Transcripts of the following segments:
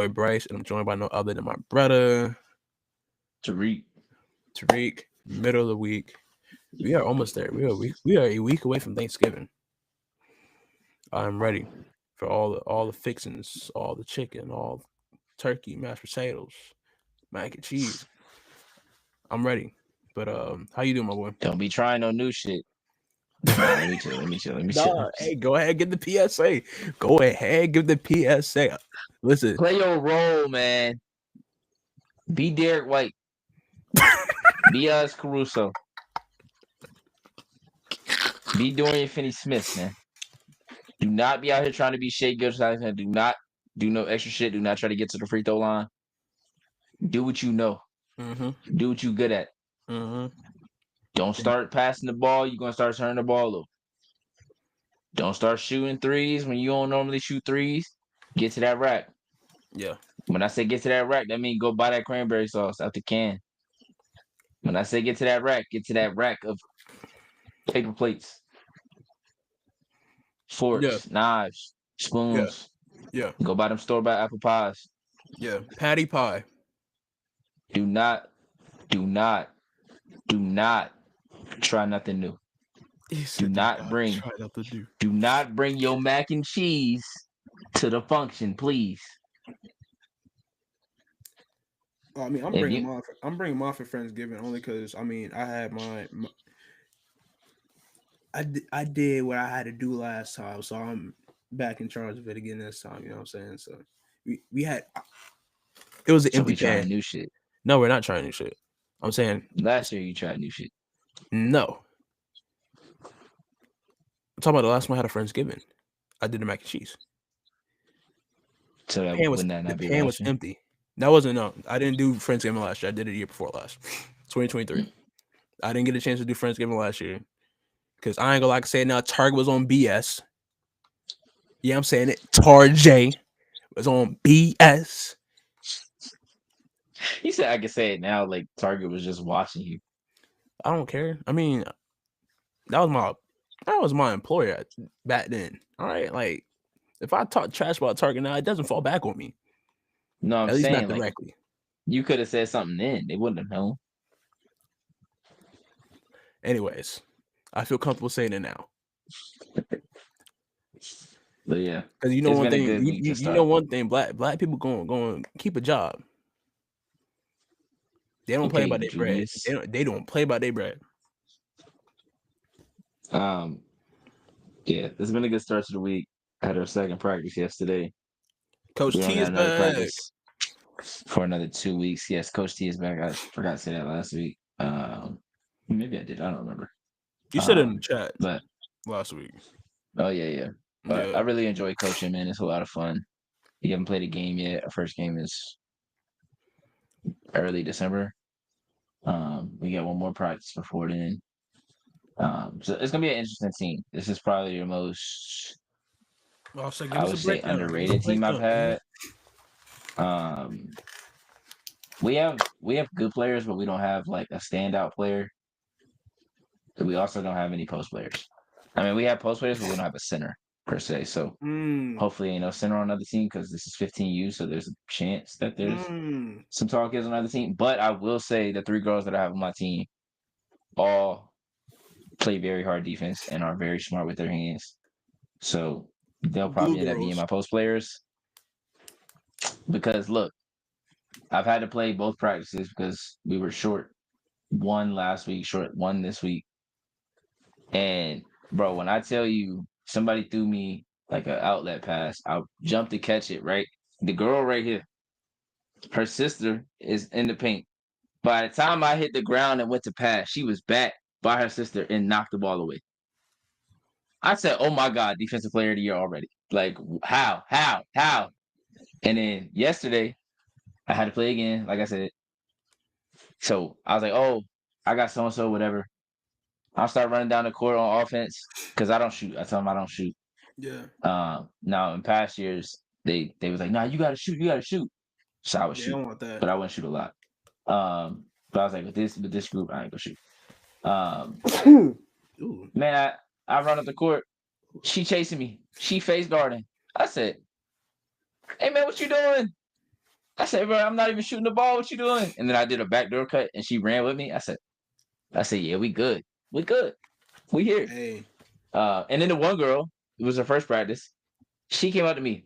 Bryce, and I'm joined by no other than my brother Tariq. Middle of the week. We are almost there. We are a week away from Thanksgiving. I'm ready for all the fixings, all the chicken, all turkey, mashed potatoes, mac and cheese. I'm ready. But how you doing, my boy? Don't be trying no new shit. Nah, let me chill. Nah, hey, go ahead, give the PSA. Go ahead, give the PSA. Listen, Play your role, man. Be Derek White. Be us Caruso. Be Dorian Finney-Smith, man. Do not be out here trying to be Shea Gilgeous-Alexander. Do not do no extra shit. Do not try to get to the free throw line. Do what you know. Do what you good at. Don't start passing the ball. You're going to start turning the ball over. Don't start shooting threes when you don't normally shoot threes. Get to that rack. Yeah. When I say get to that rack, that means go buy that cranberry sauce out the can. When I say get to that rack of paper plates, forks, knives, spoons. Yeah. Go buy them store-bought apple pies. Yeah. Patty pie. Do not try nothing new. Do not bring your mac and cheese to the function, please. I mean, I'm bringing mine for Friendsgiving only because I had I did what I had to do last time, so I'm back in charge of it again this time. You know what I'm saying? So we had it was an empty pan. Trying new shit. No, we're not trying new shit. I'm saying last year you tried new shit. No, I'm talking about the last one I had a Friendsgiving. I did the mac and cheese. So the pan was empty. That wasn't I didn't do Friendsgiving last year. I did it the year before last, 2023. I didn't get a chance to do Friendsgiving last year because I ain't gonna like say now. Target was on BS. Yeah, I'm saying it. Tarjay was on BS. You said I could say it now, like Target was just watching you. I don't care. I mean, that was my employer back then. All right, like if I talk trash about Target now, it doesn't fall back on me. No, I'm at least saying not directly. Like, you could have said something then; they wouldn't have known. Anyways, I feel comfortable saying it now. But yeah, because you know one thing. You know one thing. Black people going keep a job. They don't play about their bread. They don't play about their bread. Yeah, it's been a good start to the week. I had our second practice yesterday. Coach T is back for another 2 weeks. Yes, Coach T is back. I forgot to say that last week. Maybe I did. I don't remember. You said it in the chat, but last week. Oh yeah. But I really enjoy coaching, man. It's a lot of fun. We haven't played a game yet. Our first game is early December. We got one more practice before then. So it's gonna be an interesting team. This is probably the most I would say underrated team I've had. We have good players, but we don't have like a standout player. We also don't have any post players. I mean, we have post players, but we don't have a center per se. So hopefully, ain't no center on another team because this is 15U, so there's a chance that there's some tall kids on another team. But I will say the 3 girls that I have on my team all play very hard defense and are very smart with their hands. So they'll probably end up being my post players. Because look, I've had to play both practices because we were short 1 last week, short 1 this week. And bro, when I tell you somebody threw me like an outlet pass, I jumped to catch it, right? The girl right here, her sister is in the paint. By the time I hit the ground and went to pass, she was back by her sister and knocked the ball away. I said, oh my God, defensive player of the year already. Like, how? And then yesterday, I had to play again, like I said. So I was like, oh, I got so-and-so, whatever. I'll start running down the court on offense because I don't shoot. I tell them I don't shoot. Yeah. Now in past years, they was like, nah, you gotta shoot. So I would shoot. Don't want that. But I wouldn't shoot a lot. But I was like, with this group, I ain't gonna shoot. Man, I run up the court. She chasing me. She face guarding. I said, hey man, what you doing? I said, bro, I'm not even shooting the ball. What you doing? And then I did a backdoor cut, and she ran with me. I said, yeah, we good. We good. We here. Hey. And then the one girl, it was her first practice. She came up to me.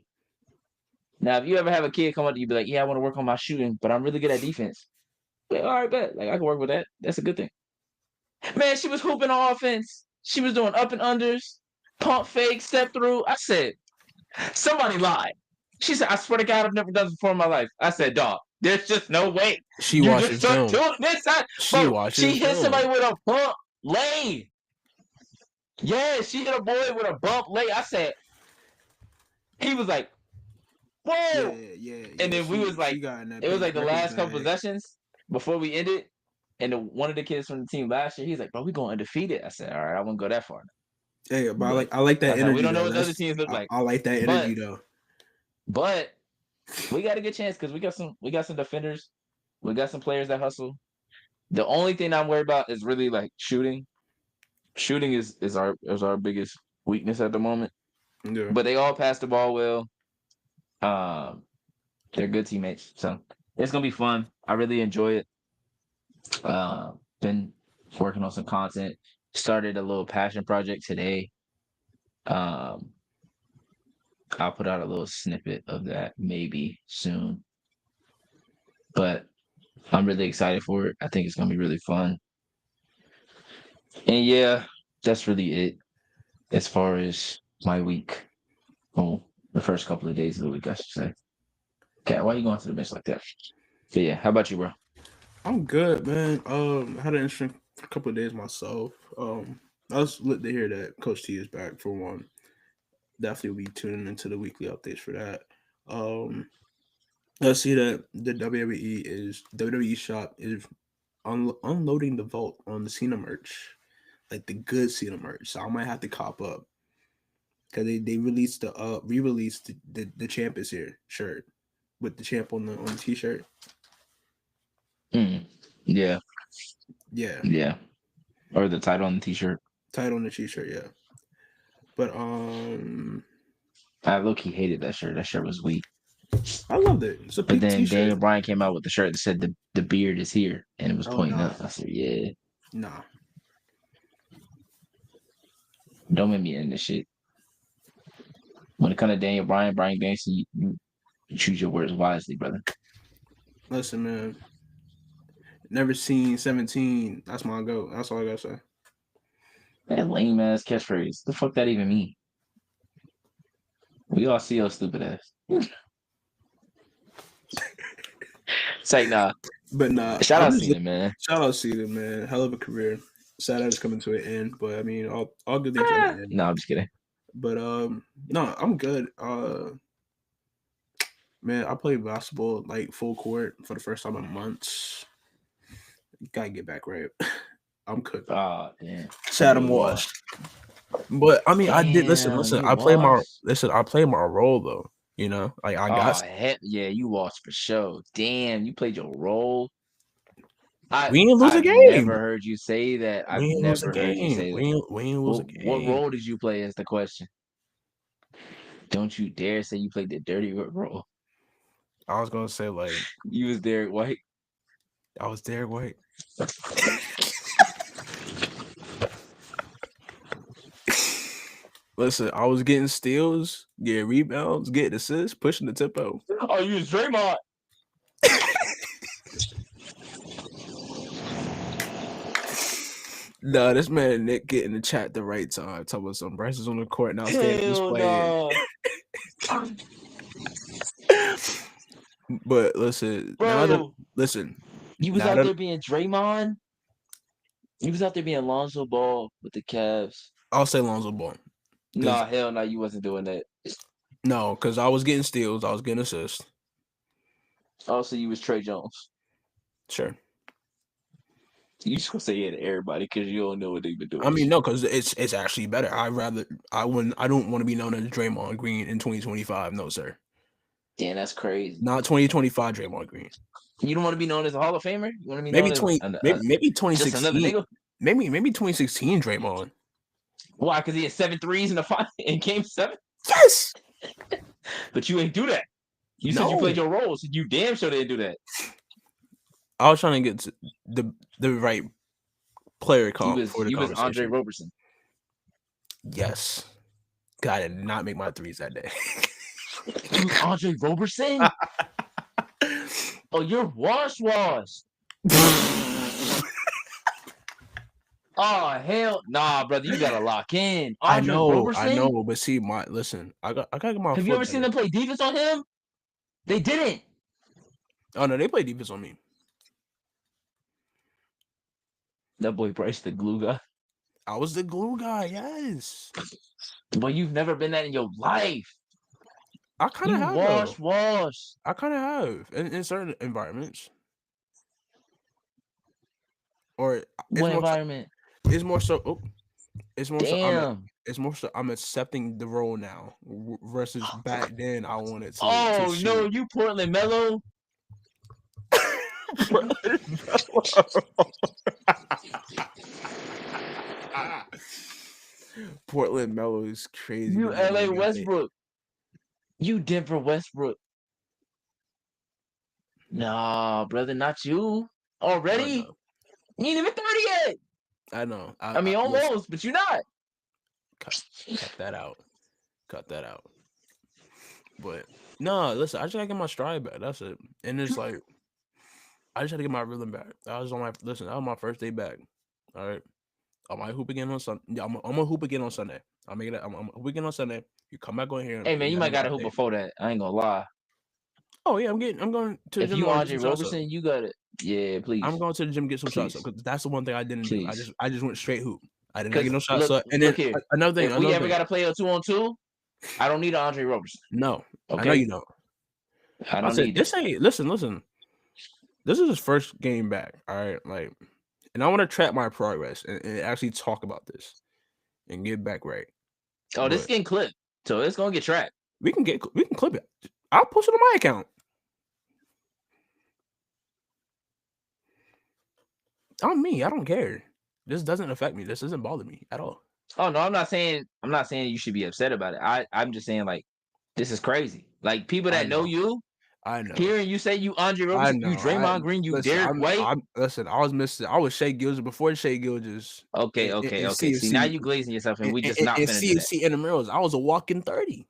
Now, if you ever have a kid come up to you, be like, yeah, I want to work on my shooting, but I'm really good at defense. Like, all right, bet. Like, I can work with that. That's a good thing. Man, she was hooping on offense. She was doing up and unders, pump fake, step through. I said, somebody lied. She said, I swear to God, I've never done this before in my life. I said, dog, there's just no way. She You watched just the start film. doing this. She hit somebody with a bump lay. Yeah, she hit a boy with a bump lay. I said, he was like, whoa. Yeah. And then we was like, it was like the last couple possessions before we ended. And one of the kids from the team last year, he's like, bro, we going undefeated. I said, all right, I wouldn't go that far. Hey, but I like that energy. We don't know what the other teams look like. I like that energy though. But we got a good chance because we got some defenders. We got some players that hustle. The only thing I'm worried about is really like shooting. Shooting is our biggest weakness at the moment. Yeah. But they all pass the ball well. They're good teammates, so it's gonna be fun. I really enjoy it. Been working on some content. Started a little passion project today. I'll put out a little snippet of that maybe soon. But I'm really excited for it. I think it's gonna be really fun. And yeah, that's really it as far as my week. Oh, the first couple of days of the week, I should say. Cat, why are you going to the bench like that? But yeah, how about you, bro? I'm good, man. I had an interesting couple of days myself. I was lit to hear that Coach T is back for one. Definitely be tuning into the weekly updates for that. I see that the WWE shop is unloading the vault on the Cena merch, like the good Cena merch. So I might have to cop up because they released the re-released the champ is here shirt with the champ on the t-shirt. Yeah. Or the title on the t-shirt. Title on the t-shirt, yeah. But I low-key hated that shirt. That shirt was weak. I loved it. It's a but then t-shirt. Daniel Bryan came out with the shirt that said the beard is here, and it was pointing up. I said, yeah. Nah. Don't make me end this shit. When it comes to Daniel Bryan, Brian Banks, you choose your words wisely, brother. Listen, man. Never seen 17. That's my goat. That's all I gotta say. That lame ass catchphrase. The fuck that even mean? We all see your stupid ass. It's like nah. But nah. Shout out Cena, man. Shout out Cena, man. Hell of a career. Sad that it's coming to an end, but I mean, all good things come to an end. No, I'm just kidding. But no, I'm good. Man, I played basketball like full court for the first time in months. Gotta get back right. I'm cooked. Oh, damn. Sad I'm washed. But I mean, I did listen. I played my role though. You know, like I got. Yeah, you lost for sure. Damn, you played your role. We didn't lose a game. I've never heard you say that. I've never heard you say that. We didn't lose a game. What role did you play? Is the question. Don't you dare say you played the dirty role. I was gonna say like you was Derek White. I was Derek White. Listen, I was getting steals, getting rebounds, getting assists, pushing the tempo. Oh, you was Draymond. Nah, this man Nick getting the chat the right time. Talking about some Bryce is on the court now. Standing playing. But listen, bro, listen. You was out there being Draymond. You was out there being Lonzo Ball with the Cavs. I'll say Lonzo Ball. Nah, hell no, you wasn't doing that. No, because I was getting steals. I was getting assists. Also, you was Trey Jones. Sure. You just gonna say yeah to everybody because you don't know what they've been doing. I mean, no, because it's actually better. I don't want to be known as Draymond Green in 2025. No, sir. Damn, that's crazy. Not 2025 Draymond Green. You don't want to be known as a Hall of Famer? You want to be maybe known maybe 2016. Maybe 2016 Draymond. Why? Because he had 7 threes in the game 7. Yes. But you ain't do that. You said you played your roles. So you damn sure didn't do that. I was trying to get to the right player comp for the you was conversation. Andre Roberson. Yes. God, I did not make my threes that day. You Andre Roberson? Oh, you're wash. Oh hell, nah, brother, you gotta lock in. Andre Roberson? I know, but see, listen, I gotta get my. Have you ever seen them play defense on him? They didn't. Oh no, they play defense on me. That boy Bryce, the glue guy. I was the glue guy, yes. But you've never been that in your life. I kind of have. Wash. I kind of have in certain environments. Or what environment? It's more so. Oh, it's more Damn. so. It's more so. I'm accepting the role now versus back then. I wanted to. Oh to no, you Portland Mellow. Portland Mellow is crazy. You LA Westbrook. You Denver Westbrook. Nah, brother, not you. Already? You ain't even 30 yet. I know. I mean, almost, listen, but you're not. Cut that out. Cut that out. But no, listen, I just gotta get my stride back. That's it. And it's like, I just had to get my rhythm back. That was my first day back. All right. I might hoop again on Sunday. Yeah, I'm gonna hoop again on Sunday. I'm hoop again on Sunday. You come back on here. Hey man, you might gotta hoop before that. I ain't gonna lie. Oh yeah, I'm going to the gym. If you Andre Roberson, you got it. Yeah, please. I'm going to the gym, get some shots up, because that's the one thing I didn't do. I just went straight hoop. I didn't get no shots up. And then another thing, if we ever got to play a 2-on-2, I don't need an Andre Roberson. No, okay? I know you don't. I don't need this. Ain't listen. This is his first game back. All right, like, and I want to track my progress and actually talk about this and get back right. Oh, this is getting clipped, so it's gonna get tracked. We can clip it. I'll post it on my account. On me, I don't care. This doesn't affect me. This doesn't bother me at all. Oh no, I'm not saying you should be upset about it. I'm just saying, like, this is crazy. Like, people that know you, I know. Hearing you say you Andre Roberson, you Draymond Green, you Derek White. Listen, I was Shea Gilgeous before Shea Gilgeous. Okay. See, now you glazing yourself, and we just not finna do that. CFC intramurals. I was a walking 30.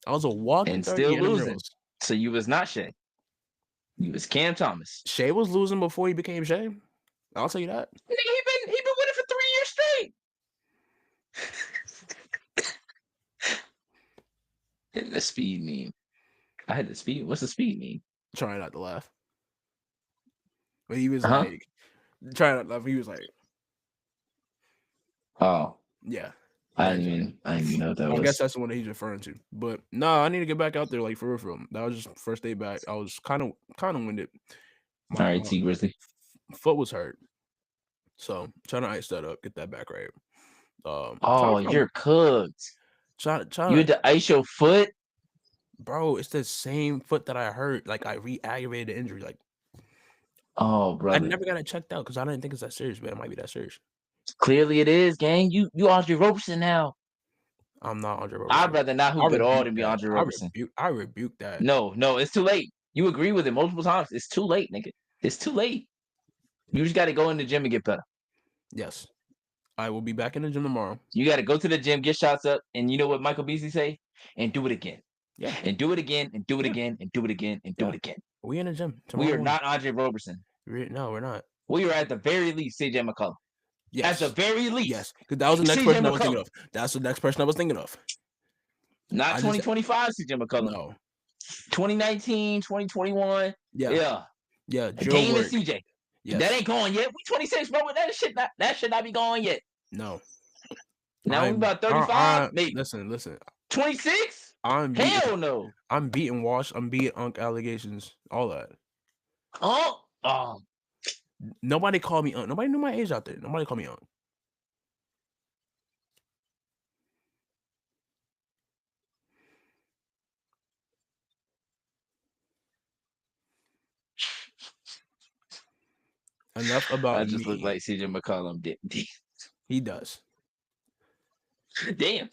I was a walking 30 still losing. So you was not Shea. You was Cam Thomas. Shea was losing before he became Shea. I'll tell you that. Nigga, he been winning for 3 years straight. The speed meme. I had the speed. What's the speed meme? Trying not to laugh. But he was like, trying not to laugh. He was like, oh yeah. I didn't even know what that was. I guess that's the one that he's referring to. But no, I need to get back out there, like, for real. That was just first day back. I was kind of winded. All right, T Grizzly. Foot was hurt, so trying to ice that up, get that back right. You're cooked. You had to ice your foot, bro. It's the same foot that I hurt. Like, I re-aggravated the injury. Like, oh, brother, I never got it checked out because I didn't think it's that serious, but it might be that serious. Clearly, it is, gang. You Andre Roberson now. I'm not Andre Roberson. I'd rather not hoop at all than be Andre Roberson. I rebuke that. No, it's too late. You agree with it multiple times. It's too late, nigga. It's too late. You just got to go in the gym and get better. Yes. I will be back in the gym tomorrow. You got to go to the gym, get shots up, and you know what Michael Beasley say? And do it again. Yeah. And do it again, and do it again, and do it again, and do it again. We in the gym tomorrow. We are not Andre Roberson. No, we're not. We are at the very least CJ McCollum. Yes. At the very least. Yes. Because that was the next person I was thinking of. That's the next person I was thinking of. Not 2025 CJ McCollum. No. 2019, 2021. Yeah. Game is CJ. Yes. That ain't going yet. We 26, bro. That should not be going yet. No. Now we about 35, maybe. Listen. 26? Hell no. I'm beating Wash. I'm beating Unk allegations. All that. Oh. Nobody called me Unk. Nobody knew my age out there. Nobody called me Unk. Enough about I just look like CJ McCollum did. He does. Damn.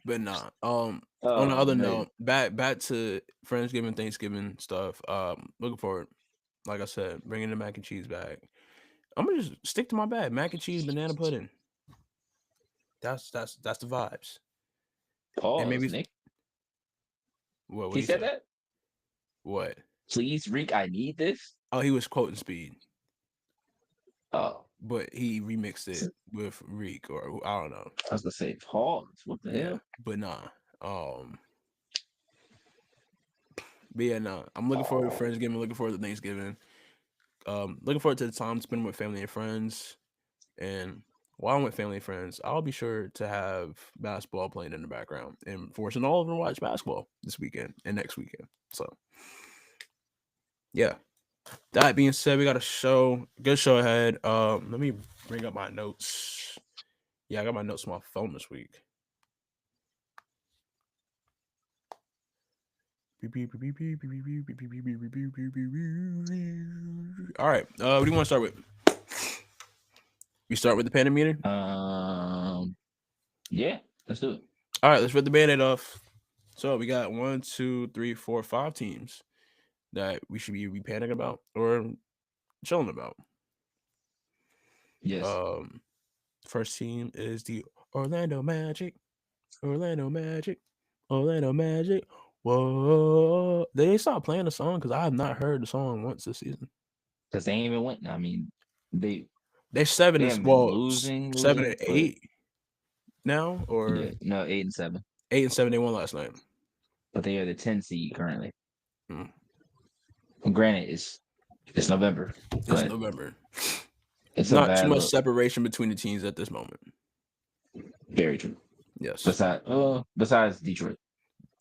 But nah. On the other man. note, back to Friendsgiving, Thanksgiving stuff. Looking forward. Like I said, bringing the mac and cheese back. I'm gonna just stick to my bag: mac and cheese, banana pudding. That's the vibes. And Pause, maybe Nick. what He he said say? that. What? Please, Reek, I need this. Oh, he was quoting Speed, Oh, but he remixed it with Reek, or I don't know. I was gonna say pause. What the hell? But nah. But yeah, nah. I'm looking forward to Friendsgiving. Looking forward to Thanksgiving. Looking forward to the time spent with family and friends. And while I'm with family and friends, I'll be sure to have basketball playing in the background and forcing all of them to watch basketball this weekend and next weekend. So, yeah. That being said, we got a good show ahead. Let me bring up my notes. Yeah, I got my notes on my phone this week. All right. What do you want to start with? We start with the panic meter? Yeah, let's do it. All right, let's rip the band-aid off. So we got 1, 2, 3, 4, 5 teams that we should be panicking about or chilling about. Yes. First team is the Orlando Magic. Orlando Magic. Orlando Magic. Whoa. They stopped playing the song because I have not heard the song once this season. Because they ain't even went. I mean, they're 7 they and haven't been losing, losing, 7 and but 8 now, or yeah, no, 8-7. 8 and 7. They won last night. But they are the 10 seed currently. Hmm. And granted, it's November. It's November. It's not a bad too much look. separation between the teams at this moment. Very true. Yes. Besides Detroit.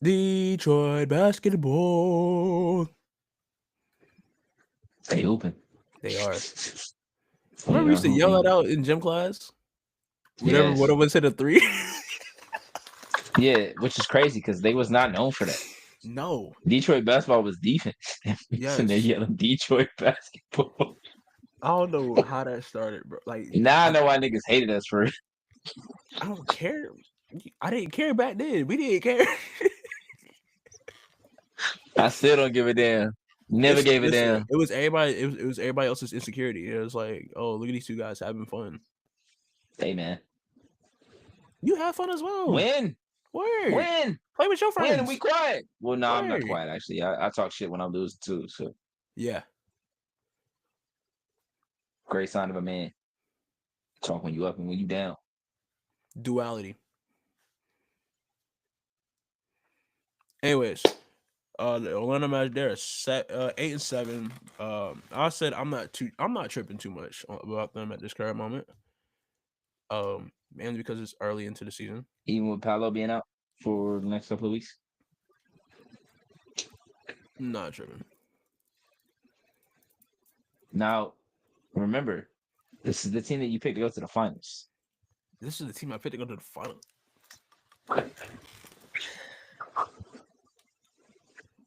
Detroit basketball. They open. They are. Remember we used to yell that out in gym class? Whatever, Yes. what was hit a 3? Yeah, which is crazy because they was not known for that. No. Detroit basketball was defense. Yes. And they yelling Detroit basketball. I don't know how that started, bro. Like now I know why niggas hated us for it. I don't care. I didn't care back then. We didn't care. I still don't give a damn. Never gave a damn. It was everybody. It was everybody else's insecurity. It was like, oh, look at these two guys having fun. Hey man, you have fun as well. Win. Play with your friends. Win and we quiet. Well, no, I'm not quiet actually. I talk shit when I'm losing too. So yeah, great sign of a man. Talk when you up and when you down. Duality. Anyways, the Orlando Magic, they're set 8 and 7. I said I'm not tripping too much about them at this current moment. Mainly because it's early into the season. Even with Paolo being out for the next couple of weeks. Not tripping. Now, remember, this is the team that you picked to go to the finals. This is the team I picked to go to the finals.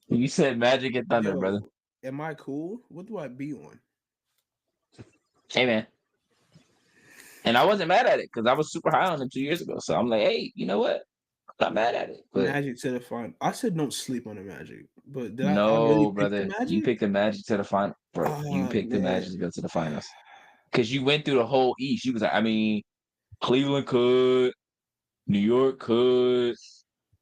You said Magic and Thunder, brother. Am I cool? What do I be on? Hey, man. And I wasn't mad at it because I was super high on them 2 years ago. So I'm like, hey, you know what? I'm not mad at it. But Magic to the final. I said don't sleep on the Magic, but did no, I really brother, pick the Magic? You picked the Magic to the final, bro. You picked the Magic to go to the finals because you went through the whole East. You was like, I mean, Cleveland could, New York could,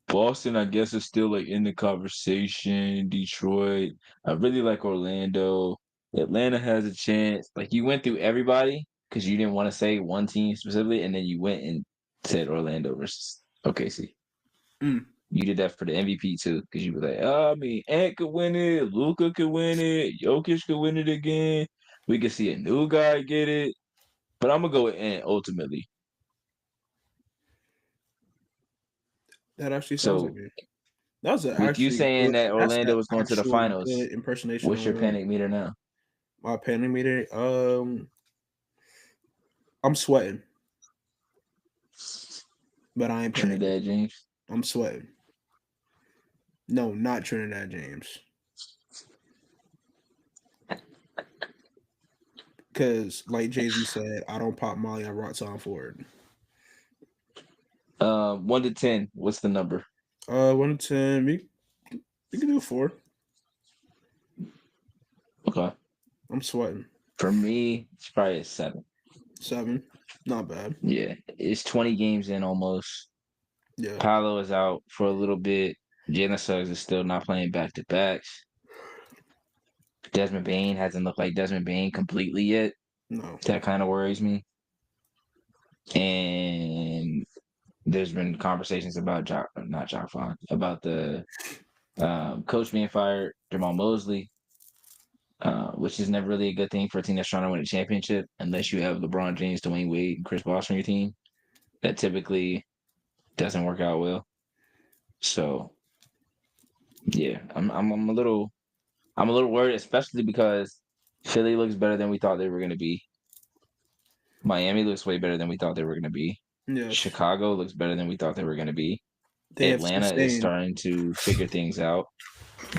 Boston, I guess, is still like in the conversation. Detroit, I really like Orlando. Atlanta has a chance. Like you went through everybody because you didn't want to say one team specifically, and then you went and said Orlando versus OKC. You did that for the MVP too, because you were like, oh, I mean, Ant could win it, Luka could win it, Jokic could win it again. We could see a new guy get it, but I'm gonna go with Ant ultimately. That actually sounds like me. That was with you saying that Orlando was going to the finals. Impersonation. What's your panic meter now? My panic meter, I'm sweating, but I ain't panicking. Trinidad James. I'm sweating. No, not Trinidad James. Because, like Jay-Z said, I don't pop Molly on Rock Time Forward. 1 to 10. What's the number? 1 to 10. We can do 4. Okay. I'm sweating. For me, it's probably a 7. 7. Not bad. Yeah, it's 20 games in almost. Yeah. Paolo is out for a little bit. Jalen Suggs is still not playing back to backs. Desmond Bain hasn't looked like Desmond Bain completely yet. No. That kind of worries me. And there's been conversations about not Jock Vaughn, about the coach being fired, Jamal Mosley, which is never really a good thing for a team that's trying to win a championship unless you have LeBron James, Dwayne Wade, and Chris Bosh on your team. That typically doesn't work out well. So yeah, I'm a little worried, especially because Philly looks better than we thought they were going to be. Miami looks way better than we thought they were going to be. Yes. Chicago looks better than we thought they were going to be. They Atlanta have is starting to figure things out.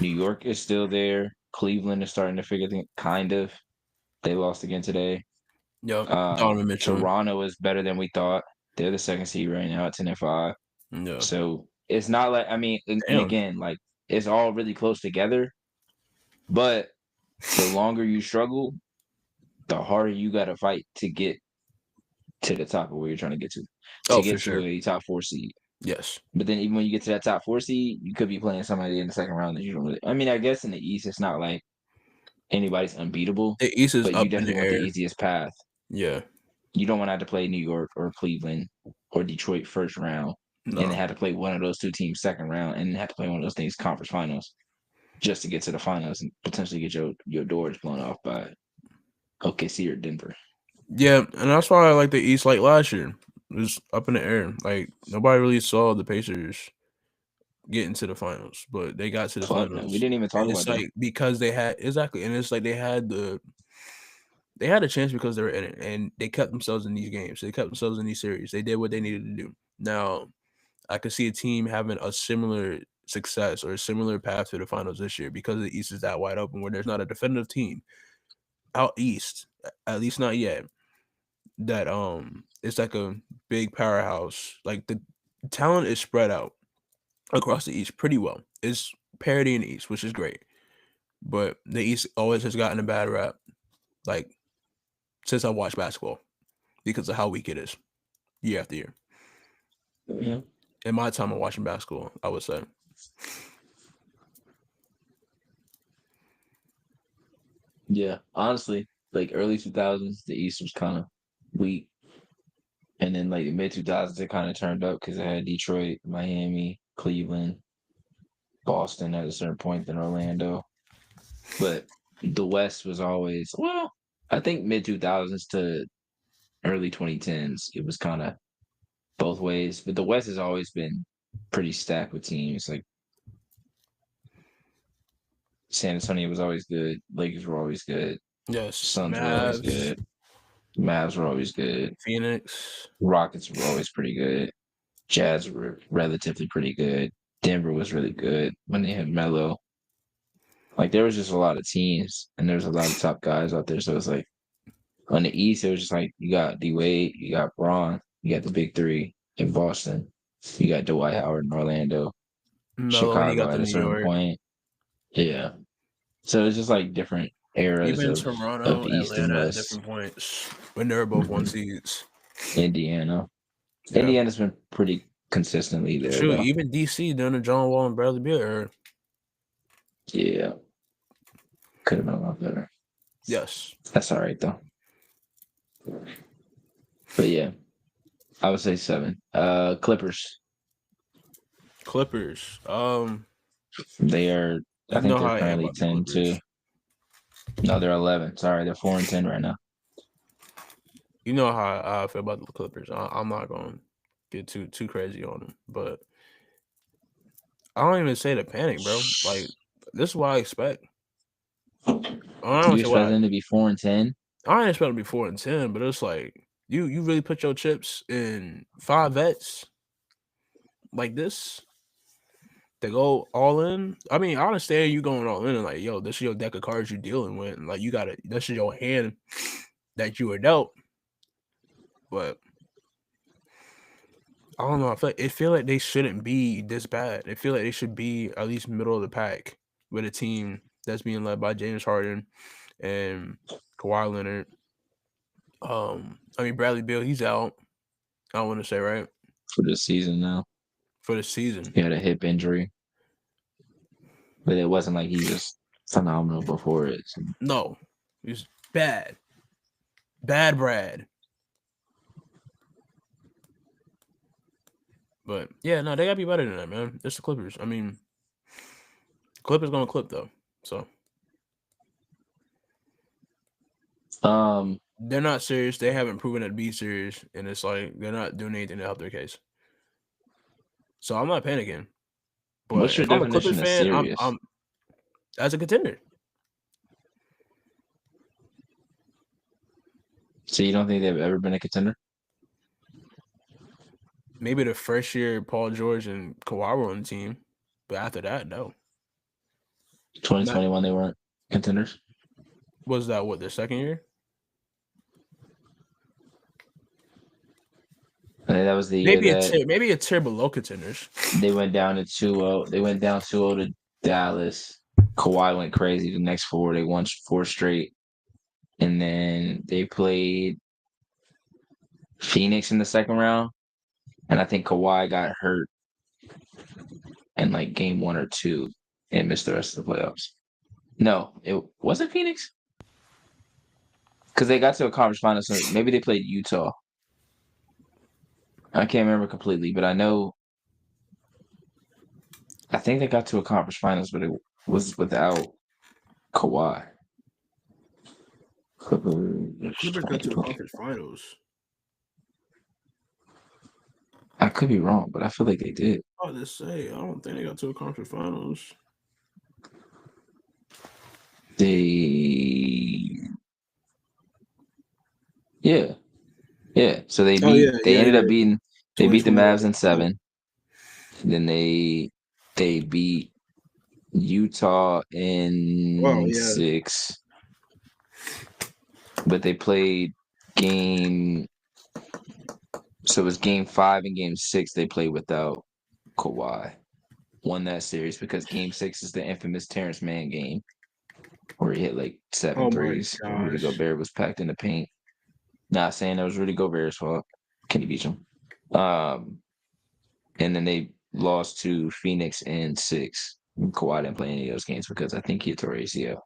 New York is still there. Cleveland is starting to figure things kind of. They lost again today. Yep. Donovan Mitchell. Toronto is better than we thought. They're the second seed right now at 10-5. Yeah. So it's not like and again, like it's all really close together. But the longer you struggle, the harder you got to fight to get to the top of where you're trying to get to. To get to a top 4 seed. Yes. But then even when you get to that top 4 seed, you could be playing somebody in the second round that you don't really. I mean, I guess in the East, it's not like anybody's unbeatable. The East is but up you definitely in the want air. the easiest path. Yeah. You don't want to have to play New York or Cleveland or Detroit first round, and then have to play one of those two teams second round, and then have to play one of those things conference finals just to get to the finals and potentially get your doors blown off by OKC or Denver. Yeah, and that's why I like the East like last year. It was up in the air. Like nobody really saw the Pacers get into the finals, but they got to the finals. No, we didn't even talk about that. Because they had and it's like they had a chance because they were in it, and they kept themselves in these games. They kept themselves in these series. They did what they needed to do. Now, I could see a team having a similar success or a similar path to the finals this year because the East is that wide open where there's not a definitive team out East, at least not yet, that it's like a big powerhouse. Like the talent is spread out across the East pretty well. It's parity in the East, which is great. But the East always has gotten a bad rap, like since I watched basketball, because of how weak it is year after year. Yeah. In my time of watching basketball, I would say. Yeah, honestly, like early 2000s, the East was kind of weak. And then like the mid 2000s, it kind of turned up because it had Detroit, Miami, Cleveland, Boston at a certain point, then Orlando. But the West was always, well, I think mid 2000s to early 2010s, it was kind of both ways. But the West has always been pretty stacked with teams. Like San Antonio was always good. Lakers were always good. Yes. Suns were always good. Mavs were always good. Phoenix. Rockets were always pretty good. Jazz were relatively pretty good. Denver was really good when they had Melo. Like there was just a lot of teams and there's a lot of top guys out there. So it's like on the East, it was just like you got D Wade, you got Braun, you got the big three in Boston, you got Dwight Howard in Orlando, Melo, Chicago at a certain point. Yeah. So it's just like different eras even of Toronto, East Atlanta and at West. different points when they were both one seeds. Indiana. Yeah. Indiana's been pretty consistently there. Shoot, though. even DC during the John Wall and Bradley Beal era. Yeah. Could have been a lot better. Yes. That's all right though. But yeah. I would say 7. Clippers. They are I think they're currently 10 too. No, they're 11. Sorry, they're 4 and 10 right now. You know how I feel about the Clippers. I'm not going to get too crazy on them, but I don't even say the panic, bro. Like this is what I expect. You expect them to be 4 and 10? I ain't expect them to be 4 and 10, but it's like you really put your chips in 5 vets like this. They go all in. I mean, I understand you going all in and like, yo, this is your deck of cards you're dealing with. And like, this is your hand that you were dealt. But I don't know. I feel like they shouldn't be this bad. I feel like they should be at least middle of the pack with a team that's being led by James Harden and Kawhi Leonard. I mean Bradley Beal, he's out. I want to say right for this season now. for the season. He had a hip injury, but it wasn't like he was phenomenal before it. So. No, he's bad, Brad. But yeah, no, they gotta be better than that, man. It's the Clippers. I mean, Clippers gonna clip though, so they're not serious. They haven't proven it to be serious, and it's like they're not doing anything to help their case. So I'm not panicking. But what's your if I'm a definition Clippers of fan, serious? I'm as a contender. So you don't think they've ever been a contender? Maybe the first year Paul George and Kawhi were on the team, but after that, no. 2021, they weren't contenders. Was that what their second year? I think that was the year maybe a tier below contenders. They went down to 2-0. They went down 2-0 to Dallas. Kawhi went crazy the next four. They won 4 straight. And then they played Phoenix in the second round. And I think Kawhi got hurt in like game 1 or 2 and missed the rest of the playoffs. No, it wasn't Phoenix. Because they got to a conference final. So maybe they played Utah. I can't remember completely, but I think they got to a conference finals, but it was without Kawhi. Clippers got to a conference finals. I could be wrong, but I feel like they did. I was just say, I don't think they got to a conference finals. Yeah. So they ended up beating. They beat the Mavs in 7. Then they beat Utah in 6. But they played game. So it was game 5 and game 6. They played without Kawhi. Won that series because game 6 is the infamous Terrence Mann game where he hit like 7 threes. Rudy Gobert was packed in the paint. Not saying that was Rudy Gobert's fault. Kenny beat him. And then they lost to Phoenix in 6. Kawhi didn't play any of those games because I think he tore ACL.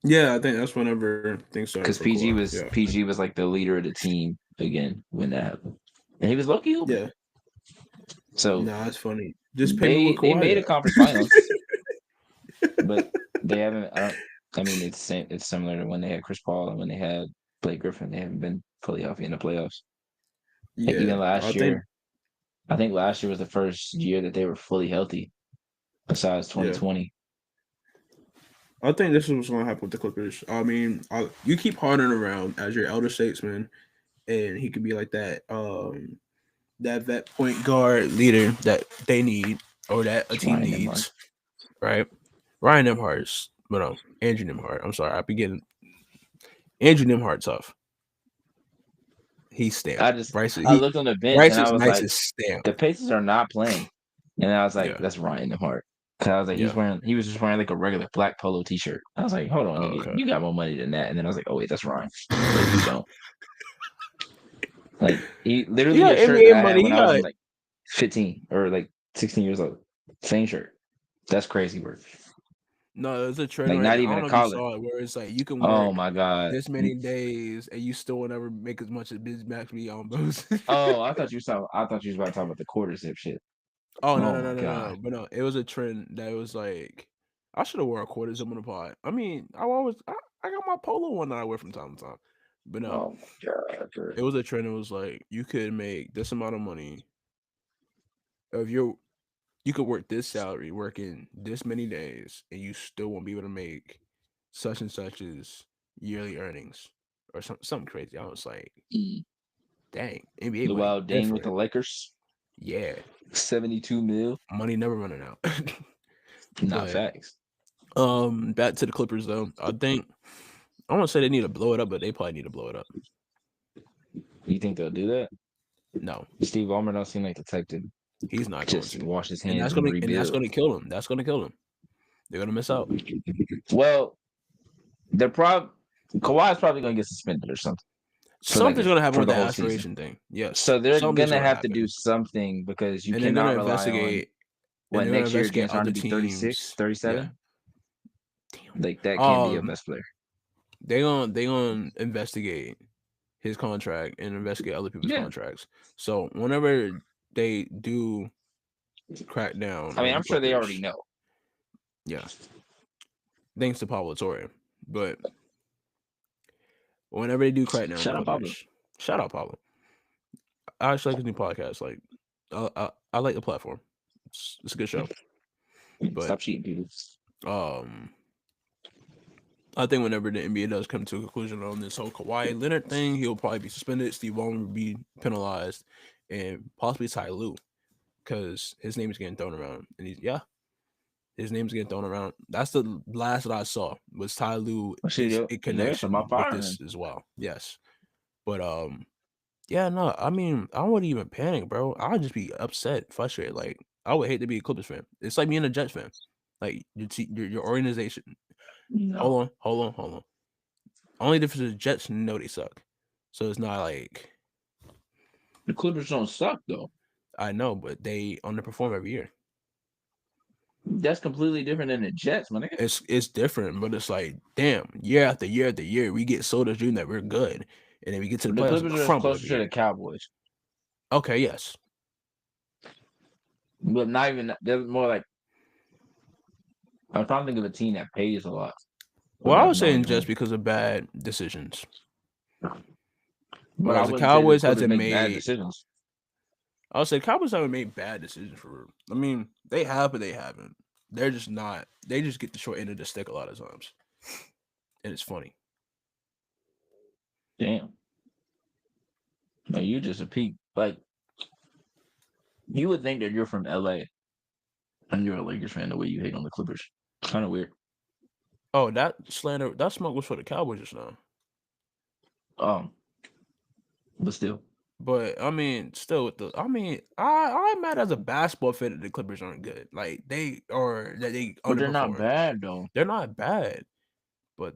Yeah, I think that's whenever things started. Because PG was like the leader of the team again when that happened, and he was lucky. Yeah. So that's funny. Just pay they made a conference finals, but they haven't. I mean, it's similar to when they had Chris Paul and when they had Blake Griffin. They haven't been fully healthy in the playoffs. Yeah, like even last year. I think last year was the first year that they were fully healthy, besides 2020. Yeah. I think this is what's going to happen with the Clippers. I mean, you keep Harden around as your elder statesman, and he could be like that vet point guard leader that they need or that a team needs, right? Ryan Nembhard's, but no, Andrew Nembhard. I'm sorry, I be getting Andrew Nembhard tough. He's stamped. I looked on the bench and I was like, stamped. The Pacers are not playing, and I was like, that's Ryan Nembhard. Cause I was like, he was just wearing like a regular black polo T-shirt. I was like, hold on, you got more money than that. And then I was like, oh wait, that's Ryan. Like, you don't. Like he literally a shirt that I had when I was like 15 or like 16 years old. Same shirt. That's crazy work. No, there's a trend. Like not even a collar. Where it's like you can work oh my god this many days and you still will never make as much as Biz Max be on those. I thought you was about to talk about the quarter zip shit. Oh no. But no, it was a trend that was like I should have worn a quarter zip on the pod. I mean, I got my polo one that I wear from time to time. But no. Oh my god. It was a trend. It was like you could make this amount of money if you could work this salary, working this many days, and you still won't be able to make such and such's yearly earnings or something crazy. I was like, dang, NBA. Luau Deng with the Lakers. Yeah, 72 mil. Money never running out. Not facts. Back to the Clippers though. I think I want to say they need to blow it up, but they probably need to blow it up. You think they'll do that? No, Steve Ballmer don't seem like the type to he's not going just to. wash his And hands that's and gonna rebuild. kill him. That's gonna kill him. They're gonna miss out. Well, Kawhi's probably gonna get suspended or something. Something's gonna happen For with the the whole season. aspiration thing. Yes. So they're Something's gonna have happen. to do something because you And they're gonna cannot rely on investigate. what And they're gonna next year investigate James Harden other to be 36, teams. 37? Yeah. Like that can't be your best player. They gonna investigate his contract and investigate other people's contracts. So whenever they do crack down, I mean, on I'm the sure they Clippers, already know. Yeah. Thanks to Pablo Torre. But whenever they do crack down, Shout out Pablo. Shout out Pablo. I actually like his new podcast. Like, I like the platform. It's a good show. But stop cheating, people. I think whenever the NBA does come to a conclusion on this whole Kawhi Leonard thing, he'll probably be suspended. Steve Ballmer will be penalized, and possibly Ty Lue, because his name is getting thrown around. And his name's getting thrown around. That's the last that I saw was Ty Lue is a connection with this as well. Yes, but yeah, no, I mean, I wouldn't even panic, bro. I'd just be upset, frustrated. Like, I would hate to be a Clippers fan. It's like being a Jets fan. Like your organization. No. Hold on. Only difference is Jets know they suck. So it's not like the Clippers don't suck though. I know, but they underperform every year. That's completely different than the Jets, man. It's different, but it's like, damn, year after year after year, we get sold a dream that we're good, and then we get to the playoffs. Clippers are closer to the Cowboys. Okay, yes, but not even. They're more like. I'm trying to think of a team that pays a lot. Well, I was saying just because of bad decisions. But the Cowboys hasn't made bad decisions. I would say Cowboys haven't made bad decisions for real. I mean, they have, but they haven't. They're just not. They just get the short end of the stick a lot of times, and it's funny. Damn. No, you just a peak. Like, you would think that you're from LA and you're a Lakers fan the way you hate on the Clippers. It's kind of weird. Oh, that slander, that smoke was for the Cowboys just now. But still. But I mean, still with I'm mad as a basketball fan that the Clippers aren't good. Like they are that they. But they're not bad though. They're not bad, but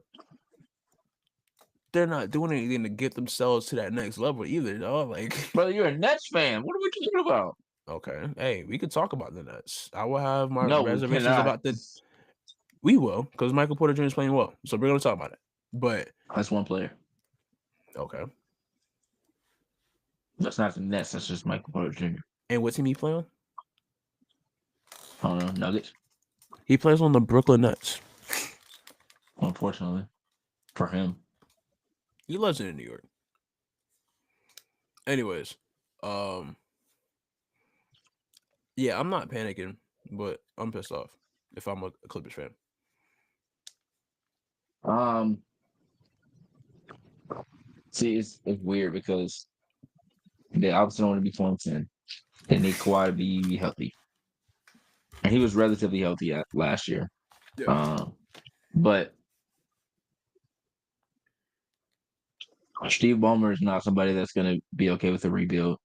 they're not doing anything to get themselves to that next level either, though. Like, brother, you're a Nets fan. What are we talking about? Okay, hey, we could talk about the Nets. I will have my reservations about the. We will, because Michael Porter Jr. is playing well, so we're going to talk about it. But that's one player. Okay. That's not the Nets. That's just Michael Porter Jr. And what team he play on? I don't know. Nuggets. He plays on the Brooklyn Nets. Unfortunately, for him, he lives in New York. Anyways, yeah, I'm not panicking, but I'm pissed off if I'm a Clippers fan. See, it's weird because they obviously don't want to be playing 10. They need Kawhi to be healthy. And he was relatively healthy last year. Yeah. But Steve Ballmer is not somebody that's going to be okay with a rebuild.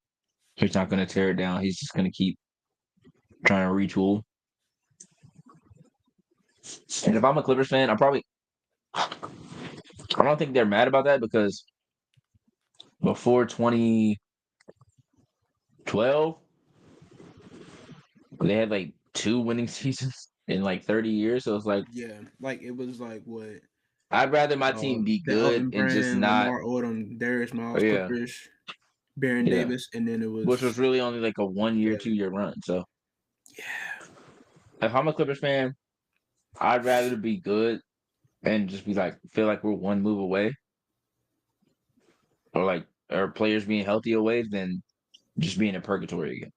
He's not going to tear it down. He's just going to keep trying to retool. And if I'm a Clippers fan, I don't think they're mad about that because before 2012, they had like 2 winning seasons in like 30 years. So it's like, yeah, like it was like what? I'd rather my team be good and just not. Lamar Odom, Darius Miles, Clippers, Baron Davis, and then it was, which was really only like a 1 year, 2 year run. So yeah, if I'm a Clippers fan, I'd rather be good and just be like feel like we're one move away, or like our players being healthy away than just being in purgatory again.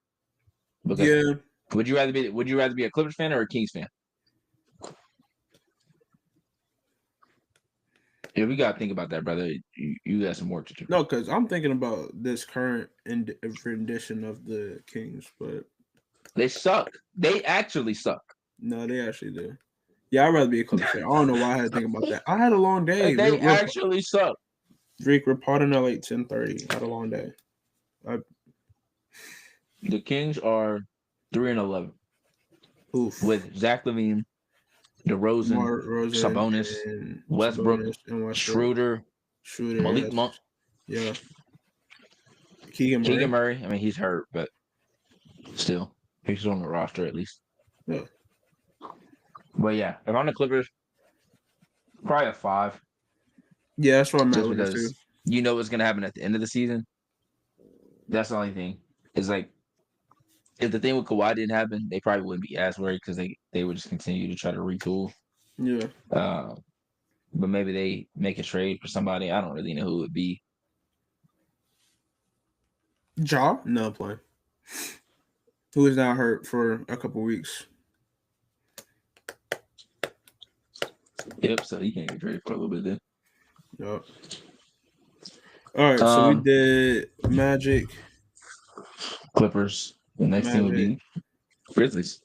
Because would you rather be a Clippers fan or a Kings fan? Yeah, we gotta think about that, brother. You got some work to do. No, because I'm thinking about this current rendition of the Kings, but they suck. They actually suck. No, they actually do. Yeah, I'd rather be a Clippers fan. I don't know why I had to think about that. I had a long day. They actually suck. Drake, we're partying at like 10:30. I had a long day. The Kings are 3-11 Oof. with Zach LaVine, DeRozan, Mark Rosen Sabonis, and Westbrook, Sabonis and Westbrook. Schroeder, Shooter, Malik yes. Monk, Yeah. Keegan Murray. Keegan Murray. I mean, he's hurt, but still, he's on the roster at least. Yeah. But yeah, if I'm the Clippers, probably a 5. Yeah, that's what I'm at Just with it too. because you know what's gonna happen at the end of the season. That's the only thing. It's like if the thing with Kawhi didn't happen, they probably wouldn't be as worried because they would just continue to try to retool. Yeah. But maybe they make a trade for somebody. I don't really know who it would be. Ja? No playing. Who is now hurt for a couple weeks. Yep, so he can't get traded for a little bit then. Yep. All right, so we did Magic, Clippers. The next thing would be Grizzlies.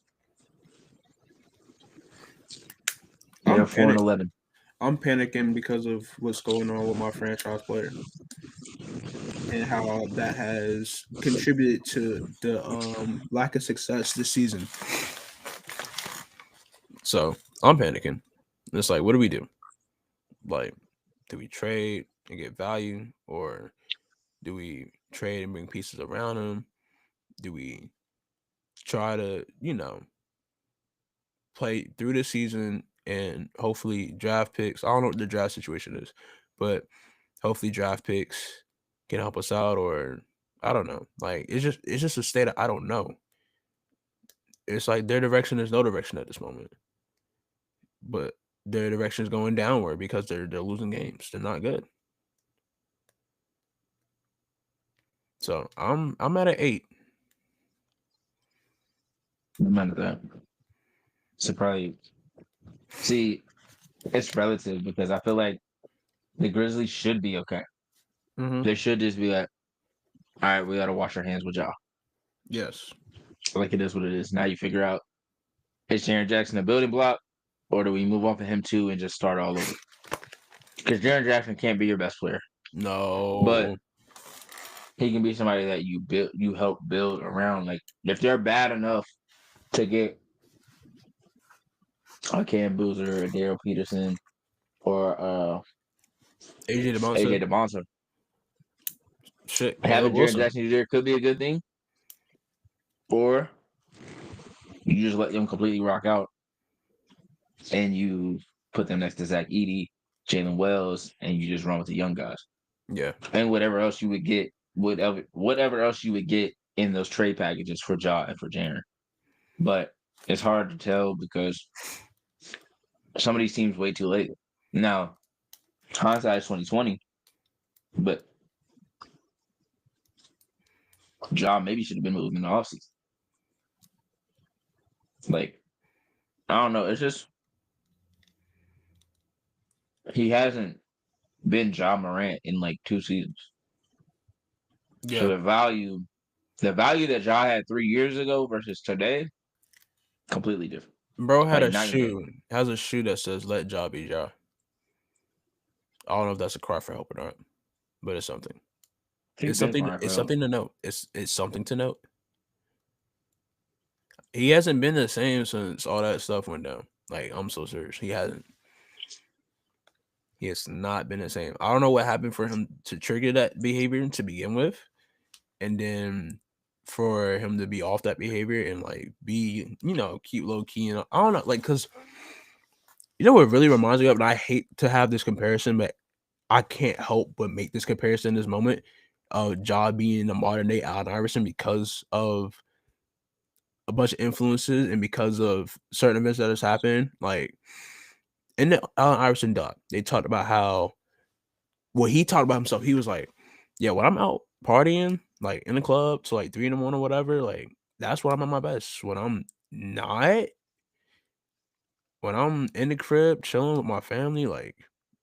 They're 4-11. I'm panicking because of what's going on with my franchise player and how that has contributed to the lack of success this season. So I'm panicking. It's like, what do we do? Like, do we trade and get value, or do we trade and bring pieces around him? Do we try to, play through the season and hopefully draft picks? I don't know what the draft situation is, but hopefully draft picks can help us out, or I don't know. Like, it's just a state of I don't know. It's like their direction is no direction at this moment, but their direction is going downward because they're losing games. They're not good. So I'm at an 8. None of that. So probably see, it's relative because I feel like the Grizzlies should be okay. Mm-hmm. They should just be like, all right, we got to wash our hands with y'all. Yes. Like it is what it is. Now you figure out, is Jaren Jackson a building block, or do we move off of him too and just start all over? Because Jaren Jackson can't be your best player. No. But he can be somebody that you help build around. Like if they're bad enough to get a Cam Boozer or Daryl Peterson or AJ DeMonster. Shit. Having Jaren Jackson there could be a good thing. Or you just let them completely rock out and you put them next to Zach Edey, Jalen Wells, and you just run with the young guys. Yeah. And whatever else you would get, whatever else you would get in those trade packages for Ja and for Jaren. But it's hard to tell because some of these teams way too late. Now, hindsight is 2020, but Ja maybe should have been moved in the offseason. Like, I don't know. It's just he hasn't been Ja Morant in like 2 seasons. Yeah. So the value that Ja had 3 years ago versus today, completely different. Bro had has a shoe that says "Let Ja be Ja." I don't know if that's a cry for help or not, but it's something. It's something to note. It's something to note. He hasn't been the same since all that stuff went down. Like, I'm so serious. He hasn't. He has not been the same. I don't know what happened for him to trigger that behavior to begin with, and then for him to be off that behavior and like be, keep low key. And I don't know, like, because what really reminds me of, and I hate to have this comparison, but I can't help but make this comparison in this moment of Ja being the modern day Allen Iverson because of a bunch of influences and because of certain events that has happened. Like in the Allen Iverson doc, they talked about how he talked about himself. He was like, yeah, when I'm out partying, like in the club till like 3 a.m. or whatever, like that's when I'm at my best. When I'm not, when I'm in the crib chilling with my family, like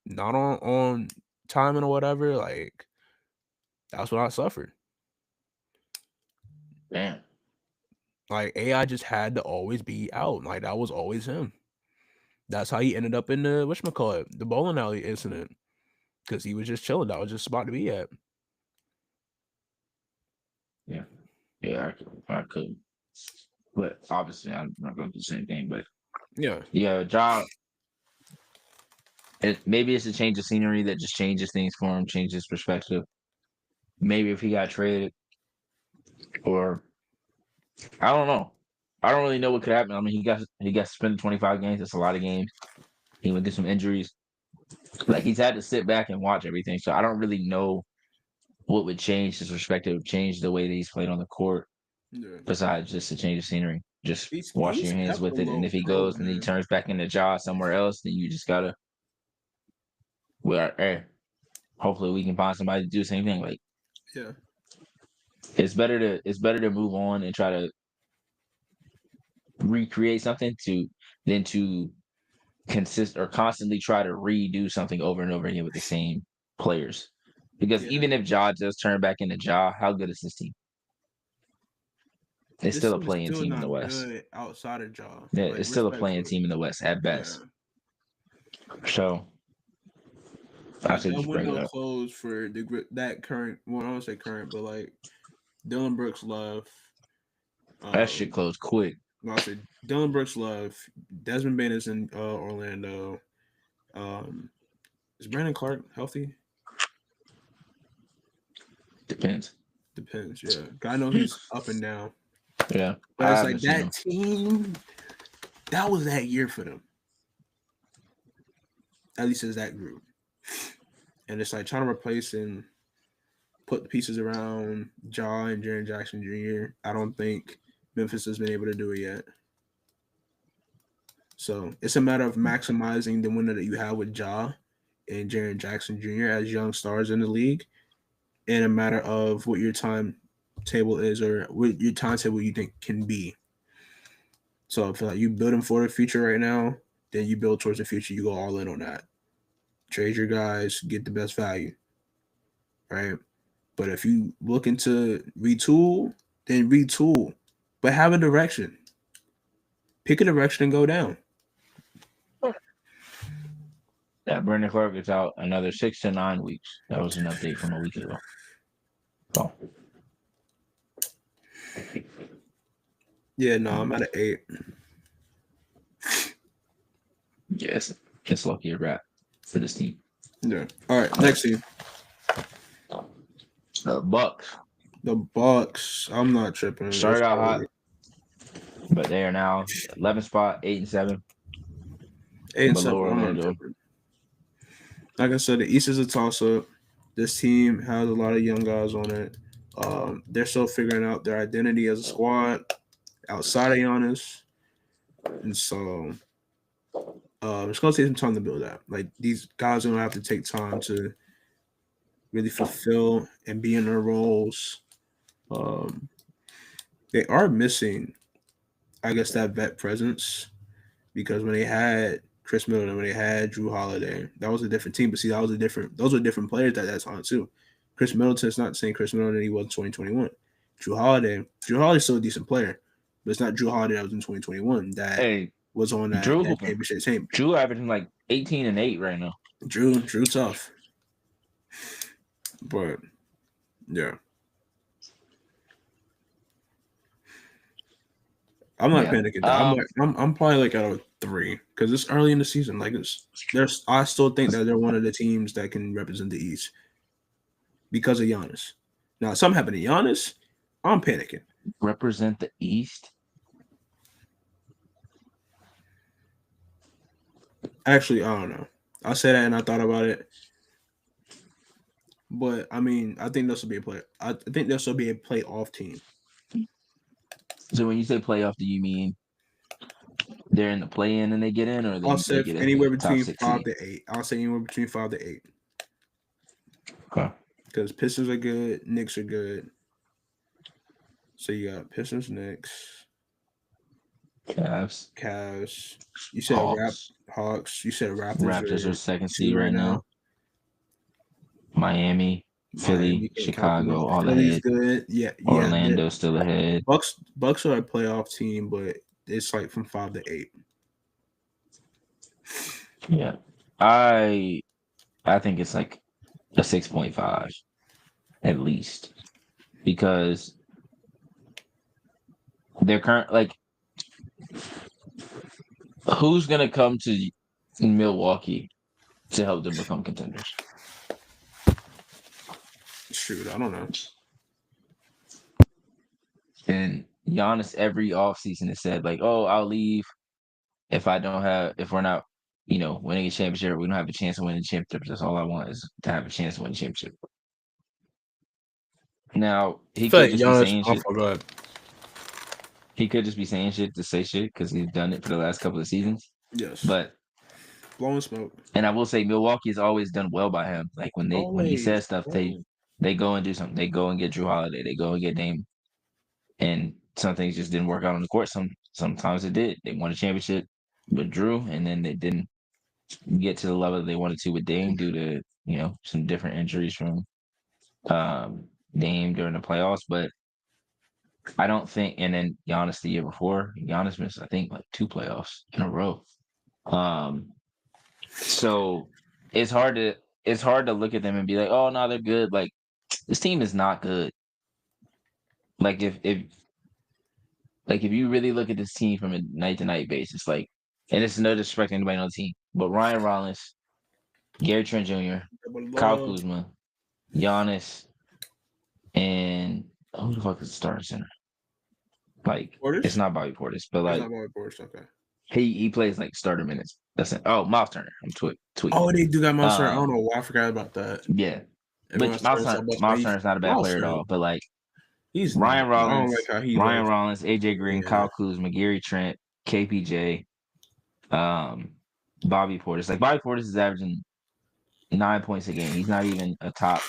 not on timing or whatever, like that's when I suffered. Damn. Like AI just had to always be out. Like that was always him. That's how he ended up in the whatchamacallit, the bowling alley incident. Because he was just chilling. That was just a spot to be at. Yeah. Yeah, I could. But obviously, I'm not going to do the same thing. But Yeah. Ja. Maybe it's a change of scenery that just changes things for him, changes his perspective. Maybe if he got traded, or I don't know. I don't really know what could happen. I mean, he got suspended 25 games. That's a lot of games. He went through some injuries. Like he's had to sit back and watch everything. So I don't really know what would change his perspective, change the way that he's played on the court. Yeah. Besides just a change of scenery, just washing He's your hands kept a with it. And low if he pro, goes and he man. turns back into Ja somewhere else, then you just gotta. Well, hopefully we can find somebody to do the same thing. Like Yeah. it's better to move on and try to recreate something than to constantly try to redo something over and over again with the same players. Because Yeah. even if Ja does turn back into Ja, how good is this team? It's This still a team is playing still team in the not West. good outside of Ja. Yeah, Like it's still a playing respectfully. team in the West at Yeah. best. So I Like should that just bring it window up. closed for that current. Well, I don't say current, but like Dylan Brooks left. That shit Um, closed quick. well, I said Dylan Brooks left. Desmond Bain is in Orlando. Um, is Brandon Clark healthy? Depends. Depends. Yeah, I know he's up and down, Yeah, but I it's haven't like seen that him. team. That was that year for them. At least it's that group, and it's like trying to replace and put the pieces around Ja and Jaren Jackson Jr. I don't think Memphis has been able to do it yet. So it's a matter of maximizing the window that you have with Ja and Jaren Jackson Jr. as young stars in the league, and a matter of what your timetable is or what your timetable you think can be. So if like, you building for the future right now, then you build towards the future. You go all in on that. Trade your guys, get the best value, right? But if you looking to retool, then retool, but have a direction. Pick a direction and go down. Yeah, Brandon Clark is out another 6 to 9 weeks. That was an update from a week ago. Oh, Yeah, no, I'm at an 8. yes, it's lucky a wrap for this team. Yeah. All right, next team. Bucks The Bucks. I'm not tripping. started out hot, but they are now 11th spot, 8-7, 8-7. below I'm not Orlando. tripping. Like I said, the East is a toss up. This team has a lot of young guys on it. They're still figuring out their identity as a squad outside of Giannis, and so it's gonna take some time to build that. Like these guys are gonna have to take time to really fulfill and be in their roles. Um, they are missing, I guess, that vet presence because when they had Chris Middleton, when they had Drew Holiday, that was a different team. But see, those were different players at that time too. Chris Middleton is not the same Chris Middleton he was in 2021. Drew Holiday's still a decent player, but it's not Drew Holiday that was in 2021 that Hey, was on that Drew championship team. Drew averaging like 18 and 8 right now. Drew tough. But yeah. I'm not panicking. I'm probably like at a 3 because it's early in the season. Like I still think that they're one of the teams that can represent the East because of Giannis. Now, something happened to Giannis, I'm panicking. Represent the East. Actually, I don't know. I said that and I thought about it, but I mean, I think this will be a play. I think this will be a playoff team. So when you say playoff, do you mean they're in the play-in and they get in, or I'll they say get a anywhere top between 6 5 seed? to 8. I'll say anywhere between 5 to 8. Okay. Because Pistons are good, Knicks are good. So you got Pistons, Knicks, Cavs. You said Hawks. Hawks. You said Raptors are are second 2 seed right right now. now. Miami, Miami Philly, can't count them out. Chicago, all Philly's ahead. good. Yeah. Orlando still ahead. Bucks are a playoff team, but it's like from 5 to 8. Yeah. I think it's like a 6.5 at least, because their current who's gonna come to Milwaukee to help them become contenders? Shoot, I don't know. And Giannis every offseason has said like, "Oh, I'll leave if we're not, winning a championship. We don't have a chance to win a championship. That's all I want is to have a chance to win a championship." Now I he feel could like just be Giannis. saying Oh, shit. go ahead. He could just be saying shit to say shit because he's done it for the last couple of seasons. Yes. But Blowing smoke. and I will say Milwaukee has always done well by him. Like when he says Always. stuff, they go and do something. They go and get Drew Holiday. They go and get Dame. And some things just didn't work out on the court. Sometimes it did. They won a championship with Drew, and then they didn't get to the level that they wanted to with Dame due to some different injuries from Dame during the playoffs. But I don't think. And then Giannis the year before, Giannis missed I think like 2 playoffs in a row. So it's hard to look at them and be like, oh no, they're good. Like this team is not good. Like if you really look at this team from a night to night basis, like, and it's no disrespect to anybody on the team, but Ryan Rollins, Gary Trent Jr., Kyle Kuzma, Giannis, and who the fuck is the starting center? Like, Portis? it's not Bobby Portis, but It's like not Bobby Portis. Okay. he plays like starter minutes. That's it. Oh, Miles Turner. I'm tweeting. Oh, they do got Miles Turner. I don't know why I forgot about that. Yeah, which Miles Turner's not a bad player at all, but like he's Ryan not. I don't Rollins, like how he Rollins, AJ Green, Yeah. Kyle Kuzma, Gary Trent, KPJ, Bobby Portis. Like Bobby Portis is averaging 9 points a game. He's not even a top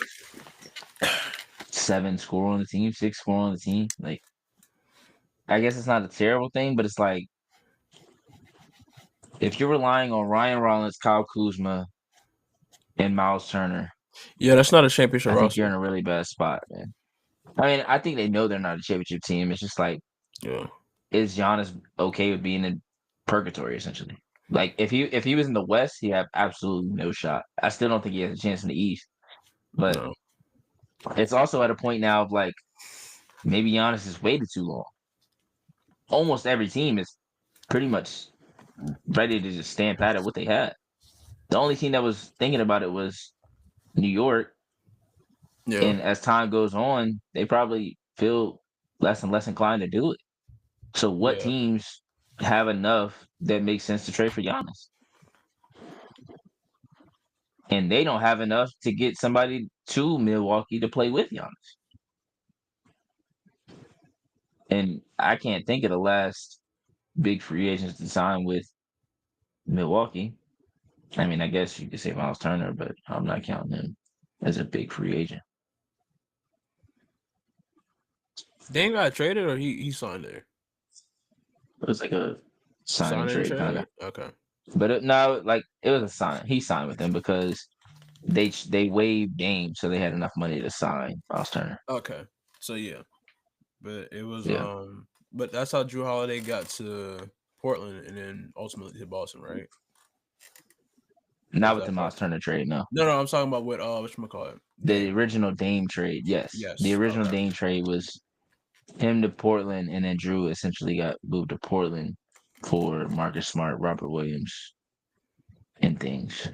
7 scorer on the team, 6 scorer on the team. Like, I guess it's not a terrible thing, but it's like if you're relying on Ryan Rollins, Kyle Kuzma, and Miles Turner, Yeah, that's not a championship I think roster. you're in a really bad spot, man. I mean, I think they know they're not a championship team. It's just like, is Giannis okay with being in purgatory essentially? Like if he was in the West, he had absolutely no shot. I still don't think he has a chance in the East. But it's also at a point now of like maybe Giannis has waited too long. Almost every team is pretty much ready to just stand pat at what they had. The only team that was thinking about it was New York. Yeah. And as time goes on, they probably feel less and less inclined to do it. So what teams have enough that makes sense to trade for Giannis? And they don't have enough to get somebody to Milwaukee to play with Giannis. And I can't think of the last big free agents to sign with Milwaukee. I mean, I guess you could say Miles Turner, but I'm not counting him as a big free agent. Dame got traded or he signed there? It was like a signing trade kind of. Okay. But it was a sign. He signed with them because they waived Dame, so they had enough money to sign Miles Turner. Okay. So yeah. But it was Yeah. but that's how Drew Holiday got to Portland and then ultimately to Boston, right? Not with the Miles Turner trade, no. No, I'm talking about what whatchamacallit. The original Dame trade, yes. The original Dame trade was him to Portland, and then Drew essentially got moved to Portland for Marcus Smart, Robert Williams, and things.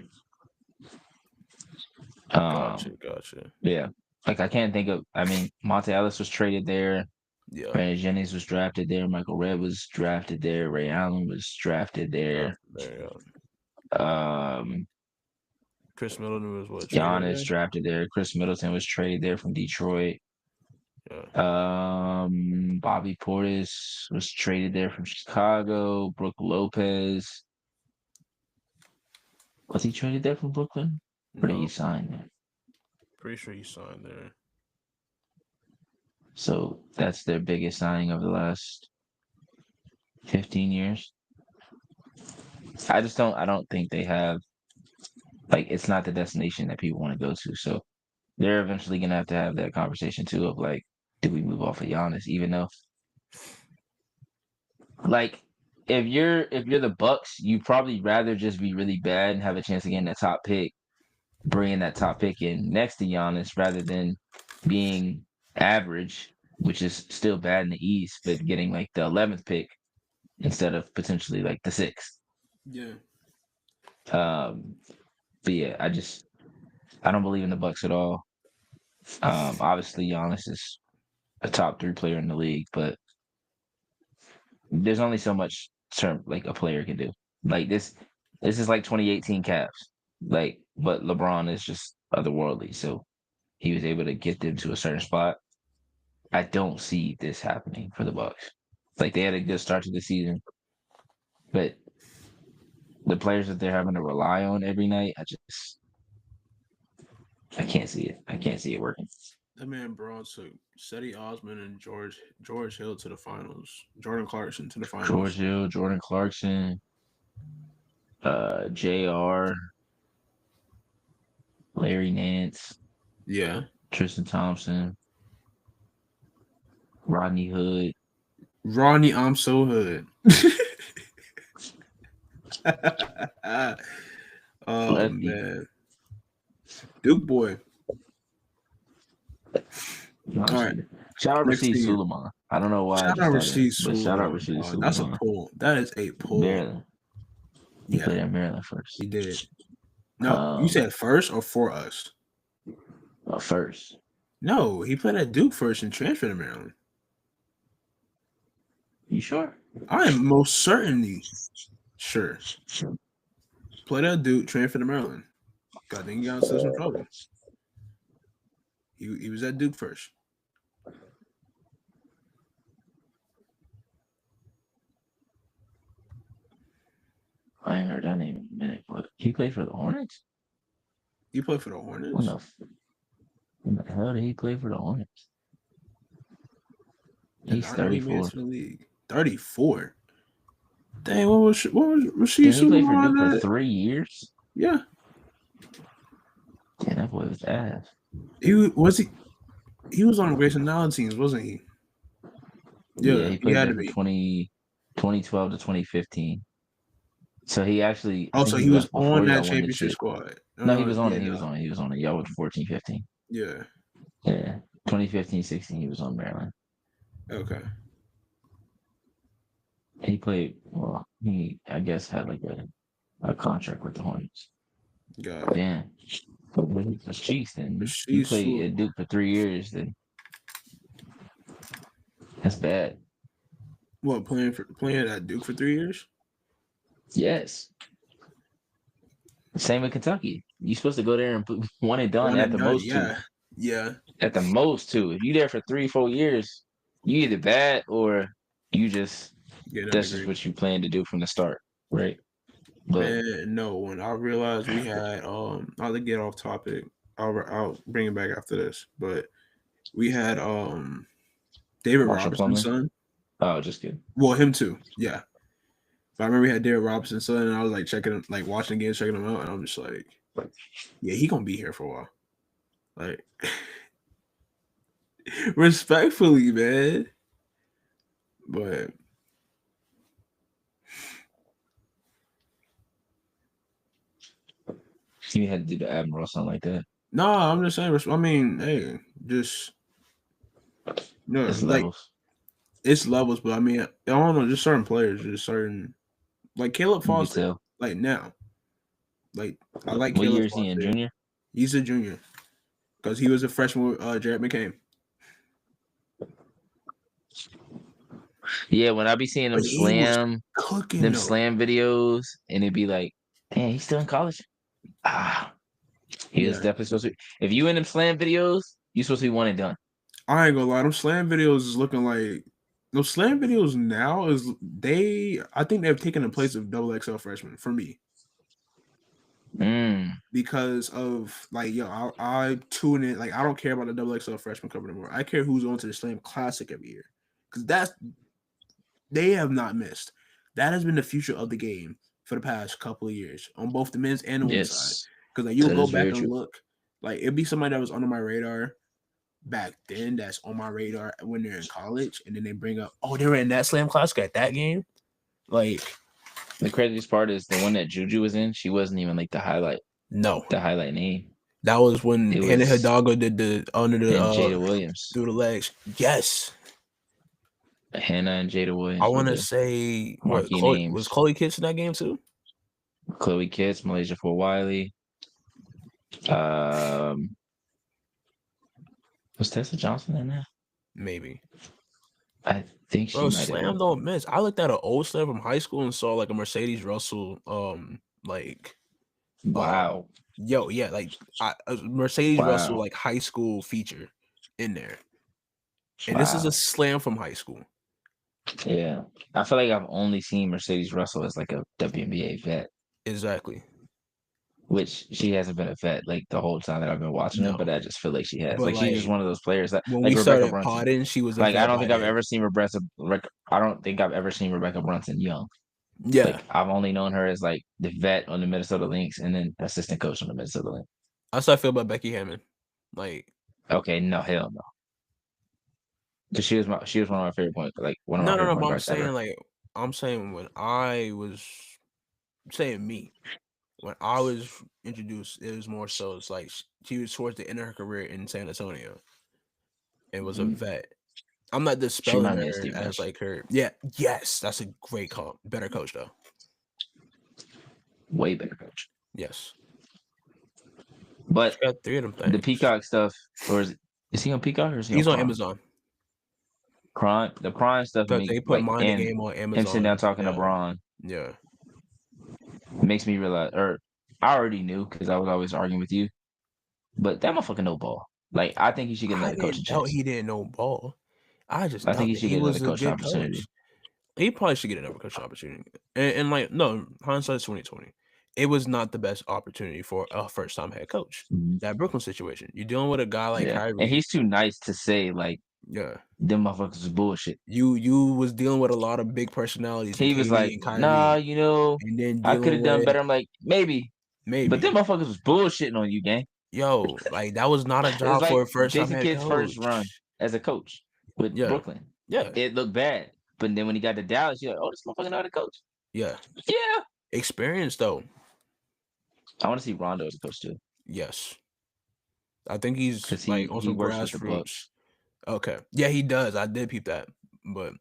Gotcha. Yeah. Like I can't think of. I mean, Monte Ellis was traded there. Yeah. Brandon Jennings was drafted there. Michael Redd was drafted there. Ray Allen was drafted there. Chris Middleton was what? Giannis drafted there. Chris Middleton was traded there from Detroit. Bobby Portis was traded there from Chicago. Brook Lopez. Was he traded there from Brooklyn? Or did he sign there? Pretty sure he signed there. So that's their biggest signing of the last 15 years. I don't think they have, like, it's not the destination that people want to go to. So they're eventually going to have that conversation too of like, do we move off of Giannis? Even though, like, if you're the Bucks, you'd probably rather just be really bad and have a chance of getting that top pick, bringing that top pick in next to Giannis rather than being average which is still bad in the East, but getting like the 11th pick instead of potentially like the 6th. Yeah. But yeah, I don't believe in the Bucks at all. Obviously Giannis is a top 3 player in the league, but there's only so much like a player can do. Like this is like 2018 Cavs. Like, but LeBron is just otherworldly, so he was able to get them to a certain spot. I don't see this happening for the Bucks. Like they had a good start to the season, but the players that they're having to rely on every night, I can't see it. I can't see it working. That man Braun took Cedi Osman and George Hill to the finals. Jordan Clarkson to the finals. George Hill, Jordan Clarkson, JR, Larry Nance, Yeah. Tristan Thompson, Rodney Hood. Rodney, I'm so hood. Oh Lefty. man. Duke boy. All right. Shout out Next Rasheed team. Suleiman. I don't know why. Shout out Rasheed Suleiman. Shout out Rasheed Suleiman. That's a pull. That is a pull. Maryland. He played at Maryland first. He did. No, you said first or for us? First. No, he played at Duke first and transferred to Maryland. You sure? I am most certainly sure. Played at Duke, transferred to Maryland. I think he got into some trouble. He was at Duke first. I ain't heard that name in a minute. But he played for the Hornets? He played for the Hornets? When the hell did he play for the Hornets? He's 34. In the league. 34. Dang, what was Rasheed Suleiman? He played for Duke for 3 years? Yeah. Yeah, that boy was ass. He was on the Grayson Allen teams, wasn't he? Yeah, he played there for 2012 to 2015. So he actually. So he was on that championship squad. No, he was on it. He was on it. Y'all went 14-15. Yeah. Yeah. 2015-16, he was on Maryland. Okay. He played. Well, he I guess had like a contract with the Hornets. Got it. Damn. Jeez, then he played at Duke for 3 years. Then that's bad. What, playing at Duke for 3 years? Yes. Same with Kentucky. You're supposed to go there and put one and done at the most. Yeah. At the most 2. If you're there for 3-4 years, you either bad or you just that's just what you plan to do from the start, right? But man, no. When I realized we had I'll get off topic. I'll bring it back after this. But we had David Robinson's son. Oh, just kidding. Well, him too. Yeah. But I remember we had David Robinson's son, and I was like checking him, like watching the games, checking him out, and I'm just like, yeah, he gonna be here for a while. Like, respectfully, man. But you had to do the Admiral or something like that. No, I'm just saying. I mean, hey, just it's levels. It's levels, but I mean, I don't know, just certain players, just certain, like Caleb Foster. Like now, like I like. What Caleb year is he in? Junior? He's a junior because he was a freshman with Jared McCain. Yeah, when I be seeing them slam videos, and it'd be like, "Damn, he's still in college." He was definitely supposed to. If you in them slam videos, you supposed to be one and done. I ain't gonna lie, them slam videos is looking like those slam videos now I think they've taken the place of double XL freshmen for me. Because of like, yo, I tune in, like I don't care about the double XL freshman cover anymore. I care who's on to the Slam Classic every year. Because they have not missed. That has been the future of the game for the past couple of years on both the men's and the women's side. Because like you'll go back and look, like it'd be somebody that was under my radar back then that's on my radar when they're in college, and then they bring up, oh, they were in that Slam Classic at that game. Like the craziest part is the one that Juju was in, she wasn't even like the highlight. No. The highlight name. That was when Hannah Hidalgo did the under the and Jada Williams through the legs. Yes. Hannah and Jada Williams. I want to say what names. Was Chloe Kitts in that game too? Chloe Kitts, Malaysia for Wiley. Was Tessa Johnson in there? Maybe. I think she might Slam have. don't miss. I looked at an old Slam from high school and saw like a Mercedes Russell wow. Like a Mercedes Russell like high school feature in there. And this is a Slam from high school. Yeah. I feel like I've only seen Mercedes Russell as like a WNBA vet. Exactly. Which she hasn't been a vet like the whole time that I've been watching her, but I just feel like she has. But she's just one of those players that when like we Rebecca started Brunson. potting, she was a like vet I don't think I've ever seen Rebecca Brunson young. Yeah. Like I've only known her as like the vet on the Minnesota Lynx and then assistant coach on the Minnesota Lynx. That's how I feel about Becky Hammond. Like, okay, no, hell no. Because she was one of my favorite points. Like one of my favorite but I'm saying ever. I'm saying when I was saying me, when I was introduced, it was more so it's like she was towards the end of her career in San Antonio. It was a vet. I'm not dispelling her as like her. Yeah, yes, that's a great call. Better coach though. Way better coach. Yes. But got 3 of them things. The Peacock stuff, or is he on Peacock or is he He's on Amazon? The Prime stuff makes they put Mind the Game on Amazon. Him sitting down talking to Braun. Yeah. Makes me realize, or I already knew because I was always arguing with you, but that motherfucker no ball. Like I think he should get another coaching chance. He didn't know ball. I think he should get another coaching opportunity. He probably should get another coaching opportunity. And like, no, hindsight's 2020. It was not the best opportunity for a first-time head coach. That Brooklyn situation, you're dealing with a guy like Kyrie, and he's too nice to say like, them motherfuckers is bullshit. You was dealing with a lot of big personalities. He was like, nah, and then I could have done better. I'm like, maybe, but them motherfuckers was bullshitting on you, gang. Yo, like that was not a job for a first-time head coach. First run as a coach with Brooklyn. Yeah, it looked bad, but then when he got to Dallas, you're like, oh, this motherfucker know how to coach. Yeah, experience though. I want to see Rondo as a coach too. Yes, I think he's like also grassroots. Okay, yeah, he does. I did peep that, but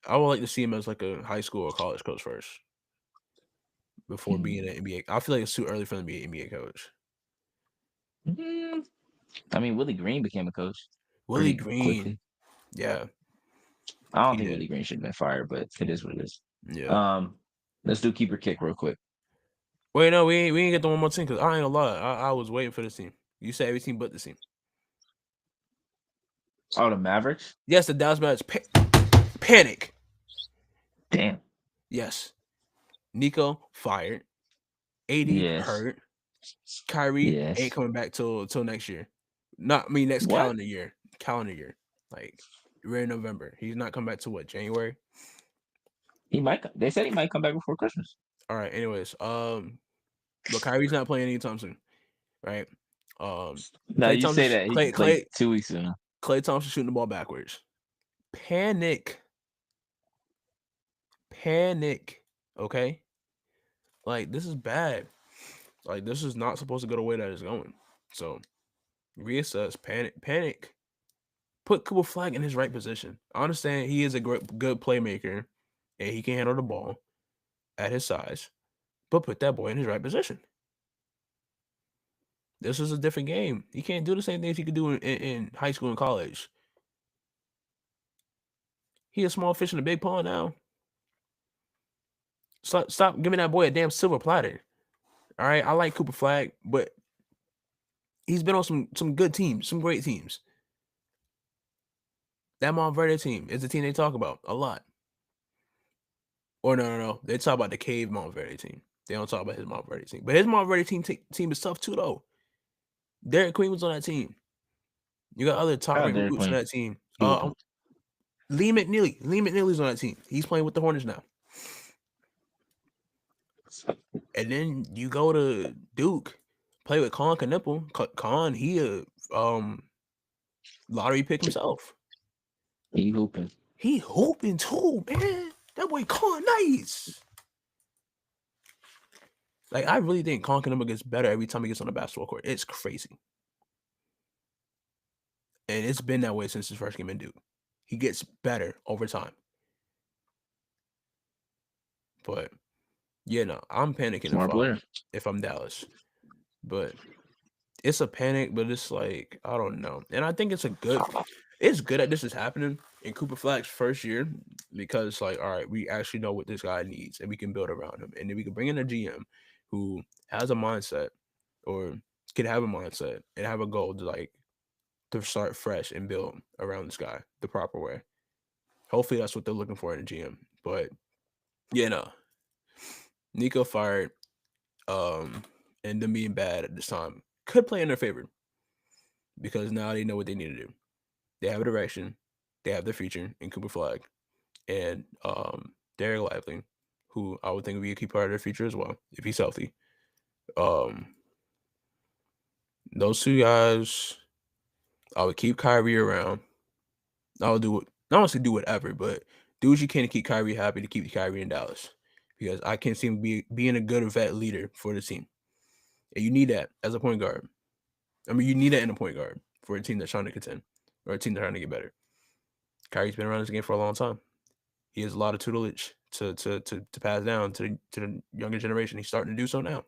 I would like to see him as like a high school or college coach first before being an NBA. I feel like it's too early for him to be an NBA coach. I mean, Willie Green became a coach. Willie Green, quickly. Yeah. I don't think Willie Green should have been fired, but it is what it is. Yeah. Let's do keeper kick real quick. Wait, no, we ain't get the one more team because I ain't gonna lie. I was waiting for this team. You said every team but this team. Oh, the Mavericks? Yes, the Dallas Mavericks. Panic. Damn. Yes. Nico fired. AD hurt. Kyrie ain't coming back till next year. Next calendar year. Like we're in November. He's not coming back to what, January? He might. They said he might come back before Christmas. All right. Anyways, but Kyrie's not playing anytime soon, right? No, you say that. He played 2 weeks ago. Klay Thompson shooting the ball backwards. Panic. Okay. Like this is bad. Like this is not supposed to go the way that it's going. So reassess. Panic. Put Cooper Flag in his right position. I understand he is a good playmaker and he can handle the ball at his size, but put that boy in his right position. This is a different game. He can't do the same things he could do in high school and college. He a small fish in a big pond now. Stop giving that boy a damn silver platter. All right, I like Cooper Flag, but he's been on some good teams, some great teams. That Montverde team is the team they talk about a lot. Or no. They talk about the Cave Montverde team. They don't talk about his Montverde team. But his Montverde team is tough too, though. Derek Queen was on that team. You got other top recruits on that team. Lee McNeely. Lee McNeely's on that team. He's playing with the Hornets now. And then you go to Duke, play with Colin Knippel. Colin, he a lottery pick himself. He hooping. He hooping too, man. That boy Colin nice. Like, I really think Conkinuma gets better every time he gets on the basketball court. It's crazy. And it's been that way since his first game in Duke. He gets better over time. But, yeah, no, I'm panicking if I'm Dallas. But it's a panic, but it's like, I don't know. And I think it's good that this is happening in Cooper Flagg's first year because, like, all right, we actually know what this guy needs and we can build around him. And then we can bring in a GM who has a mindset or can have a mindset and have a goal to start fresh and build around this guy the proper way. Hopefully that's what they're looking for in a GM. But, yeah, no. Nico fired and them being bad at this time could play in their favor because now they know what they need to do. They have a direction. They have their future in Cooper Flag and Derek Lively, who I would think would be a key part of their future as well if he's healthy. Those two guys, I would keep Kyrie around. I would not honestly do whatever, but do what you can to keep Kyrie happy, to keep Kyrie in Dallas, because I can't see him being a good vet leader for the team. And you need that as a point guard. I mean, you need that in a point guard for a team that's trying to contend or a team that's trying to get better. Kyrie's been around this game for a long time. He has a lot of tutelage to pass down to the younger generation. He's starting to do so now.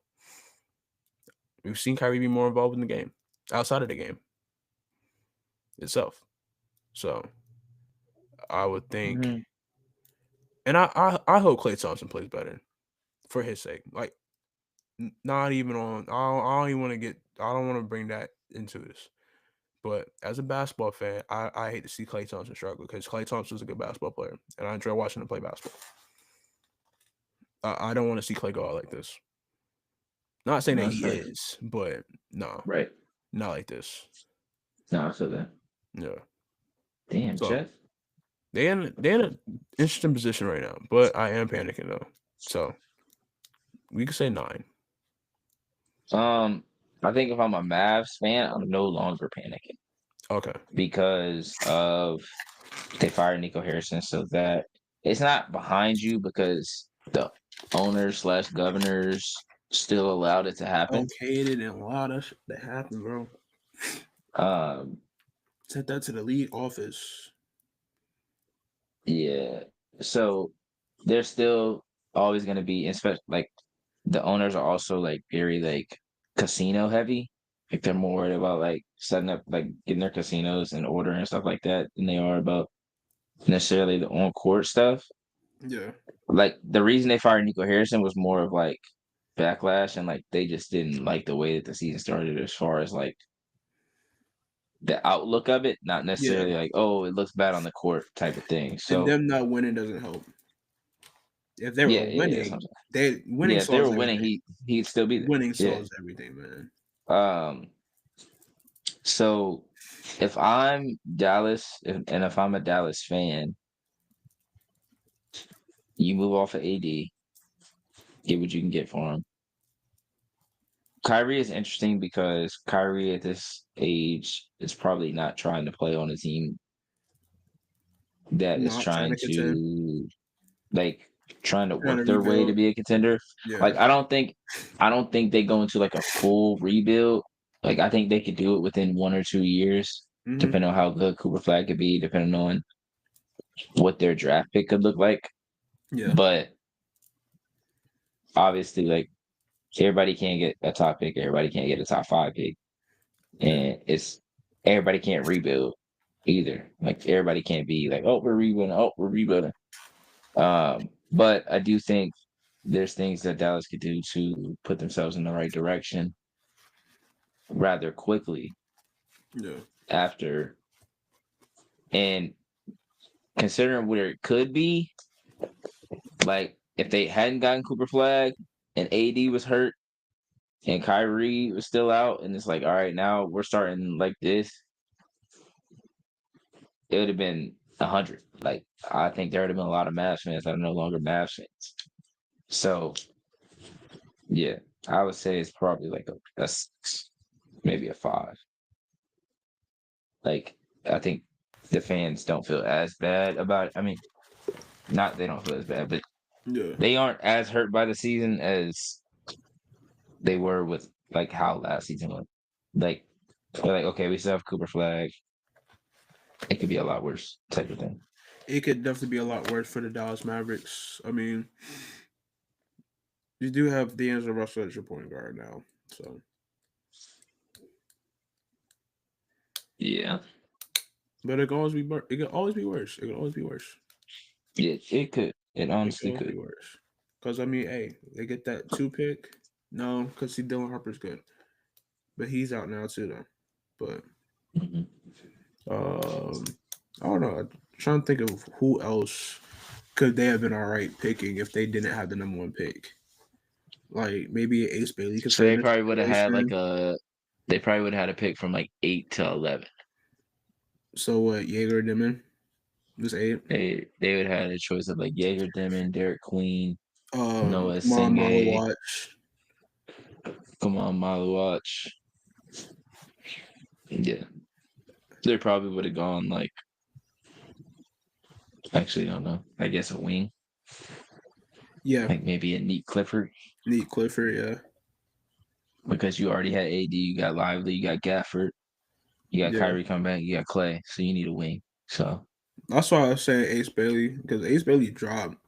We've seen Kyrie be more involved in the game, outside of the game itself. So I would think, and I hope Klay Thompson plays better for his sake. Like, not even on. I don't even want to get. I don't want to bring that into this. But as a basketball fan, I hate to see Klay Thompson struggle because Klay Thompson's a good basketball player, and I enjoy watching him play basketball. I don't want to see Klay go out like this. Not saying that he is, but no. Right. Not like this. No, I feel that. Yeah. Damn, so, Jeff. They're in an interesting position right now, but I am panicking though. So we could say 9. I think if I'm a Mavs fan, I'm no longer panicking. Okay. Because of they fired Nico Harrison, so that it's not behind you because the owners / governors still allowed it to happen. Okayed it and allowed that shit to happen, bro. Sent that to the league office. Yeah. So there's still always going to be, especially like the owners are also like very like casino heavy. Like they're more worried about like setting up like getting their casinos in order and stuff like that than they are about necessarily the on court stuff. Yeah. Like the reason they fired Nico Harrison was more of like backlash and like they just didn't like the way that the season started as far as like the outlook of it, not necessarily like, oh, it looks bad on the court type of thing. So and them not winning doesn't help. If they were winning, if they were winning, he'd still be there. Winning solves everything, man. So if I'm Dallas and if I'm a Dallas fan, you move off of AD, get what you can get for him. Kyrie is interesting because Kyrie at this age is probably not trying to play on a team that is trying to like trying to work their way to be a contender. Yeah. Like I don't think they go into like a full rebuild. Like I think they could do it within 1 or 2 years, depending on how good Cooper Flag could be, depending on what their draft pick could look like. Yeah. But obviously, like everybody can't get a top pick, everybody can't get a top 5 pick. And everybody can't rebuild either. Like everybody can't be like, oh, we're rebuilding. But I do think there's things that Dallas could do to put themselves in the right direction rather quickly. Yeah. After and considering where it could be, like if they hadn't gotten Cooper Flag and AD was hurt and Kyrie was still out, and it's like, all right, now we're starting like this, it would have been 100. Like I think there would have been a lot of Mavs fans that are no longer Mavs fans. So yeah, I would say it's probably like a 6, maybe a 5. Like I think the fans don't feel as bad about it. I mean, not they don't feel as bad, but they aren't as hurt by the season as they were with like how last season went. Like they're like, okay, we still have Cooper Flag. It could be a lot worse type of thing. It could definitely be a lot worse for the Dallas Mavericks. I mean, you do have D'Angelo Russell as your point guard now, so Yeah. but it can always be it can always be worse. It can always be worse. It could. It It can honestly always be could. worse. Because I mean, hey, they get that 2 pick. No, because see, Dylan Harper's good, but he's out now too, though. But Mhm. I don't know. I'm trying to think of who else could they have been all right picking if they didn't have the number 1 pick. Like maybe Ace Bailey could So fit they in the probably would have had like situation. they probably would have had a pick from like 8 to 11. So what? Jaeger Dimon was 8. They would have had a choice of like Jaeger Dimon, Derek Queen, Noah Come on, Mala Singay, Watch. come on, Maluach. Yeah. They probably would have gone like actually I don't know. I guess a wing. Yeah, Like maybe a Neat Clifford. Neat Clifford. Yeah, Because you already had AD, you got Lively, you got Gafford, you got yeah. Kyrie come back, you got Clay. So you need a wing. So That's why I was saying Ace Bailey because Ace Bailey dropped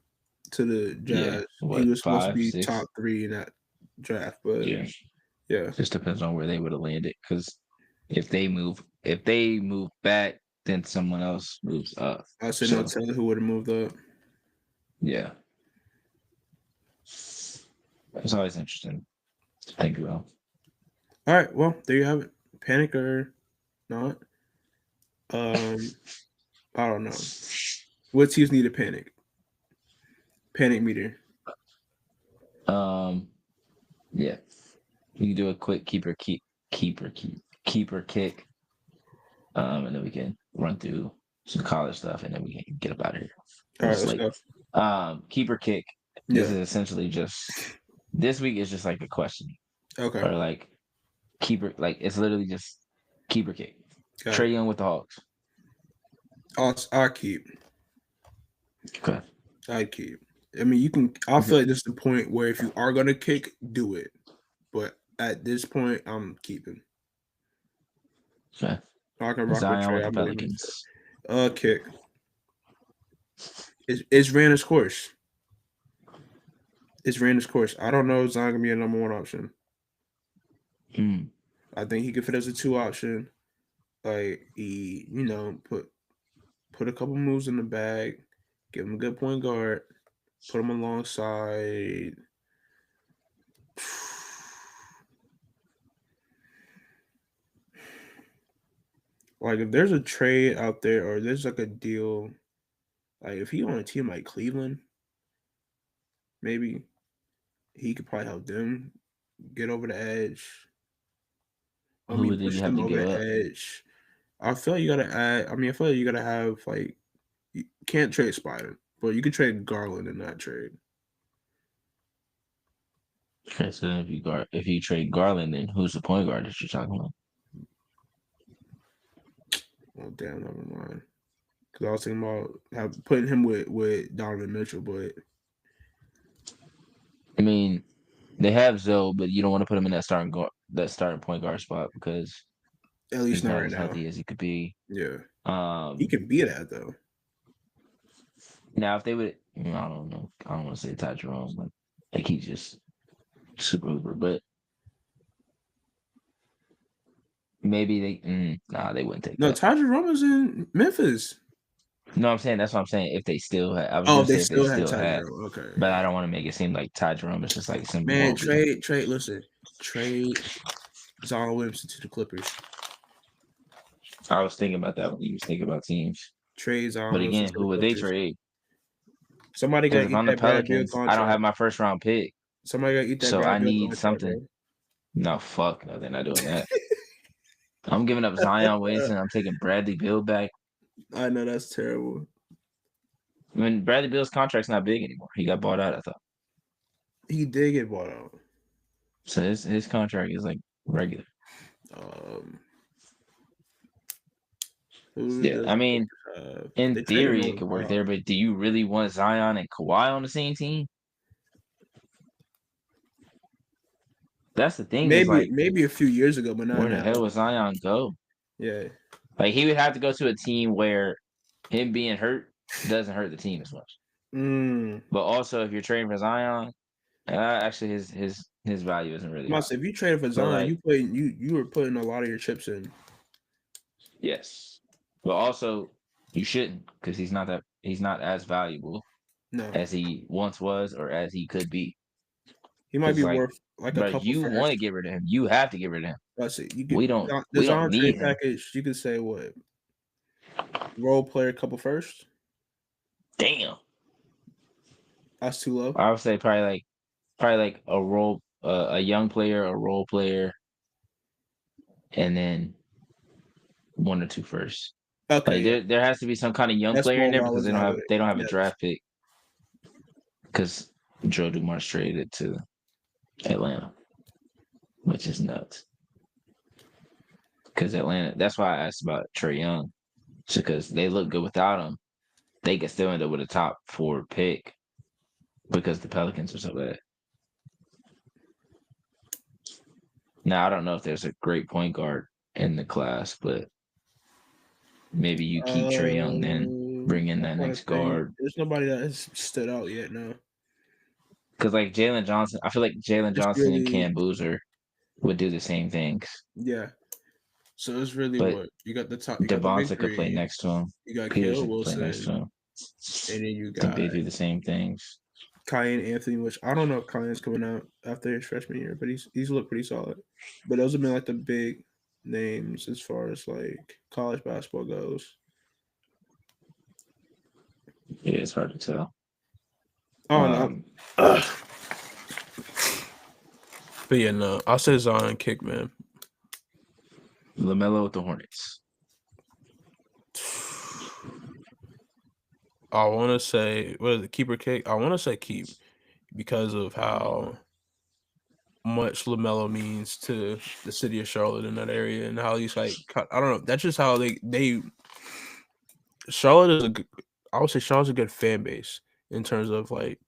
to the yeah. Jazz. He What, was supposed to 5, be 6? top 3 in that draft, but Yeah. yeah, Just depends on where they would have landed. Because if they move back, then someone else moves up. I said no So telling who would have moved up. yeah. It's always interesting to think about. All right, well there you have it. Panic or not? Um, I don't know. What teams need a panic? Panic meter. Um yeah. We can do a quick keeper kick. And then we can run through some college stuff and then we can get up out of here. All right, It's let's late. go. Keeper kick. This Yeah. is essentially just this week is just like a question. Okay. Or like keeper like it's literally just keeper kick. Got Trey it. Young with the Hawks. I'll keep. Okay. I keep. I mean, you can. I feel like this is the point where if you are gonna kick, do it. But at this point, I'm keeping. Okay. I can rock with Zion with Trey. the I believe in Pelicans. it. Kick. It's ran its course. It's ran its course. I don't know if Zion gonna be a number 1 option. Hmm. I think he could fit as a 2 option. Like he, put a couple moves in the bag, give him a good point guard, put him alongside. Like if there's a trade out there or there's like a deal, like if he on a team like Cleveland, maybe he could probably help them get over the edge. I Who mean, did push you have them to over give the up? edge. I feel like you gotta add. I mean, I feel like you gotta have like you can't trade Spider, but you could trade Garland in that trade. Okay, so if you trade Garland, then who's the point guard that you're talking about? Oh damn, never mind. Because I was thinking about putting him with Donovan Mitchell, but I mean, they have Zoe, but you don't want to put him in that starting point guard spot because at least he's not not right as now. healthy as he could be. Yeah, he Um, can be that though. Now if they would, I don't know. I don't want to say Ty Jerome, like he's just super hooper, but maybe nah, they wouldn't take No, that. Tyler Roma's in Memphis. No, I'm saying that's what I'm saying. If they still had, I was Oh, gonna they say if they still had still Ty had, Jerome. Okay, but yeah. I don't want to make it seem like Ty Jerome is just like some Man, won't be. trade. Listen, trade Zion Williamson to the Clippers. I was thinking about that when you was thinking about teams. Trade Zion But Williamson again, to the who would they Clippers. trade? Somebody got Because to if eat I'm the that Brad Beal Pelicans, I don't have contract. my first round pick, Somebody got to eat that so I Brad Beal need contract, something. bro. No, fuck, no, they're not doing that. I'm giving up Zion Williamson. I'm taking Bradley Beal back. I know that's terrible. I mean, Bradley Beal's contract's not big anymore. He got bought out, I thought. He did get bought out. So his contract is like regular. Um, who Yeah, does I the mean, Clippers have? in They traded theory, it Norman could work there, Powell. but do you really want Zion and Kawhi on the same team? that's the thing. Is like maybe a few years ago, but not where the now. hell would Zion go? Yeah. Like he would have to go to a team where him being hurt doesn't hurt the team as much. But also, if you're trading for Zion, actually his value isn't really high. If you trade for Zion, you were putting a lot of your chips in. Yes, but also you shouldn't, because he's not as valuable as he once was or as he could be. He might be worth like a couple. But you want to get rid of him. You have to get rid of him. Let's see. We don't need him. Package. You could say what? Role player, couple first. Damn, that's too low. I would say probably like a role, a young player, a role player, and then 1 or 2 first. Okay, like there has to be some kind of young player in there because they don't have a draft pick, because Joe Dumars traded to Atlanta, which is nuts. Because Atlanta, that's why I asked about Trae Young, because they look good without him. They could still end up with a top 4 pick because the Pelicans are so bad. Now I don't know if there's a great point guard in the class, but maybe you keep Trae Young, then bring in that next guard. There's nobody that has stood out yet, no. Because like Jalen Johnson, I feel like Jalen Johnson and Cam Boozer would do the same things. Yeah. So it's really what you got the top. Devonta could play next to him. You got Caleb Wilson, play next to him. And then you got they do the same things. Kyan Anthony, which I don't know if Kyan's coming out after his freshman year, but he's looked pretty solid. But those have been like the big names as far as like college basketball goes. Yeah, it's hard to tell. Oh no. But yeah, no, I'll say Zion kick, man. LaMelo with the Hornets. I want to say, what is it, keep or kick? I want to say keep, because of how much LaMelo means to the city of Charlotte in that area, and how he's like, I don't know, that's just how they Charlotte is I would say Charlotte's a good fan base in terms of like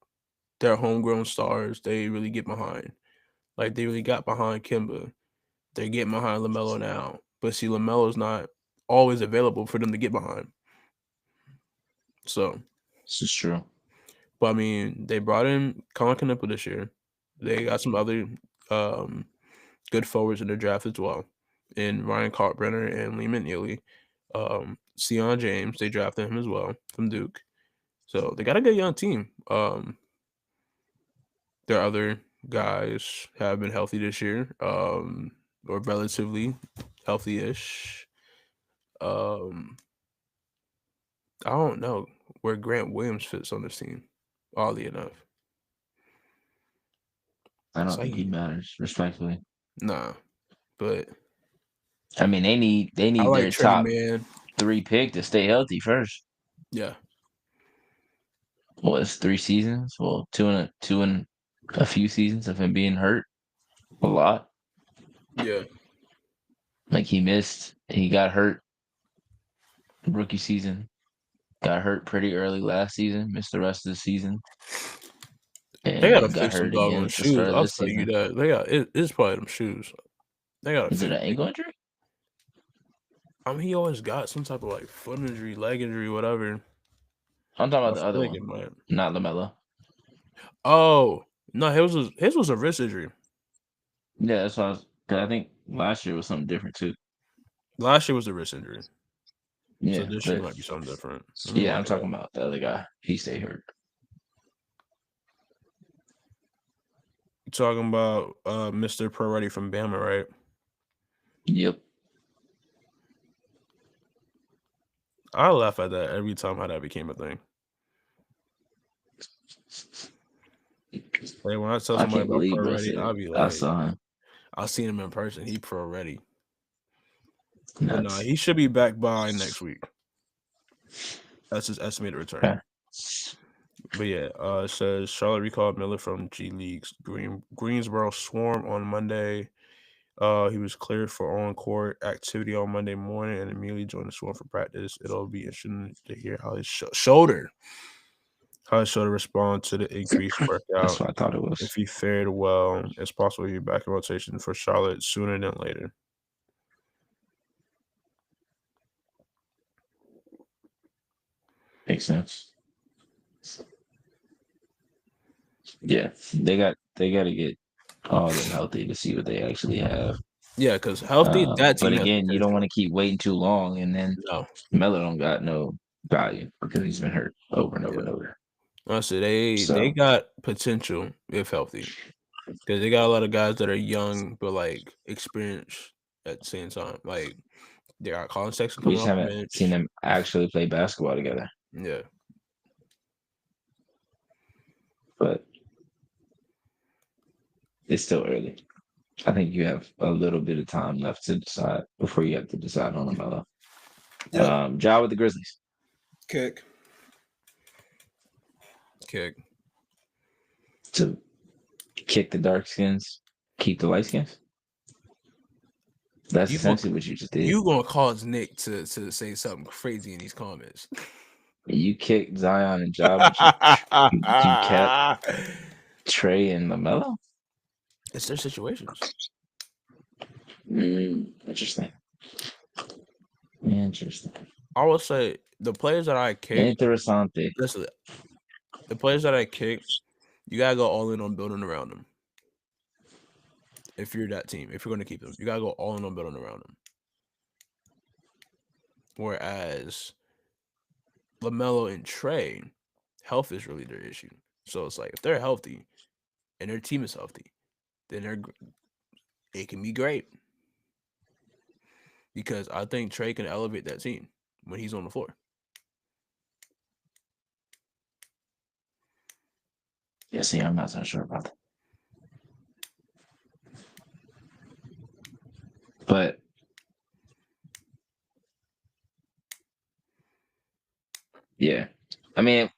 their homegrown stars. They really get behind, like they really got behind Kemba. They're getting behind LaMelo now, but see, LaMelo's not always available for them to get behind. So this is true. But I mean, they brought in Colin Kaepernick this year. They got some other good forwards in the draft as well, in Ryan Cartbrenner and Lehman Neely. Sion James, they drafted him as well from Duke. So they got a good young team. Their other guys have been healthy this year, or relatively healthy-ish. I don't know where Grant Williams fits on this team, oddly enough. I don't think he matters, respectfully. Nah, but I mean, they need their top 3 pick to stay healthy first. Yeah. Well, it's 3 seasons. Well, two and a few seasons of him being hurt. A lot. Yeah. Like he got hurt rookie season. Got hurt pretty early last season. Missed the rest of the season. And they gotta fix some doggone shoes. I'll tell you that. They got it's probably them shoes. They gotta. Is it an ankle injury? I mean, he always got some type of like foot injury, leg injury, whatever. I'm talking about the other one, not LaMelo. Oh no, his was a wrist injury. Yeah, that's what I think last year was something different too. Last year was a wrist injury. Yeah, so this year might be something different. Yeah, I'm talking about the other guy. He stayed hurt. You're talking about Mr. Pro Ready from Bama, right? Yep. I laugh at that every time how that became a thing. Like when I tell somebody about Pro Ready, I'll be like, I saw him. I've seen him in person. He Pro Ready. But no, he should be back by next week. That's his estimated return. Okay. But yeah, it says Charlotte recalled Miller from G League's Greensboro Swarm on Monday. He was cleared for on-court activity on Monday morning and immediately joined the Swarm for practice. It'll be interesting to hear how his shoulder How should respond to the increased That's workout? what I thought it was. If he fared well, it's possible he'll be back in rotation for Charlotte sooner than later. Makes sense. Yeah, they got to get all of them healthy to see what they actually have. Yeah, because healthy, that But team has again, you don't potential. want to keep waiting too long, and then No. Melo don't got no value because he's been hurt over and over and over. Honestly, they got potential if healthy. Because they got a lot of guys that are young but like experienced at the same time. Like they got Colin Sexton We coming just off the haven't bench. seen them actually play basketball together. Yeah. But it's still early. I think you have a little bit of time left to decide before you have to decide on Melo. Ja with the Grizzlies. Kick. To kick the dark skins, keep the light skins. That's essentially what you just did. You gonna cause Nick to say something crazy in these comments. You kicked Zion and Ja, but you kept Trey and LaMelo? It's their situations. Interesting. I will say the players that I kicked. Interessante. Listen, the players that I kicked, you gotta go all in on building around them. If you're that team, if you're gonna keep them, you gotta go all in on building around them. Whereas LaMelo and Trey, health is really their issue. So it's like if they're healthy and their team is healthy, then it can be great. Because I think Trey can elevate that team when he's on the floor. Yeah, see, I'm not so sure about that. But yeah, I mean,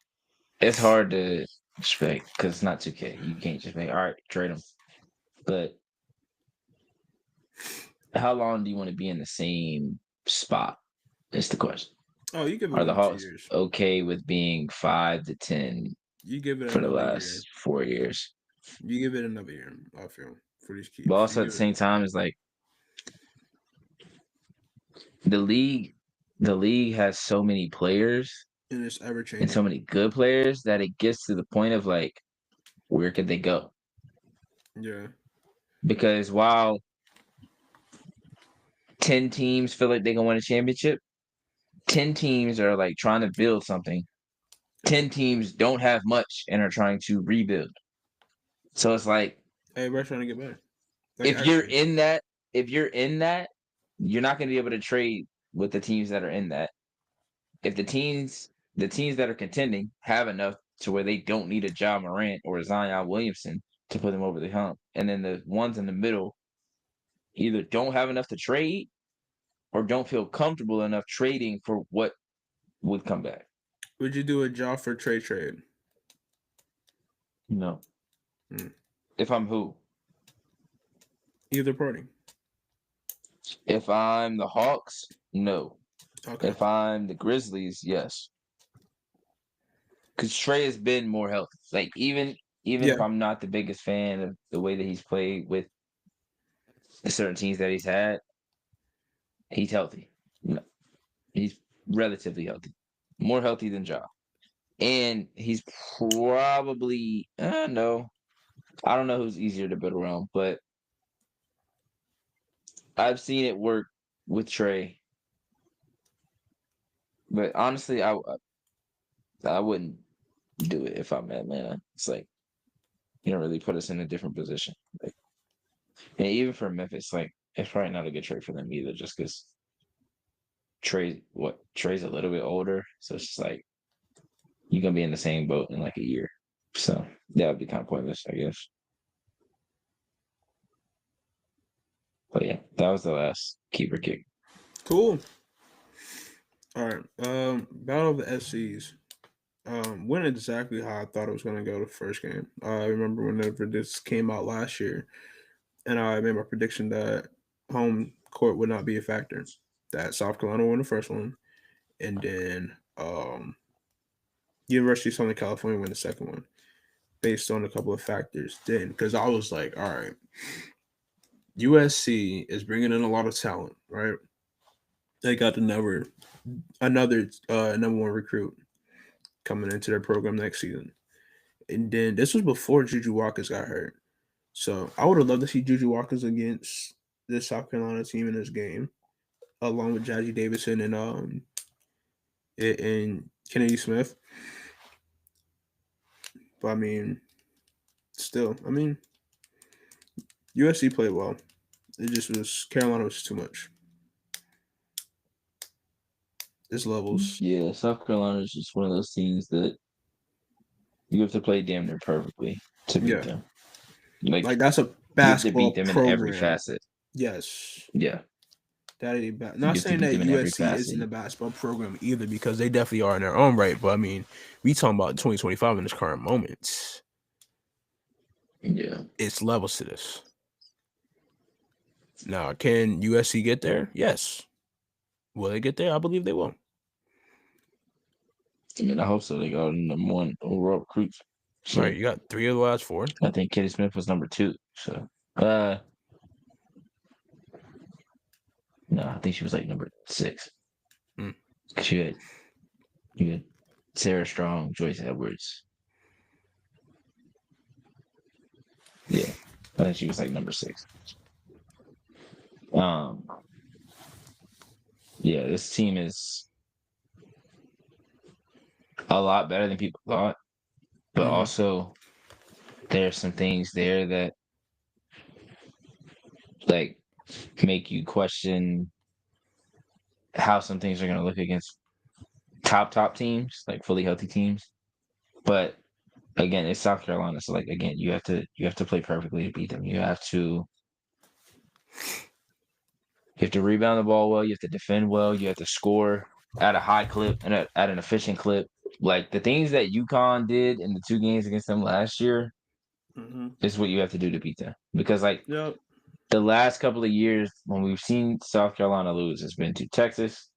it's hard to expect because it's not 2K. You can't just make all right, trade them. But how long do you want to be in the same spot? Is the question. Oh, you give it Are the 2 Hawks years. okay with being 5 to 10? You give it for the another last year. 4 years. You give it another year. I feel for these keeps. But also at the same time, it's like the league has so many players and it's ever changing and so many good players that it gets to the point of like, where could they go? Yeah. Because while 10 teams feel like they're gonna win a championship, 10 teams are like trying to build something. 10 teams don't have much and are trying to rebuild. So it's like everybody's trying to get better. Like, if you're in that, you're not gonna be able to trade with the teams that are in that. If the teams that are contending have enough to where they don't need a Ja Morant or a Zion Williamson to put them over the hump, and then the ones in the middle either don't have enough to trade or don't feel comfortable enough trading for what would come back. Would you do a job for trade? No. If I'm who? Either party. If I'm the Hawks, no. Okay. If I'm the Grizzlies, yes. Because Trey has been more healthy. Like even if I'm not the biggest fan of the way that he's played with the certain teams that he's had, he's healthy. No, he's relatively healthy, more healthy than Ja, and he's probably no. I don't know who's easier to build around, but I've seen it work with Trey. But honestly, I wouldn't do it if I'm Atlanta. It's like you don't really put us in a different position. Like, and even for Memphis, like it's probably not a good trade for them either, just because Trey's a little bit older, so it's just like you're gonna be in the same boat in like a year. So that would be kind of pointless, I guess. But yeah, that was the last keeper kick. Cool. All right. Battle of the SCs. Went exactly how I thought it was gonna go the first game. I remember whenever this came out last year, and I made my prediction that home court would not be a factor. That South Carolina won the first one, and then University of Southern California win the second one based on a couple of factors. Then, because I was like, all right, USC is bringing in a lot of talent, right? They got another number one recruit coming into their program next season, and then this was before Juju Watkins got hurt. So I would have loved to see Juju Watkins against this South Carolina team in this game, along with Jazzy Davidson and Kennedy Smith. But I mean, still, I mean, USC played well. It just was Carolina was too much. It's levels. Yeah, South Carolina is just one of those teams that you have to play damn near perfectly to beat Yeah, them. like that's a You have to basketball beat them in every program. facet. Yes, Yeah, that is you not have to saying beat that them in every USC facet. isn't a basketball program either, because they definitely are in their own right. But I mean, we talking about 2025 in this current moment. Yeah. It's levels to this. Now, can USC get there? Yes. Will they get there? I believe they will. I mean, I hope so. They got number one overall recruits. So, All right, you got 3 of the last 4. I think Kennedy Smith was number 2. So, no, I think she was like number 6. Mm. You had Sarah Strong, Joyce Edwards. Yeah, I think she was like number 6. Yeah, this team is a lot better than people thought, but also there's some things there that like make you question how some things are going to look against top teams, like fully healthy teams. But again, it's South Carolina, so like again, you have to play perfectly to beat them. You have to rebound the ball well. You have to defend well. You have to score at a high clip and at an efficient clip. Like the things that UConn did in the 2 games against them last year is what you have to do to beat them. Because like Yep. the last couple of years when we've seen South Carolina lose, it's been to Texas,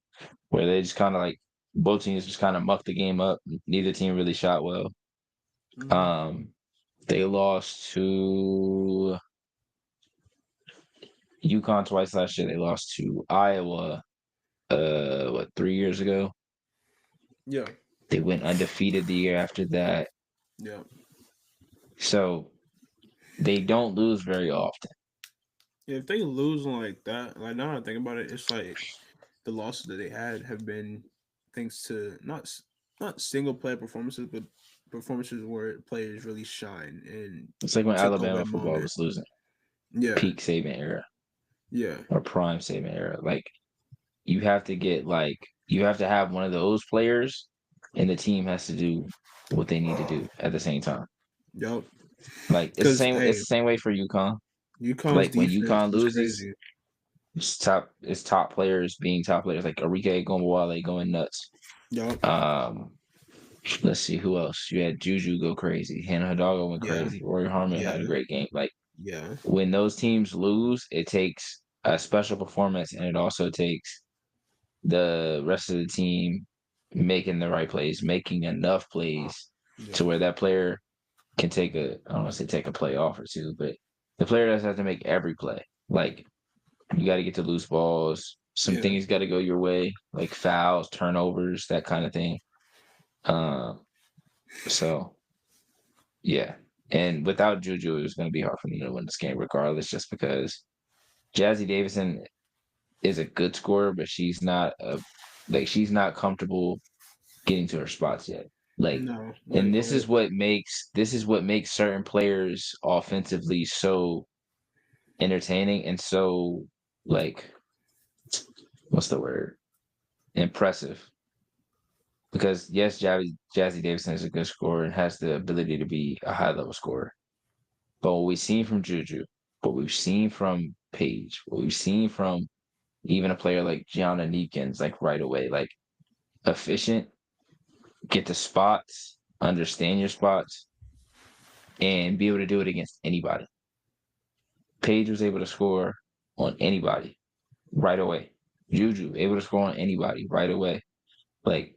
where they just kind of like both teams just kind of mucked the game up. Neither team really shot well. They lost to UConn twice last year. They lost to Iowa, 3 years ago. Yeah. They went undefeated the year after that. Yeah. So they don't lose very often. If they lose like that, like now that I think about it, it's like the losses that they had have been thanks to not single player performances, but performances where players really shine and It's like when took over Alabama a football moment. was losing, Yeah. peak Saban era Yeah. or prime Saban era. Like you have to get you have to have one of those players, and the team has to do what they need to do at the same time. Yep. Like it's the Because same. It's hey, the same way for UConn. UConn's Like when defense UConn is loses, crazy. it's top players being top players like Arike Gombawale going nuts. Yep. Let's see who else. You had Juju go crazy. Hannah Hidalgo went Yeah. crazy. Rory Harmon had a Yeah. great game. Like Yeah. when those teams lose, it takes a special performance, and it also takes the rest of the team making the right plays, making enough plays to Yeah. where that player can take I don't want to say take a play off or two, but the player doesn't have to make every play. Like you got to get to loose balls. Some Yeah. things got to go your way, like fouls, turnovers, that kind of thing. So yeah, and without Juju, it was going to be hard for them to win this game, regardless, just because Jazzy Davidson is a good scorer, but she's not comfortable getting to her spots yet. Like, No, and like this is what makes certain players offensively so entertaining and so like what's the word? Impressive. Because yes, Jazzy Davidson is a good scorer and has the ability to be a high level scorer. But what we've seen from Juju, what we've seen from Paige, what we've seen from even a player like Gianna Neekins, like right away, like efficient, get the spots, understand your spots, and be able to do it against anybody. Paige was able to score on anybody right away. Juju able to score on anybody right away. Like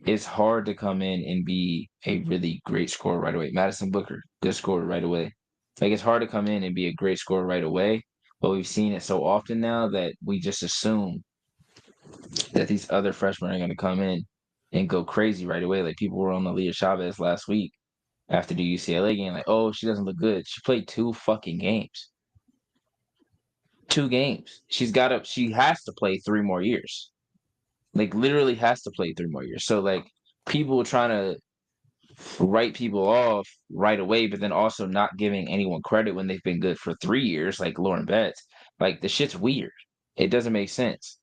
it's hard to come in and be a really great scorer right away. Madison Booker, good scorer right away. Like it's hard to come in and be a great scorer right away, but we've seen it so often now that we just assume that these other freshmen are going to come in and go crazy right away. Like people were on Aaliyah Chavez last week after the UCLA game, like, oh, she doesn't look good. She played 2 fucking games. 2 games. She has to play 3 more years. Like literally has to play 3 more years. So like people trying to write people off right away, but then also not giving anyone credit when they've been good for 3 years, like Lauren Betts. Like the shit's weird. It doesn't make sense.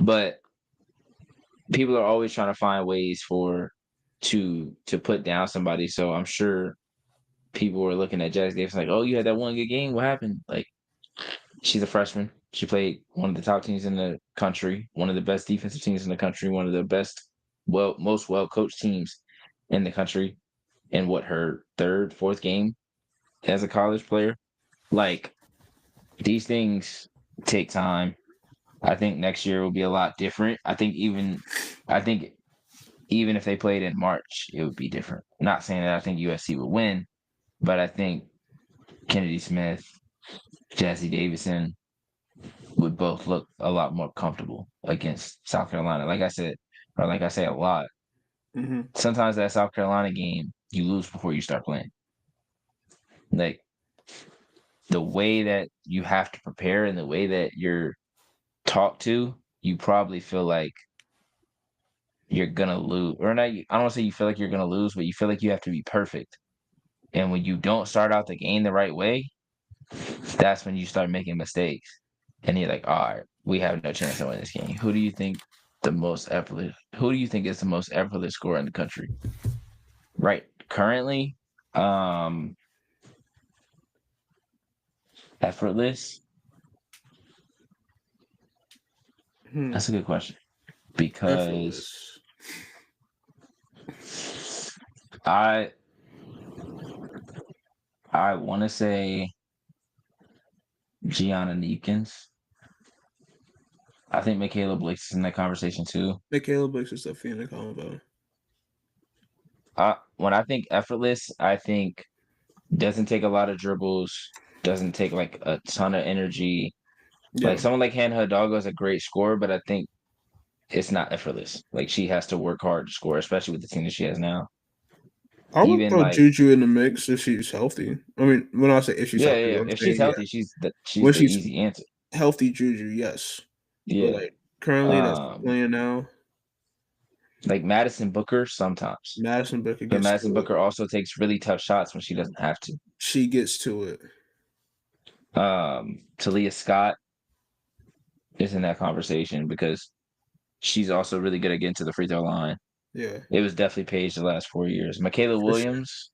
But people are always trying to find ways to put down somebody. So I'm sure people were looking at Jazz Davis like, oh, you had that one good game. What happened? Like she's a freshman. She played one of the top teams in the country, one of the best defensive teams in the country, one of the best, most well coached teams in the country. In what her third, fourth game as a college player. Like these things take time. I think next year will be a lot different. I think even if they played in March, it would be different. Not saying that I think USC would win, but I think Kennedy Smith, Jazzy Davison would both look a lot more comfortable against South Carolina. Like I said, or like I say a lot, sometimes that South Carolina game, you lose before you start playing. Like the way that you have to prepare and the way that you're talked to, you probably feel like you're gonna lose. Or not, I don't want to say you feel like you're gonna lose, but you feel like you have to be perfect. And when you don't start out the game the right way, that's when you start making mistakes. And you're like, all right, we have no chance to win this game. Who do you think who do you think is the most effortless scorer in the country? Right. Currently, effortless. That's a good question. Because I want to say Gianna Neekins. I think Michaela Blix is in that conversation too. Michaela Blix is definitely in the combo. When I think effortless, I think doesn't take a lot of dribbles, doesn't take like a ton of energy. Yeah. Like someone like Hannah Hidalgo is a great scorer, but I think it's not effortless. Like she has to work hard to score, especially with the team that she has now. I would throw Juju in the mix if she's healthy. I mean, when I say if she's healthy, if she's healthy, she's the easy answer. Healthy Juju, yes. Yeah. But like currently, that's playing now. Like Madison Booker sometimes. Madison Booker but Madison Booker also takes really tough shots when she doesn't have to. She gets to it. Talia Scott is in that conversation because she's also really good at getting to the free throw line. Yeah. It was definitely Paige the last 4 years. Michaela Williams,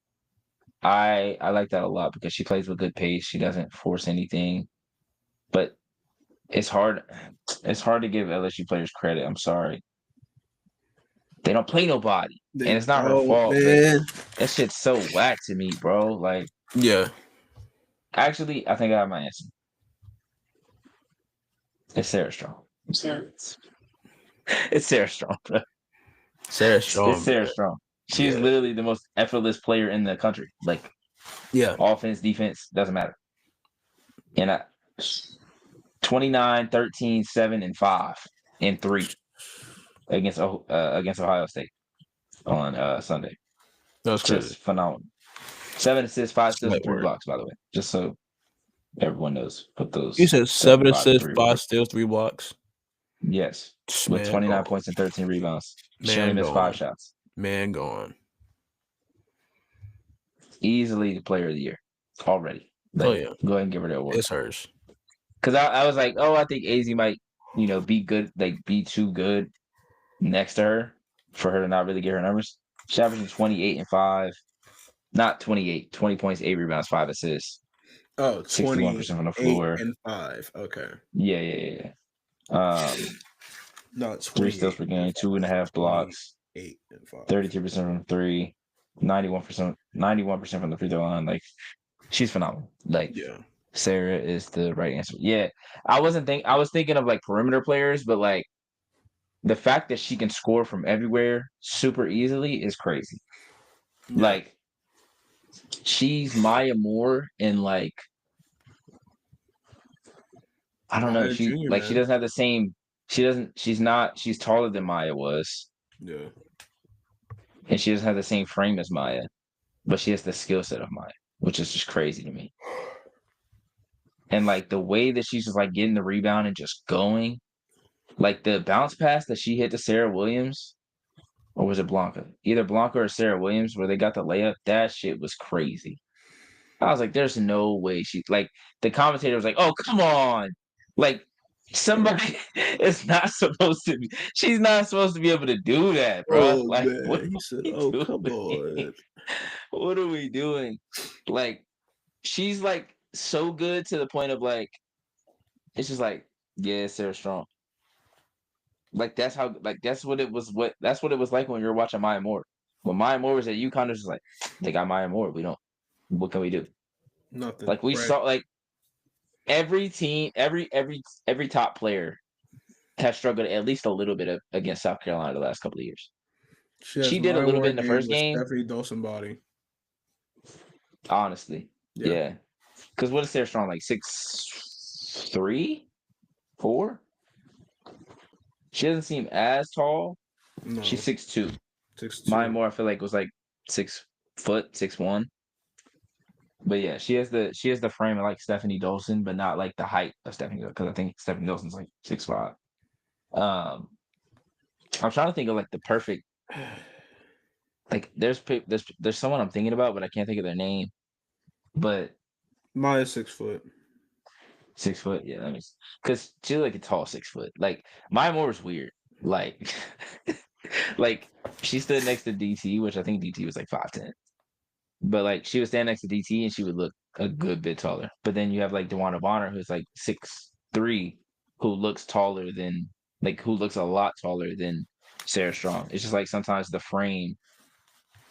sure. I like that a lot because she plays with good pace. She doesn't force anything. But it's hard to give LSU players credit. I'm sorry. They don't play nobody. And it's not her fault. Man. That shit's so whack to me, bro. Like, yeah. Actually, I think I have my answer. It's Sarah Strong. It's Sarah Strong, bro. Sarah Strong. It's Sarah Strong. She's literally the most effortless player in the country. Like, offense, defense, doesn't matter. And 29, 13, 7, and 5 and 3 against Ohio State on Sunday. That's just phenomenal. 7 assists, 5 steals, and 3 blocks, by the way. Just so everyone knows. Put those. You said 7 assists, 5 steals, 3 blocks. Yes. With 29 points and 13 rebounds. She only missed 5 shots. Man gone. Easily the player of the year. Already. Like, go ahead and give her the award. It's hers. Because I was like, I think AZ might, be good, like be too good next to her for her to not really get her numbers. She's averaging 28 and 5. Not 28. 20 points, 8 rebounds, 5 assists. Oh, 61% from the floor. and 5. Okay. Yeah. No, 3 steals per game, 2.5 blocks. 8 and 5. 33% from 3. 91% from the free throw line. Like, she's phenomenal. Like, Sarah is the right answer. Yeah, I was thinking of like perimeter players, but like the fact that she can score from everywhere super easily is crazy. Yeah. Like, she's Maya Moore and like I don't know. Maya She Junior, like she man. doesn't have the same. She doesn't. She's not. She's taller than Maya was, Yeah. and she doesn't have the same frame as Maya, but she has the skill set of Maya, which is just crazy to me. And like the way that she's just like getting the rebound and just going, like the bounce pass that she hit to Sarah Williams, or was it Blanca? Either Blanca or Sarah Williams, where they got the layup. That shit was crazy. I was like, there's no way she like the commentator was like, oh come on. Like somebody is not supposed to be she's not supposed to be able to do that, bro. Oh Like what man, are he said, we "Oh come doing? on." What are we doing? Like she's like so good to the point of like it's just like, yeah, Sarah Strong. Like that's how like that's what it was like when you were watching Maya Moore. When Maya Moore was at UConn, it was just like, they got Maya Moore. We don't what can we do? Nothing. Like we Right. saw like every team, every top player has struggled at least a little bit against South Carolina the last couple of years. She has She did a my little bit more in the game first with game, Stephanie Dawson body. honestly. Yeah. Yeah. Because what is Sarah Strong like 6'3", 4? She doesn't seem as tall. No. She's 6'2". 6'2". Maya Moore, I feel like was like 6', 6'1". But yeah, she has the frame of like Stephanie Dolson, but not like the height of Stephanie, because I think Stephanie Dolson's like 6'5". Um, I'm trying to think of like the perfect like there's someone I'm thinking about, but I can't think of their name. But Maya's 6 foot. 6 foot, yeah, that means because she's like a tall 6 foot. Like Maya Moore was weird. Like like she stood next to DT, which I think DT was like 5'10". But like she would stand next to DT and she would look a good bit taller. But then you have like DeWanna Bonner who's like 6'3", who looks taller than who looks a lot taller than Sarah Strong. It's just like sometimes the frame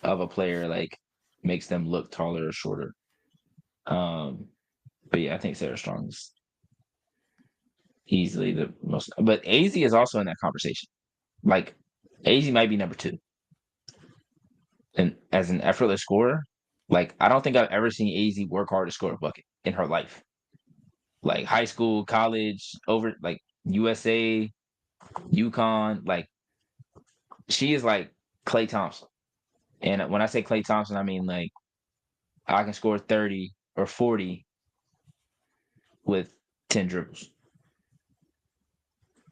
of a player like makes them look taller or shorter. Um, but yeah, I think Sarah Strong's easily the most. But AZ is also in that conversation. Like AZ might be number 2, and as an effortless scorer, like I don't think I've ever seen AZ work hard to score a bucket in her life. Like high school, college, over like USA, UConn, like she is like Klay Thompson. And when I say Klay Thompson, I mean like I can score 30 or 40 with 10 dribbles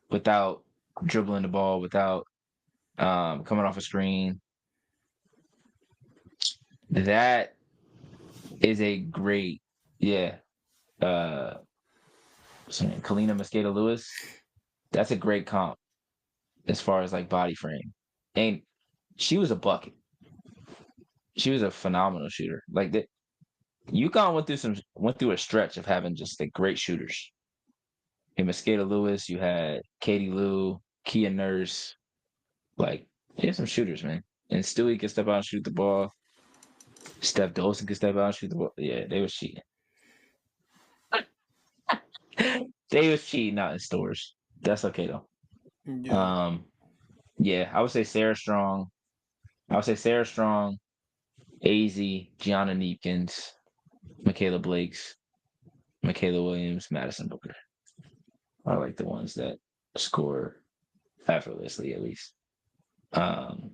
without dribbling the ball, without coming off a screen. That is a great, yeah. Kalina Mosqueda Lewis. That's a great comp as far as like body frame. And she was a bucket. She was a phenomenal shooter. Like that, UConn went through a stretch of having just like great shooters. In Mosqueda Lewis, you had Katie Lou, Kia Nurse. Like, he had some shooters, man. And Stewie could step out and shoot the ball. Steph Dolson could step out and shoot the ball. Yeah, they was cheating. They was cheating out in stores. That's okay though. Yeah. Um, yeah, I would say Sarah Strong. I would say Sarah Strong, AZ, Gianna Neepkins, Michaela Blakes, Michaela Williams, Madison Booker are like the ones that score effortlessly, at least. Um,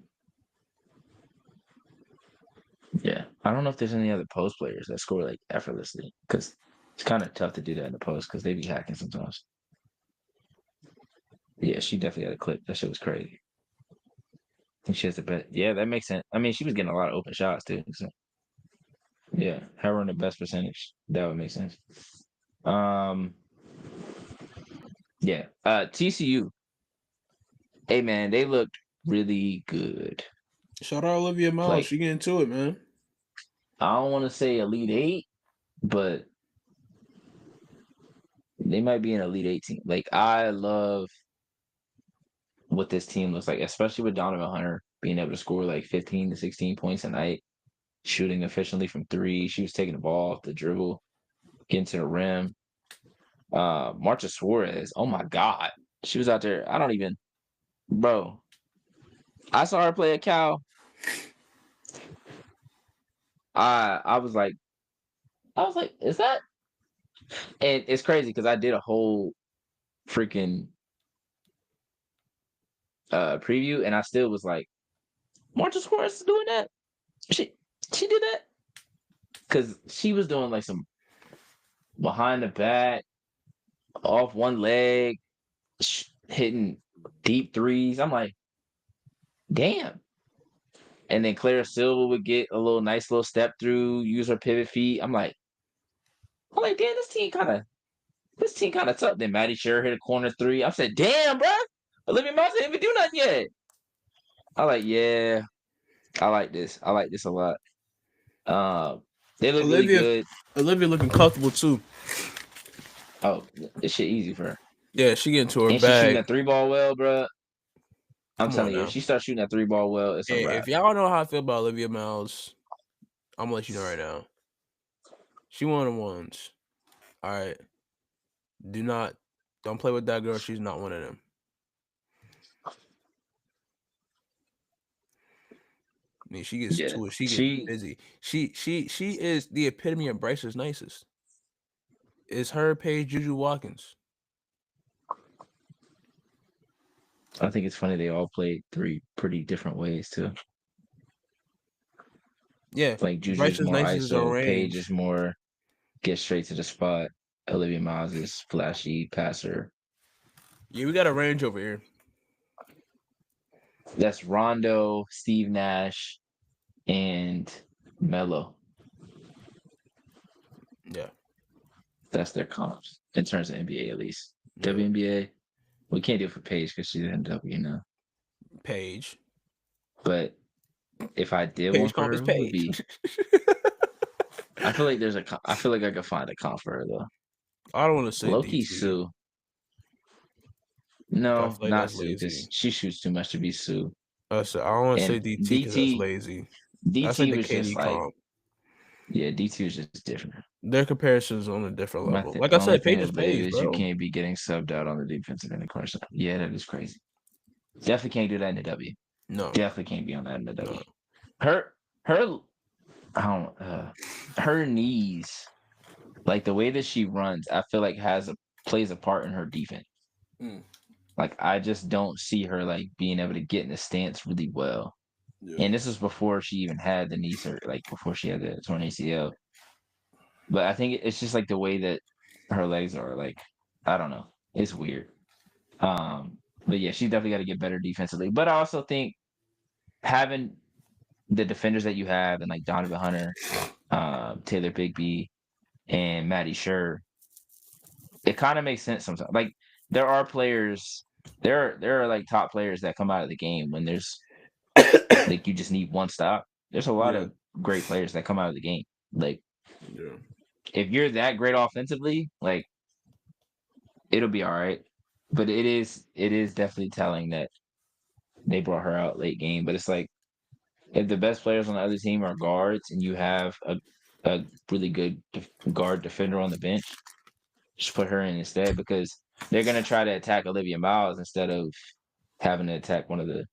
yeah, I don't know if there's any other post players that score like effortlessly because it's kind of tough to do that in the post because they be hacking sometimes. Yeah, she definitely had a clip. That shit was crazy. I think she has the best. Yeah, that makes sense. I mean, she was getting a lot of open shots too. So yeah, her running the best percentage. That would make sense. Um, yeah. TCU. Hey man, they looked really good. Shout out Olivia Miles. Like She getting to it, man. I don't want to say Elite Eight, but they might be an Elite 18. Like I love what this team looks like, especially with Donovan Hunter being able to score like 15 to 16 points a night, shooting efficiently from 3. She was taking the ball off the dribble, getting to the rim. Marcia Suarez, oh my God. She was out there. I don't even Bro, I saw her play a cow. I was like, is that? And it's crazy because I did a whole freaking preview, and I still was like, Martha Suarez is doing that. She did that because she was doing like some behind the back, off one leg, hitting deep threes. I'm like, damn. And then Clara Silva would get a nice little step through, use her pivot feet. I'm like, damn, this team kind of tough. Then Maddie Sher hit a corner three. I said, damn, bro. Olivia Moss didn't even do nothing yet. I like, yeah, I like this. I like this a lot. They look really good. Olivia looking comfortable too. Oh, this shit easy for her. Yeah, she getting to her and bag. She shooting that 3-ball well, bro. I'm telling you, if she starts shooting that 3-ball well, it's a wrap. If y'all know how I feel about Olivia Miles, I'm gonna let you know right now. She one of the ones. All right. Don't play with that girl. She's not one of them. I mean, she gets to it. She gets busy. She is the epitome of Bryce's nicest. It's her, Paige, Juju Watkins. I think it's funny they all played 3 pretty different ways too. Yeah, like Juju's more ISO, Paige is more get straight to the spot. Olivia Miles is flashy passer. Yeah, we got a range over here. That's Rondo, Steve Nash, and Melo. Yeah. That's their comps in terms of NBA at least. Yeah. WNBA, we can't do it for Paige because she's in W now. Paige. But if I did one for her, who would be? I feel like I feel like I could find a comp for her though. I don't want to say low-key Sue. No, like not Sue because she shoots too much to be Sue. I don't want to say DT because that's lazy. DT was just like, yeah, DT was just different. Their comparisons on a different level. Like I said, Paige is Paige, bro. You can't be getting subbed out on the defensive end of course. Yeah, that is crazy. Definitely can't do that in the W. No, definitely can't be on that in the W. No. Her knees, like the way that she runs, I feel like plays a part in her defense. Like I just don't see her like being able to get in the stance really well. Yeah. And this was before she even had the knee surgery, like before she had the torn ACL. But I think it's just like the way that her legs are. Like I don't know, it's weird. But yeah, she definitely got to get better defensively. But I also think having the defenders that you have and like Donovan Hunter, Taylor Bigby, and Maddie Sher, it kind of makes sense sometimes. Like there are players, there are like top players that come out of the game when there's like you just need one stop. There's a lot of great players that come out of the game. Like if you're that great offensively, like it'll be all right. But it is definitely telling that they brought her out late game. But it's like if the best players on the other team are guards and you have a really good guard defender on the bench, just put her in instead because they're going to try to attack Olivia Miles instead of having to attack one of the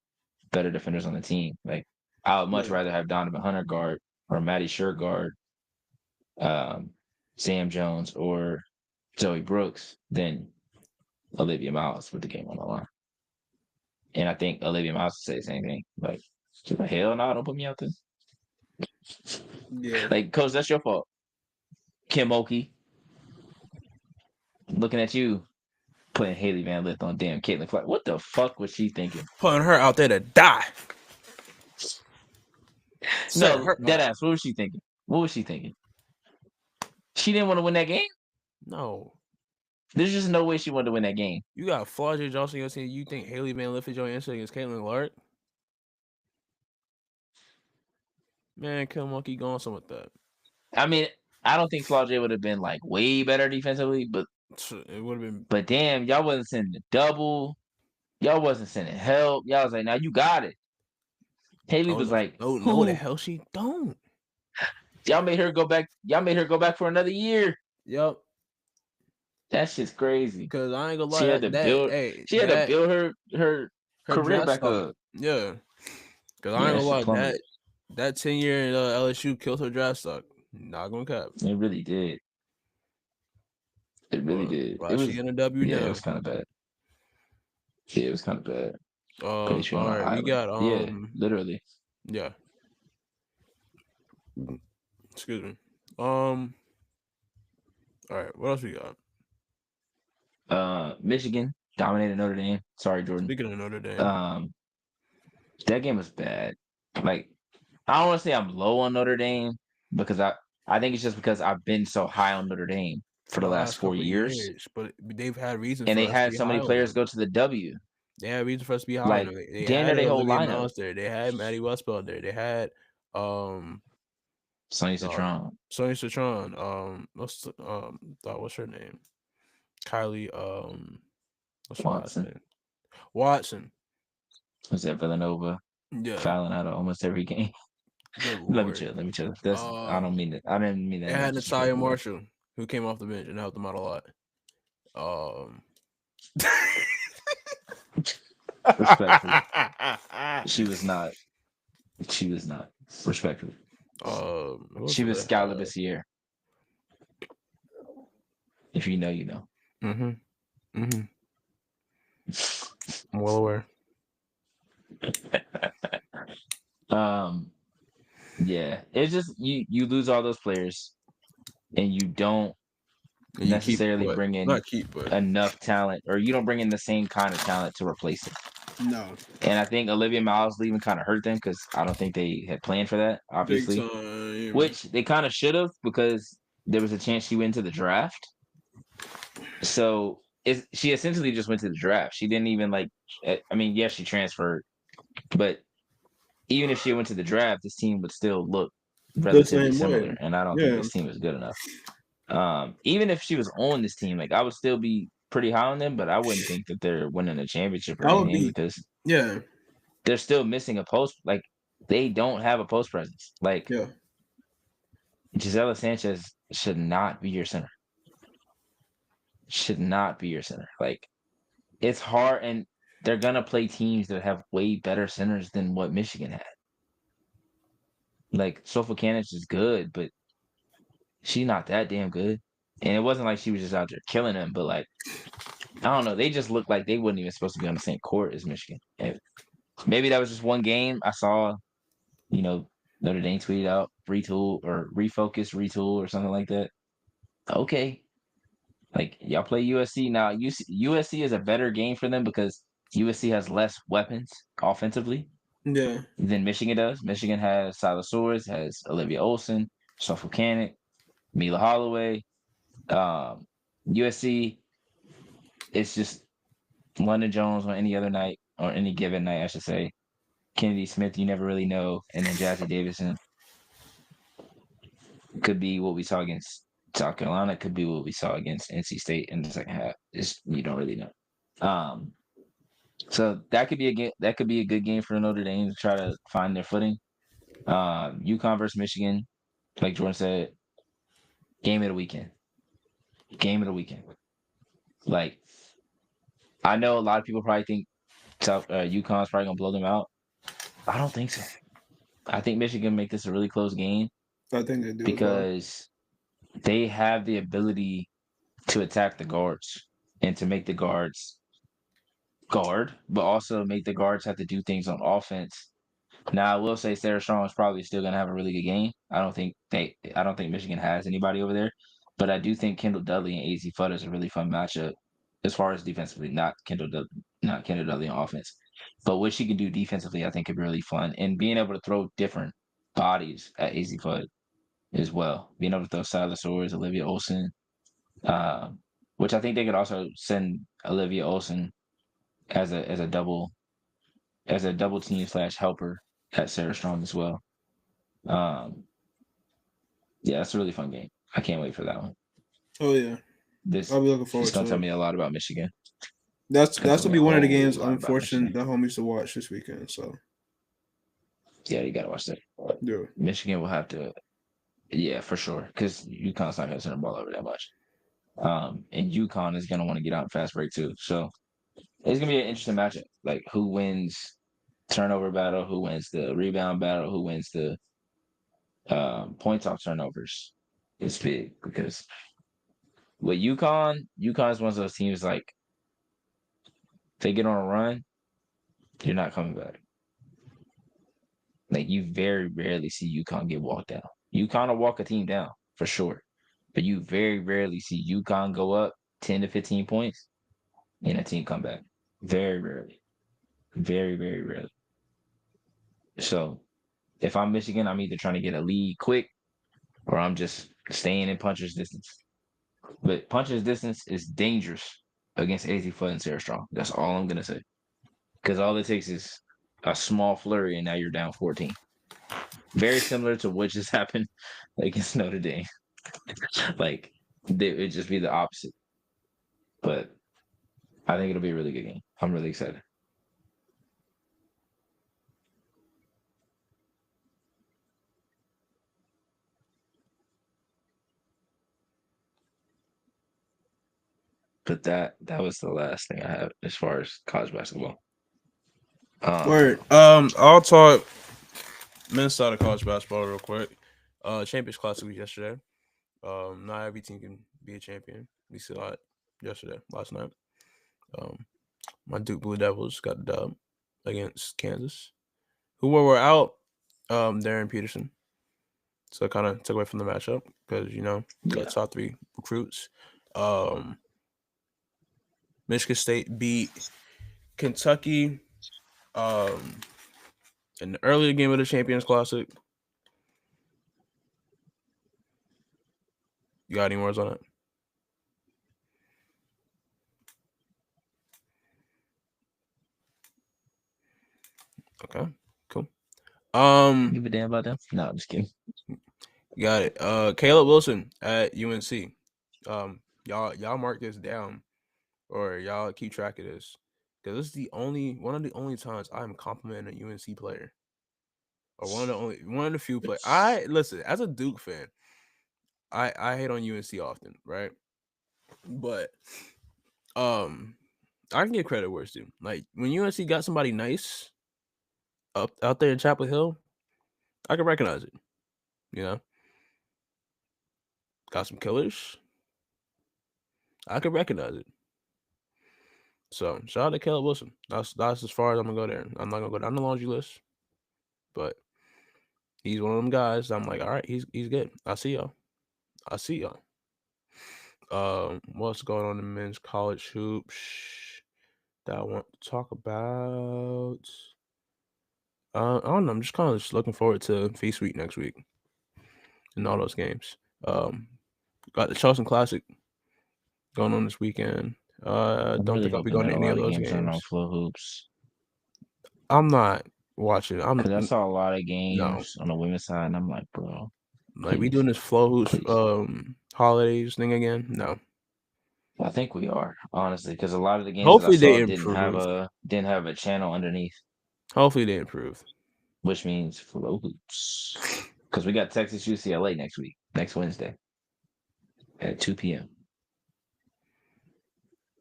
better defenders on the team. Like I would much rather have Donovan Hunter guard or Maddie Sher guard Sam Jones or Zoe Brooks than Olivia Miles with the game on the line. And I think Olivia Miles would say the same thing. Like, hell no, don't put me out there. Yeah. Like, coach, that's your fault. Kim Oki. Looking at you putting Haley Van Lith on damn Caitlin Clark. What the fuck was she thinking? Putting her out there to die. No, deadass. What was she thinking? What was she thinking? She didn't want to win that game? No. There's just no way she wanted to win that game. You got Flau'jae Johnson on your team. You think Haley Van Lith is your answer against Caitlin Clark? Man, Kim Monkey going some with that. I mean, I don't think Flau'jae would have been like way better defensively, but it would have been. But damn, y'all wasn't sending the double. Y'all wasn't sending help. Y'all was like, now you got it. Haley was like, no, the hell she don't. Y'all made her go back. Y'all made her go back for another year. Yep. That shit's crazy. Because I ain't gonna lie. She had to build. She had to build her Her career draft back stock, up. yeah. Because I Yeah, ain't that gonna shit lie, plummeted. that tenure in LSU killed her draft stock. Not gonna cap. It really did. It really But did. It glad she was, getting a W yeah, it now. was kind of bad. Yeah, it was kind of bad. Pretty sure All on an right, we island. got Yeah, literally. yeah. Excuse me. All right, what else we got? Michigan dominated Notre Dame. Sorry, Jordan. Speaking of Notre Dame, Um, that game was bad. Like, I don't want to say I'm low on Notre Dame because I think it's just because I've been so high on Notre Dame for for the the last last 4 couple of years, years, but they've had reasons and for they us to had be so many high on players them. go to the W. They had reasons for us to be high on Like, them. They damn near had their whole Olivia lineup. Miles there. They had Maddie Westbeld there. They had Sonny dog, Citron. Sonya Citron. What's her name? Kylie. What's her last Watson name? Watson. was at Villanova, Yeah. fouling out of almost every game. Good Let me lord. chill. Let me chill. That's I don't mean it. I didn't mean that They in a had Natalia disrespectful way. Marshall, who came off the bench and helped them out a lot. Respectfully, she was not. She was not. Respectfully, Who else she do was they Scala have? this year. If you know, you know. I'm well aware. Yeah, it's just you lose all those players, and you don't And you keep necessarily what? bring in Not keep, but enough talent, or you don't bring in the same kind of talent to replace it. no. And I think Olivia Miles leaving kind of hurt them because I don't think they had planned for that, Big obviously, time. which they kind of should have because there was a chance she went to the draft. So she essentially just went to the draft. She didn't even like. I mean, yes, she transferred, but even if she went to the draft, this team would still look The relatively same similar, way. and I don't think Yeah. this team is good enough. Even if she was on this team, like I would still be pretty high on them, but I wouldn't think that they're winning a championship or That would anything be because yeah. they're still missing a post. Like they don't have a post presence. Like Yeah. Gisela Sanchez should not be your center. Should not be your center. Like it's hard, and they're gonna play teams that have way better centers than what Michigan had. Like Sofocanic is good, but she's not that damn good. And it wasn't like she was just out there killing them, but like I don't know, they just looked like they wasn't even supposed to be on the same court as Michigan. And maybe that was just one game. I saw, you know, Notre Dame tweet out retool or refocus, retool or something like that. Okay. Like y'all play USC now. USC is a better game for them because USC has less weapons offensively Yeah. than Michigan does. Michigan has Silas has Olivia Olson, Sofocanic, Mila Holloway. USC, it's just London Jones on any other night or any given night, I should say. Kennedy Smith, you never really know, and then Jazzy Davison could be what we saw against South Carolina. Could be what we saw against NC State in the second half. It's you don't really know. So that could be a game. That could be a good game for Notre Dame to try to find their footing. UConn versus Michigan, like Jordan said, game of the weekend. Game of the weekend. Like I know a lot of people probably think UConn's probably gonna blow them out. I don't think so. I think Michigan make this a really close game I think they do as well. because they have the ability to attack the guards and to make the guards guard, but also make the guards have to do things on offense. Now I will say Sarah Strong is probably still gonna have a really good game. I don't think Michigan has anybody over there, but I do think Kendall Dudley and AZ Fudd is a really fun matchup as far as defensively, not Kendall Dudley on offense. But what she can do defensively, I think could be really fun. And being able to throw different bodies at AZ Fudd as well. Being able to throw Silas Olivia Olson, which I think they could also send Olivia Olson as a double team / helper at Sarah Strong as well. Um, yeah, it's a really fun game. I can't wait for that one. Oh yeah. This I'll be looking it's forward gonna to tell it. me a lot about Michigan. That's It's gonna tell gonna me be a one of the whole games lot about unfortunate Michigan. the homies to watch this weekend. So Yeah, you gotta watch that. yeah. Michigan will have to, yeah, for sure, because UConn's not gonna send the ball over that much. And UConn is gonna want to get out in fast break too. So It's gonna be an interesting matchup. Like who wins turnover battle, who wins the rebound battle, who wins the points off turnovers. It's big because with UConn is one of those teams like they get on a run, you're not coming back. Like you very rarely see UConn get walked down. UConn will walk a team down for sure, but you very rarely see UConn go up 10 to 15 points and a team come back. Very rarely, very very rarely. So if I'm Michigan, I'm either trying to get a lead quick or I'm just staying in puncher's distance. But puncher's distance is dangerous against AZ Flood and Sarah Strong. That's all I'm gonna say. Because all it takes is a small flurry and now you're down 14. Very similar to what just happened against Notre Dame. Like it'd just be the opposite. But I think it'll be a really good game. I'm really excited. But that was the last thing I have as far as college basketball. Word. I'll talk Minnesota college basketball real quick. Champions Classic was yesterday. Not every team can be a champion. We saw it last night. My Duke Blue Devils got the dub against Kansas, who were out. Darren Peterson, so kind of took away from the matchup because got top 3 recruits. Michigan State beat Kentucky in the earlier game of the Champions Classic. You got any words on it? Okay, cool. Give a damn about them? No, I'm just kidding. Got it. Caleb Wilson at UNC. Y'all mark this down, or y'all keep track of this, because this is one of the only times I'm complimenting a UNC player, or one of the few players. I listen as a Duke fan. I hate on UNC often, right? But I can give credit where it's due. Like when UNC got somebody nice out there in Chapel Hill, I can recognize it. Got some killers. I can recognize it. So shout out to Caleb Wilson. That's as far as I'm gonna go there. I'm not gonna go down the laundry list, but he's one of them guys. I'm like, all right, he's good. I see y'all. What's going on in men's college hoops that I want to talk about? I don't know. I'm just kind of looking forward to Feast Week next week and all those games. Got the Charleston Classic going on this weekend. Don't think I'll be going to any of those games. On Flow Hoops. I'm not watching. Because I saw a lot of games on the women's side, and I'm like, bro, like we doing this Flow Hoops holidays thing again? No. I think we are, honestly, because a lot of the games Hopefully that I saw they didn't have a channel underneath. Hopefully they improve. Which means Flow Hoops. Because we got Texas UCLA next Wednesday at 2 p.m.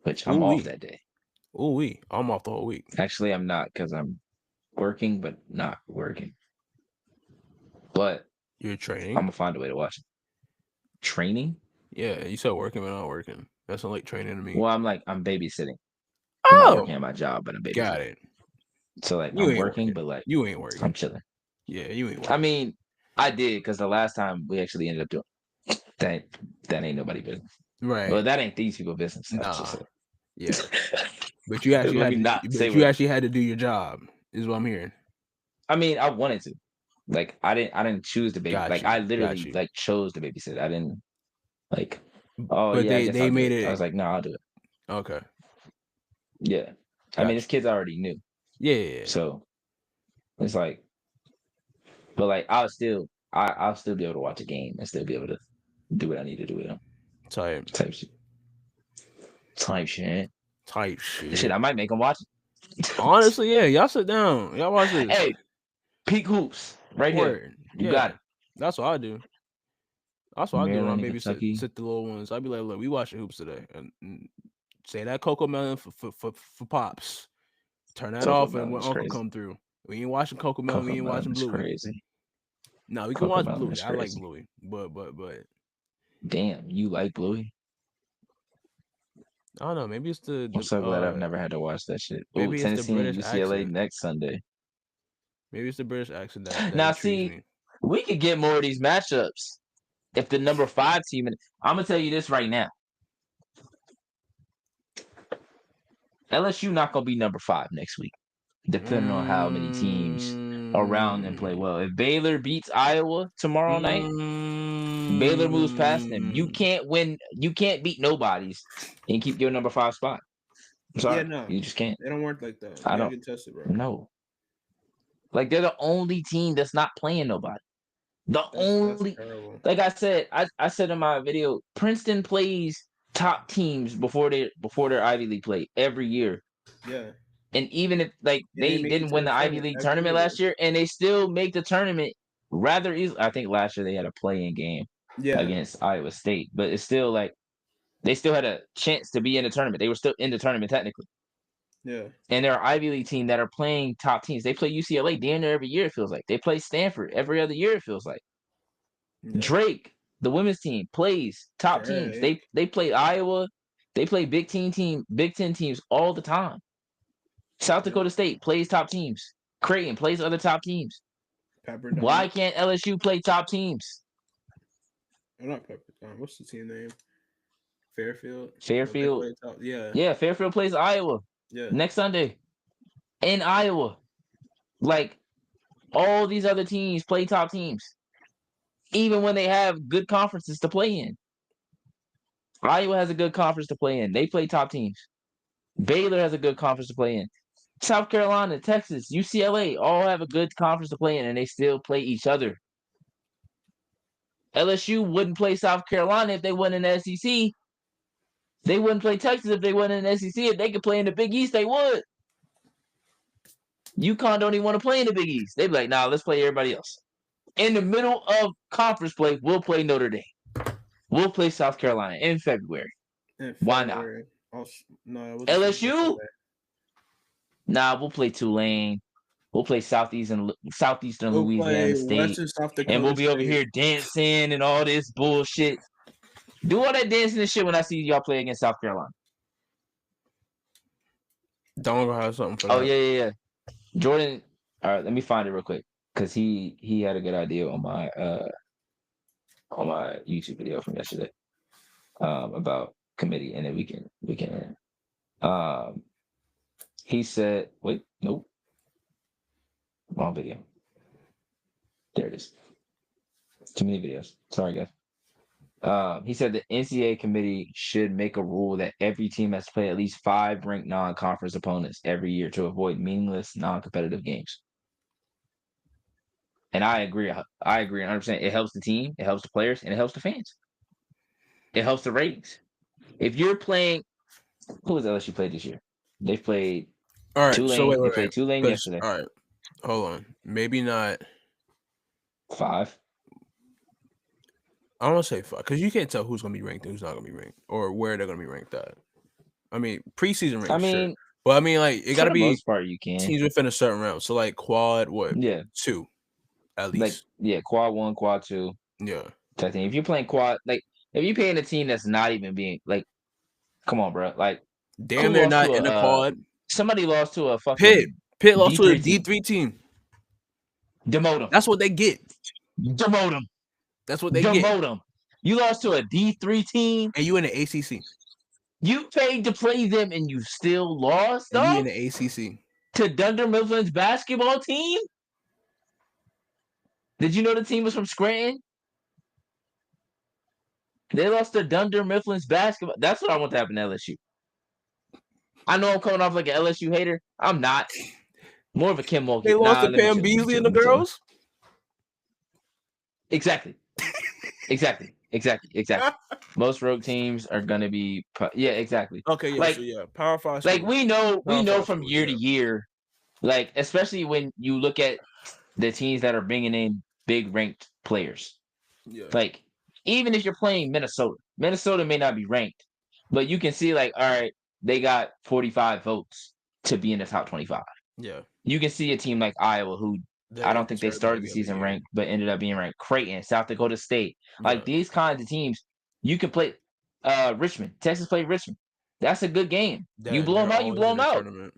Which I'm off that day. I'm off the whole week. Actually, I'm not because I'm working, but not working. But you're training? I'm gonna find a way to watch it. Training? Yeah, you said working, but not working. That's not like training to me. Well, I'm babysitting. Oh, I'm not working at my job, but I'm babysitting. Got it. So like I'm working, but like you ain't working. I'm chilling. Yeah, you ain't working. I mean, I did because the last time we actually ended up doing that ain't nobody business. Right. Well, that ain't these people business. Nah. Yeah. But you actually actually had to do your job, is what I'm hearing. I mean, I wanted to. Like I didn't choose to babysit. Like I literally like chose to babysit. I didn't like but they made it. I was like, no, I'll do it. Okay. Yeah. I mean, this kid's already new. Yeah. So it's like, but like I'll still be able to watch a game and still be able to do what I need to do with them. Type shit. Shit, I might make them watch it. Honestly, yeah. Y'all sit down. Y'all watch this. Hey, Peak Hoops right here. You got it. That's what I do. That's what I do when I babysit the little ones. I'd be like, look, we watching hoops today. And Say that Coco Melon for pops. Turn that Coco off Melon and when is Uncle crazy. come through. We ain't watching Coco Melon. Coco We ain't Melon watching is Bluey. crazy. No, we can Coco watch Melon Bluey. is I like crazy. Bluey, but Damn, you like Bluey? I don't know. Maybe it's I'm so glad I've never had to watch that shit. Oh, maybe it's the Tennessee and British UCLA accent. next Sunday. Maybe it's the British accent that Now, intrigues see, me. we could get more of these matchups if the number 5 team. I'm gonna tell you this right now. LSU not gonna be number 5 next week, depending on how many teams around them play well. If Baylor beats Iowa tomorrow night, Baylor moves past them. You can't win. You can't beat nobodies and keep your number 5 spot. I'm sorry, Yeah, no, you just can't. They don't work like that. I You gotta don't get tested, bro. know. Like they're the only team that's not playing nobody. That's Only, terrible. like I said, I said in my video, Princeton plays top teams before their Ivy League play every year. Yeah. And even if like And they make it didn't to win the the Ivy League tournament last year, and they still make the tournament rather easily. I think last year they had a play-in game against Iowa State, but it's still like they still had a chance to be in the tournament. They were still in the tournament technically. Yeah. And there are Ivy League team that are playing top teams. They play UCLA damn near every year, it feels like. They play Stanford every other year, it feels like. Yeah. Drake, the women's team, plays top teams. They play Iowa. They play Big Ten teams all the time. South Dakota State plays top teams. Creighton plays other top teams. Pepperdine. Why can't LSU play top teams? Not Pepperdine. What's the team name? Fairfield. Fairfield. Yeah. Yeah, Fairfield plays Iowa. Yeah. Next Sunday. In Iowa. Like, all these other teams play top teams. Even when they have good conferences to play in. Iowa has a good conference to play in. They play top teams. Baylor has a good conference to play in. South Carolina, Texas, UCLA all have a good conference to play in, and they still play each other. LSU wouldn't play South Carolina if they went in the SEC. They wouldn't play Texas if they went in the SEC. If they could play in the Big East, they would. UConn don't even want to play in the Big East. They'd be like, nah, let's play everybody else. In the middle of conference play, we'll play Notre Dame. We'll play South Carolina in February. Why not? No, LSU? Nah, we'll play Tulane. We'll play Southeastern Louisiana State. And we'll be over here dancing and all this bullshit. Do all that dancing and shit when I see y'all play against South Carolina. Don't go have something for that. Oh, yeah. Jordan, all right, let me find it real quick. Because he had a good idea on my YouTube video from yesterday about committee, and then we can he said, wait, nope. Wrong video. There it is. Too many videos. Sorry, guys. He said the NCAA committee should make a rule that every team has to play at least 5 ranked non-conference opponents every year to avoid meaningless non-competitive games. And I agree. I agree 100%. It helps the team, it helps the players, and it helps the fans. It helps the ratings. If you're playing, who has LSU played this year? They've played Tulane. So wait, they played Tulane yesterday. All right, hold on. Maybe not 5. I don't want to say 5 because you can't tell who's going to be ranked and who's not going to be ranked or where they're going to be ranked at. I mean, preseason ranked, sure. But I mean, like, it got to be most part you can. teams within a certain round. So, like, quad, what? Yeah. 2, at least. Quad 1, quad 2. Yeah. Type thing. If you're playing quad, like, if you're playing a team that's not even being, like, come on, bro. Like, damn, they're not in the quad. Somebody lost to a fucking Pitt lost to a D3 team. Demote them. That's what they get. Demote them. That's what they get. Demote them. You lost to a D3 team. And you in the ACC. You paid to play them and you still lost, though? And you in the ACC. To Dunder Mifflin's basketball team? Did you know the team was from Scranton? They lost to Dunder Mifflin's basketball. That's what I want to happen to LSU. I know I'm coming off like an LSU hater. I'm not. More of a Kim Mulkey. They lost to Pam Beasley and the girls? Exactly. Most rogue teams are going to be... Yeah, exactly. Okay, yeah, like, so yeah. Power 5 schools. Like, we know from year to year, like, especially when you look at the teams that are bringing in big ranked players. Yeah. Like, even if you're playing Minnesota may not be ranked, but you can see, like, all right, they got 45 votes to be in the top 25. Yeah. You can see a team like Iowa, who I don't think they started the season ranked, but ended up being ranked. Creighton, South Dakota State, like these kinds of teams, you can play. Richmond, Texas played Richmond. That's a good game. You blow them out, you blow them out.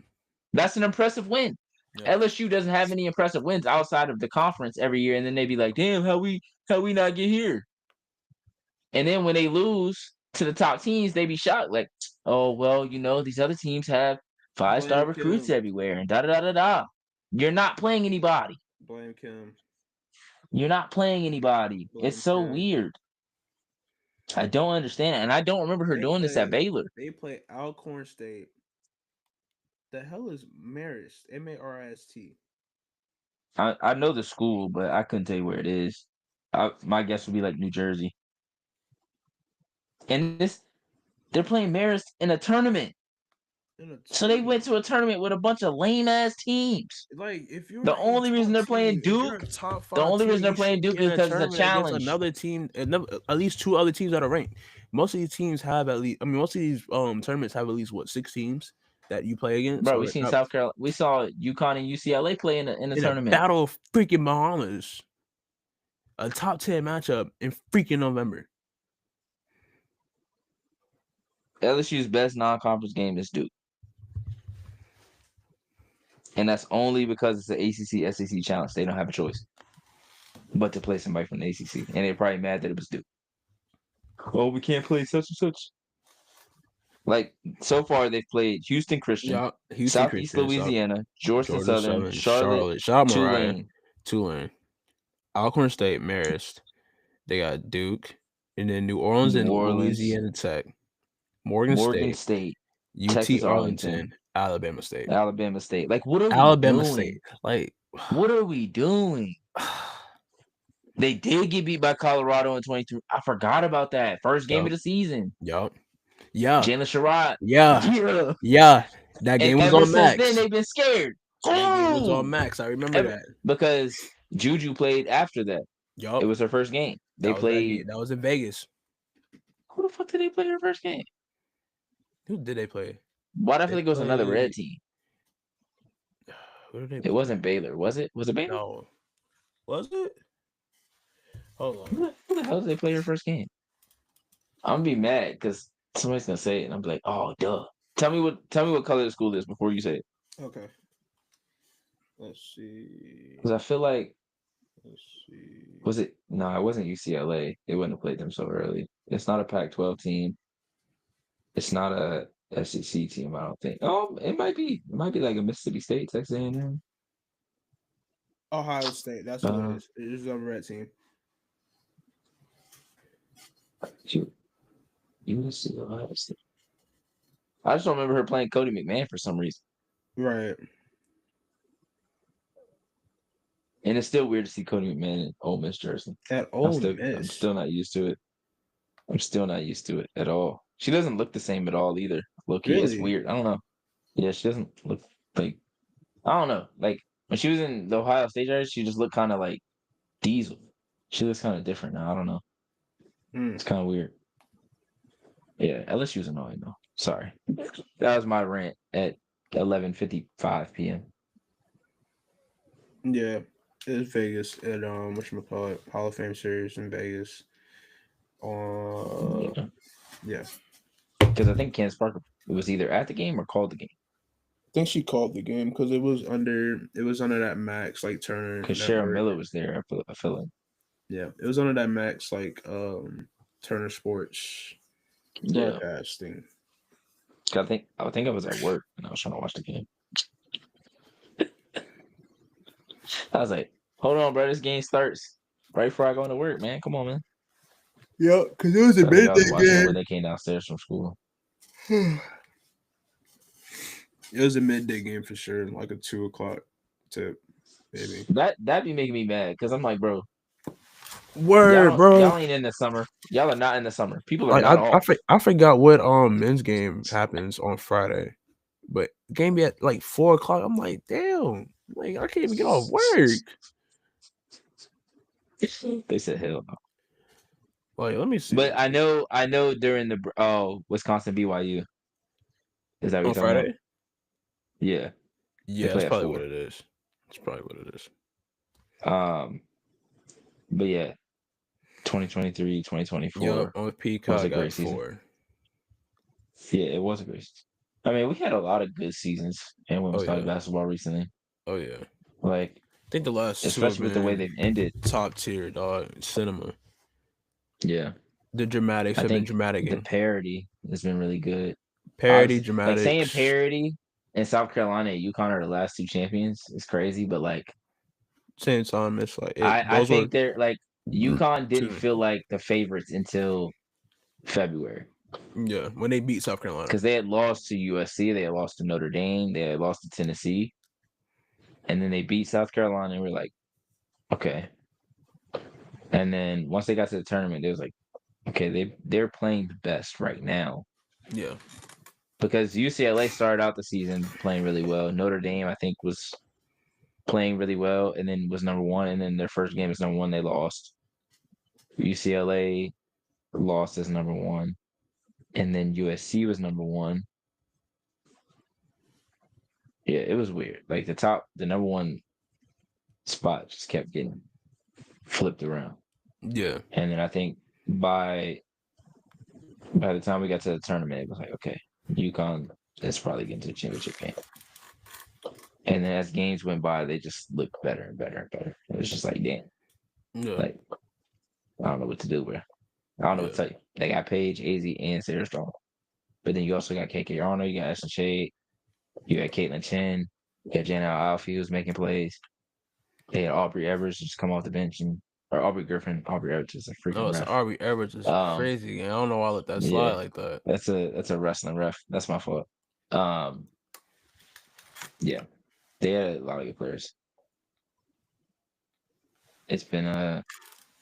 That's an impressive win. Yeah. LSU doesn't have any impressive wins outside of the conference every year, and then they be like, "Damn, how we not get here?" And then when they lose to the top teams, they be shocked, like, "Oh well, these other teams have 5-star recruits everywhere, and da da da da da." You're not playing anybody. Blame Kim. You're not playing anybody. It's so weird. I don't understand it, and I don't remember her doing this at Baylor. They play Alcorn State. The hell is Marist? Marist. I know the school, but I couldn't tell you where it is. My guess would be like New Jersey. And they're playing Marist in a tournament. So they went to a tournament with a bunch of lame ass teams. Like if you're the only reason they're playing Duke, the only reason they're playing Duke is because it's a challenge. Another team, at least 2 other teams that are ranked. Most of these teams have at least. I mean, most of these tournaments have at least 6 teams that you play against. Bro, we seen South Carolina. We saw UConn and UCLA play in a tournament. A battle of freaking Bahamas. A top 10 matchup in freaking November. LSU's best non-conference game is Duke. And that's only because it's the ACC-SEC challenge. They don't have a choice but to play somebody from the ACC. And they're probably mad that it was Duke. Oh, we can't play such and such. Like, so far, they've played Houston Christian, Southeast Louisiana, Georgia Southern, Charlotte, Tulane, Alcorn State, Marist. They got Duke, and then New Orleans and Louisiana Tech, Morgan State, UT Texas, Arlington, Alabama State. Like, what are we doing? Like, what are we doing? They did get beat by Colorado in 23. I forgot about that. First game of the season. Yup. Yeah. Jalen Sherrod. Yeah. That game was on Max. Then they've been scared. That game was on Max. I remember that. Because Juju played after that. Yup. It was her first game. That was in Vegas. Who the fuck did they play their first game? Who did they play? Why do I feel like it was another red team? Who did they play? It wasn't Baylor, was it? Was it Baylor? No. Was it? Hold on. Who the hell did they play their first game? I'm gonna be mad because somebody's gonna say it, and I'm like, oh, duh. Tell me what color the school is before you say it. Okay. Let's see. Because I feel like. Let's see. Was it? No, it wasn't UCLA. They wouldn't have played them so early. It's not a Pac-12 team. It's not a SEC team. I don't think. Oh, it might be. It might be like a Mississippi State, Texas A&M. Ohio State. That's what it is. It is a red team. USC, Ohio State. I just don't remember her playing Cody McMahon for some reason. Right. And it's still weird to see Cody McMahon in Ole Miss jersey. At Ole Miss. I'm still not used to it. I'm still not used to it at all. She doesn't look the same at all either. Look, really? It's weird. I don't know. Yeah, she doesn't look like. I don't know. Like when she was in the Ohio State jersey, she just looked kind of like Diesel. She looks kind of different now. I don't know. It's kind of weird. Yeah, LSU's annoying though. Sorry. That was my rant at 11:55 p.m. Yeah, it's Vegas at whatchamacallit, Hall of Fame series in Vegas. Yeah. Because I think Candace Parker was either at the game or called the game. I think she called the game because it was under that Max like Turner. Because Sharon Miller was there. I feel like. Yeah, it was under that Max like Turner Sports broadcasting. I think I was at work and I was trying to watch the game. I was like, "Hold on, bro. This game starts right before I go into work, man. Come on, man." Yeah, because it was a midday game when they came downstairs from school. It was a midday game for sure, like a 2:00 tip, maybe. That'd be making me mad because I'm like, bro. Bro. Y'all ain't in the summer. Y'all are not in the summer. People are not off. I forgot what men's game happens on Friday, but game be at like 4:00. I'm like, damn, like I can't even get off work. They said hell no. Like, let me see. But I know during the Wisconsin BYU, Is that what On you're talking about? Friday? Yeah. Yeah, play that's at probably 4. what it is. That's probably what it is. But yeah, 2023, Yup, 2024 on was a Peacock great at season. 4. Yeah, it was a great season. I mean, we had a lot of good seasons in Oh women's college yeah. basketball recently. Oh yeah. Like, I think the last 2 have especially with the way been they've ended. top tier, dog. Cinema. Yeah. The dramatics I have been think dramatic. the parody has been really good. Parody, Like saying dramatics. parody in South Carolina and UConn are the last 2 champions is crazy, but like Same time, it's like I those were think they're like UConn didn't excuse me. feel like the favorites until February Yeah, when they beat South Carolina. because they had lost to USC, they had lost to Notre Dame, they had lost to Tennessee, and then they beat South Carolina, and we're like, okay. And then once they got to the tournament, they was like, okay, they're playing the best right now. Yeah. Because UCLA started out the season playing really well. Notre Dame, I think, was playing really well and then was number 1. And then their first game is number 1. They lost. UCLA lost as number 1. And then USC was number 1. Yeah, it was weird. Like the number 1 spot just kept getting flipped around. Yeah. And then I think by the time we got to the tournament, it was like, okay, UConn is probably getting to the championship game. And then as games went by, they just looked better and better and better. It was just like, damn. Yeah. Like, I don't know what to do, bro. I don't know what to tell you. They got Paige, AZ, and Sarah Strong. But then you also got KK Arnold, you got Ashton Shade, you got Caitlin Chen, you got Jana Alfie who's making plays. They had Aubrey Evers just come off the bench or Aubrey Griffin. Aubrey Evers is a freaking it's ref. Aubrey Evers is crazy. I don't know why I let that slide like that. That's a wrestling ref. That's my fault. Yeah. They had a lot of good players. It's been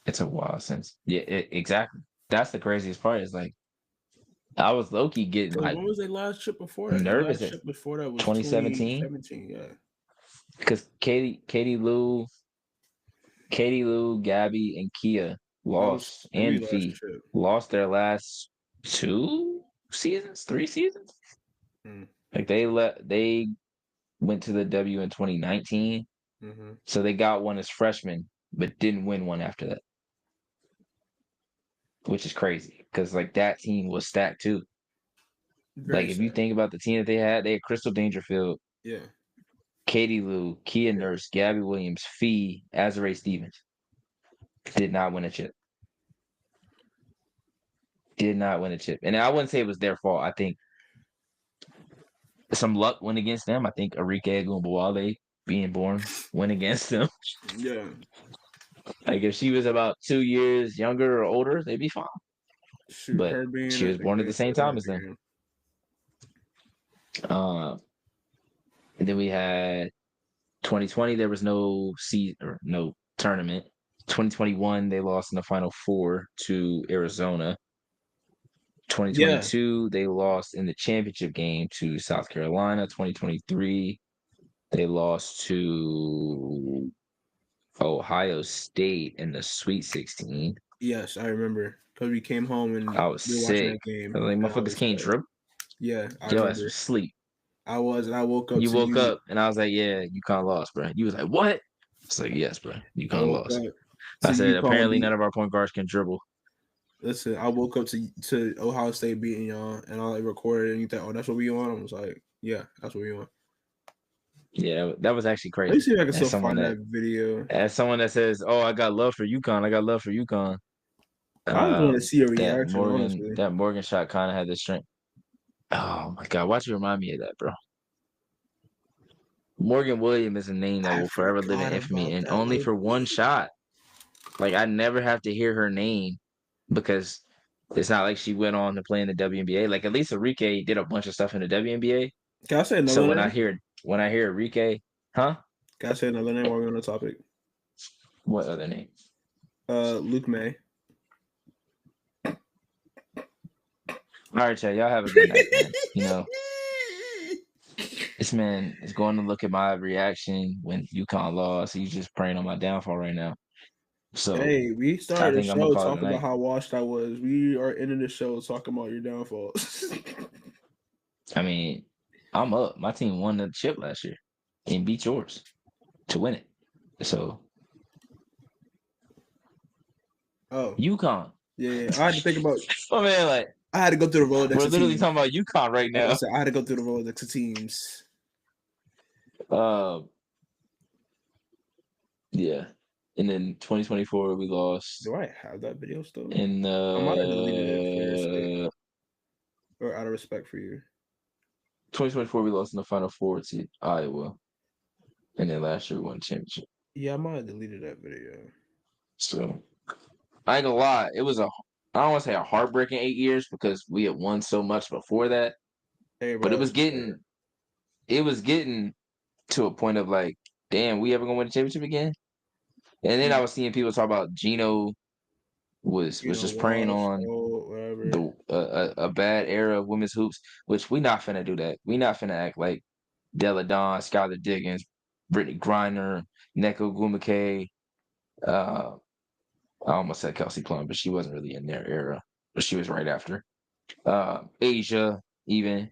it's a while since. Yeah, exactly. That's the craziest part. Is like I was low-key getting like when was their last trip before that? nervous. Their last trip before that was 2017. 2017, yeah. Because Katie Lou, Gabby, and Kia lost, and Fee lost their last 2 seasons, 3 seasons. Like they went to the W in 2019, so they got one as freshmen, but didn't win one after that, which is crazy because like that team was stacked too. Like if you think about the team that they had Crystal Dangerfield, yeah, Katie Lou, Kia Nurse, Gabby Williams, Fee, Azarae Stevens. Did not win a chip. Did not win a chip. And I wouldn't say it was their fault. I think some luck went against them. I think Arike Agumbawale being born went against them. Yeah. Like if she was about 2 years younger or older, they'd be fine. Shoot, but she was born at the same time as them. And then we had 2020. There was no season or no tournament. 2021, they lost in the Final Four to Arizona. 2022, they lost in the championship game to South Carolina. 2023, they lost to Ohio State in the Sweet 16. Yes, I remember. Because we came home and I was sick. That game. I was like, motherfuckers can't dribble. Yeah, Yo, ass was asleep. I was, and I woke up. You woke up, and I was like, "Yeah, UConn lost, bro." You was like, "What?" It's like, "Yes, bro, UConn lost." I said, "Apparently, none of our point guards can dribble." Listen, I woke up to Ohio State beating y'all, and I like recorded, and you thought, "Oh, that's what we on." I was like, "Yeah, that's what we on." Yeah, that was actually crazy. Let me see if I can still find that video. As someone that sames, "Oh, I got love for UConn. I got love for UConn." I just want to see a reaction. That Morgan shot kind of had the strength. Oh my god, watch you remind me of that, bro. Morgan Williams is a name that will forever live in infamy, and only for one shot. Like I never have to hear her name because it's not like she went on to play in the WNBA. Like at least Arike did a bunch of stuff in the WNBA. Can I say another name? So when I hear Arike, huh? Can I say another name while we're on the topic? What other name? Luke May. All right, Chad. Y'all have a good night, man. You know, this man is going to look at my reaction when UConn lost. He's just praying on my downfall right now. So hey, we started the show talking about how washed I was. We are ending the show talking about your downfall. I mean, I'm up. My team won the chip last year and beat yours to win it. So UConn. Yeah. I had to think about. Oh man, like I had to go through the Rolodex. we're of literally teams. talking about UConn right now. I had to go through the Rolodex of teams. Yeah. And then 2024 we lost. Do I have that video still? And I might have deleted it for your sake. Or out of respect for you. 2024 we lost in the Final Four to Iowa. And then last year we won the championship. Yeah, I might have deleted that video. So I ain't gonna lie, it was I don't want to say a heartbreaking 8 years because we had won so much before that. Hey, But bro, it was getting to a point of like, damn, we ever gonna win a championship again? And then I was seeing people talk about Gino was just preying on whatever. a bad era of women's hoops, which we not finna do that. We not finna act like Della Dawn, Skylar Diggins, Brittany Griner, Neko Gumake. I almost said Kelsey Plum, but she wasn't really in their era, but she was right after. Asia, even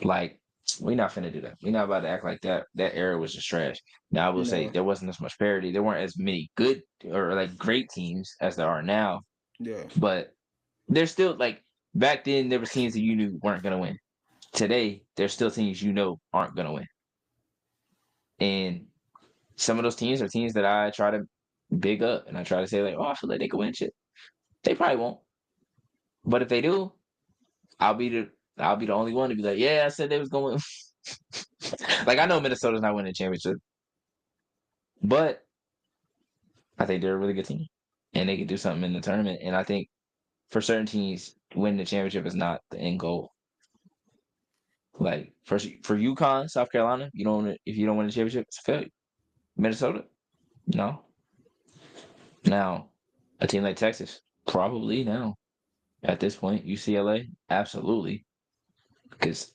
like we not finna do that. We not about to act like that. That era was just trash. Now I will say there wasn't as much parity. There weren't as many good or like great teams as there are now. Yeah. But there's still like back then there were teams that you knew weren't gonna win. Today, there's still teams you know aren't gonna win. And some of those teams are teams that I try to big up and I try to say, like, oh, I feel like they could win shit. They probably won't. But if they do, I'll be the only one to be like, yeah, I said they was gonna win. Like I know Minnesota's not winning a championship. But I think they're a really good team. And they could do something in the tournament. And I think for certain teams, winning the championship is not the end goal. Like for UConn, South Carolina, if you don't win the championship, it's a failure. Minnesota, no. Now, a team like Texas, probably now. At this point, UCLA, absolutely, because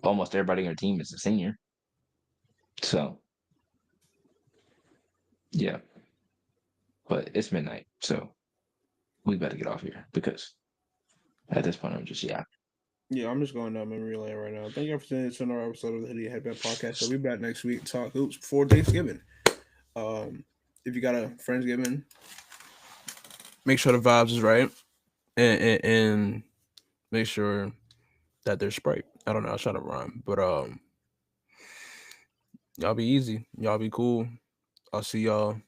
almost everybody on your team is a senior. So, yeah. But it's midnight, so we better get off here because at this point I'm just Yeah, I'm just going down memory lane right now. Thank you for tuning in to another episode of the Hoodie Headband podcast. We'll be back next week to talk hoops before Thanksgiving. If you got a Friendsgiving, make sure the vibes is right, and make sure that there's Sprite. I don't know. I was trying to rhyme, but y'all be easy. Y'all be cool. I'll see y'all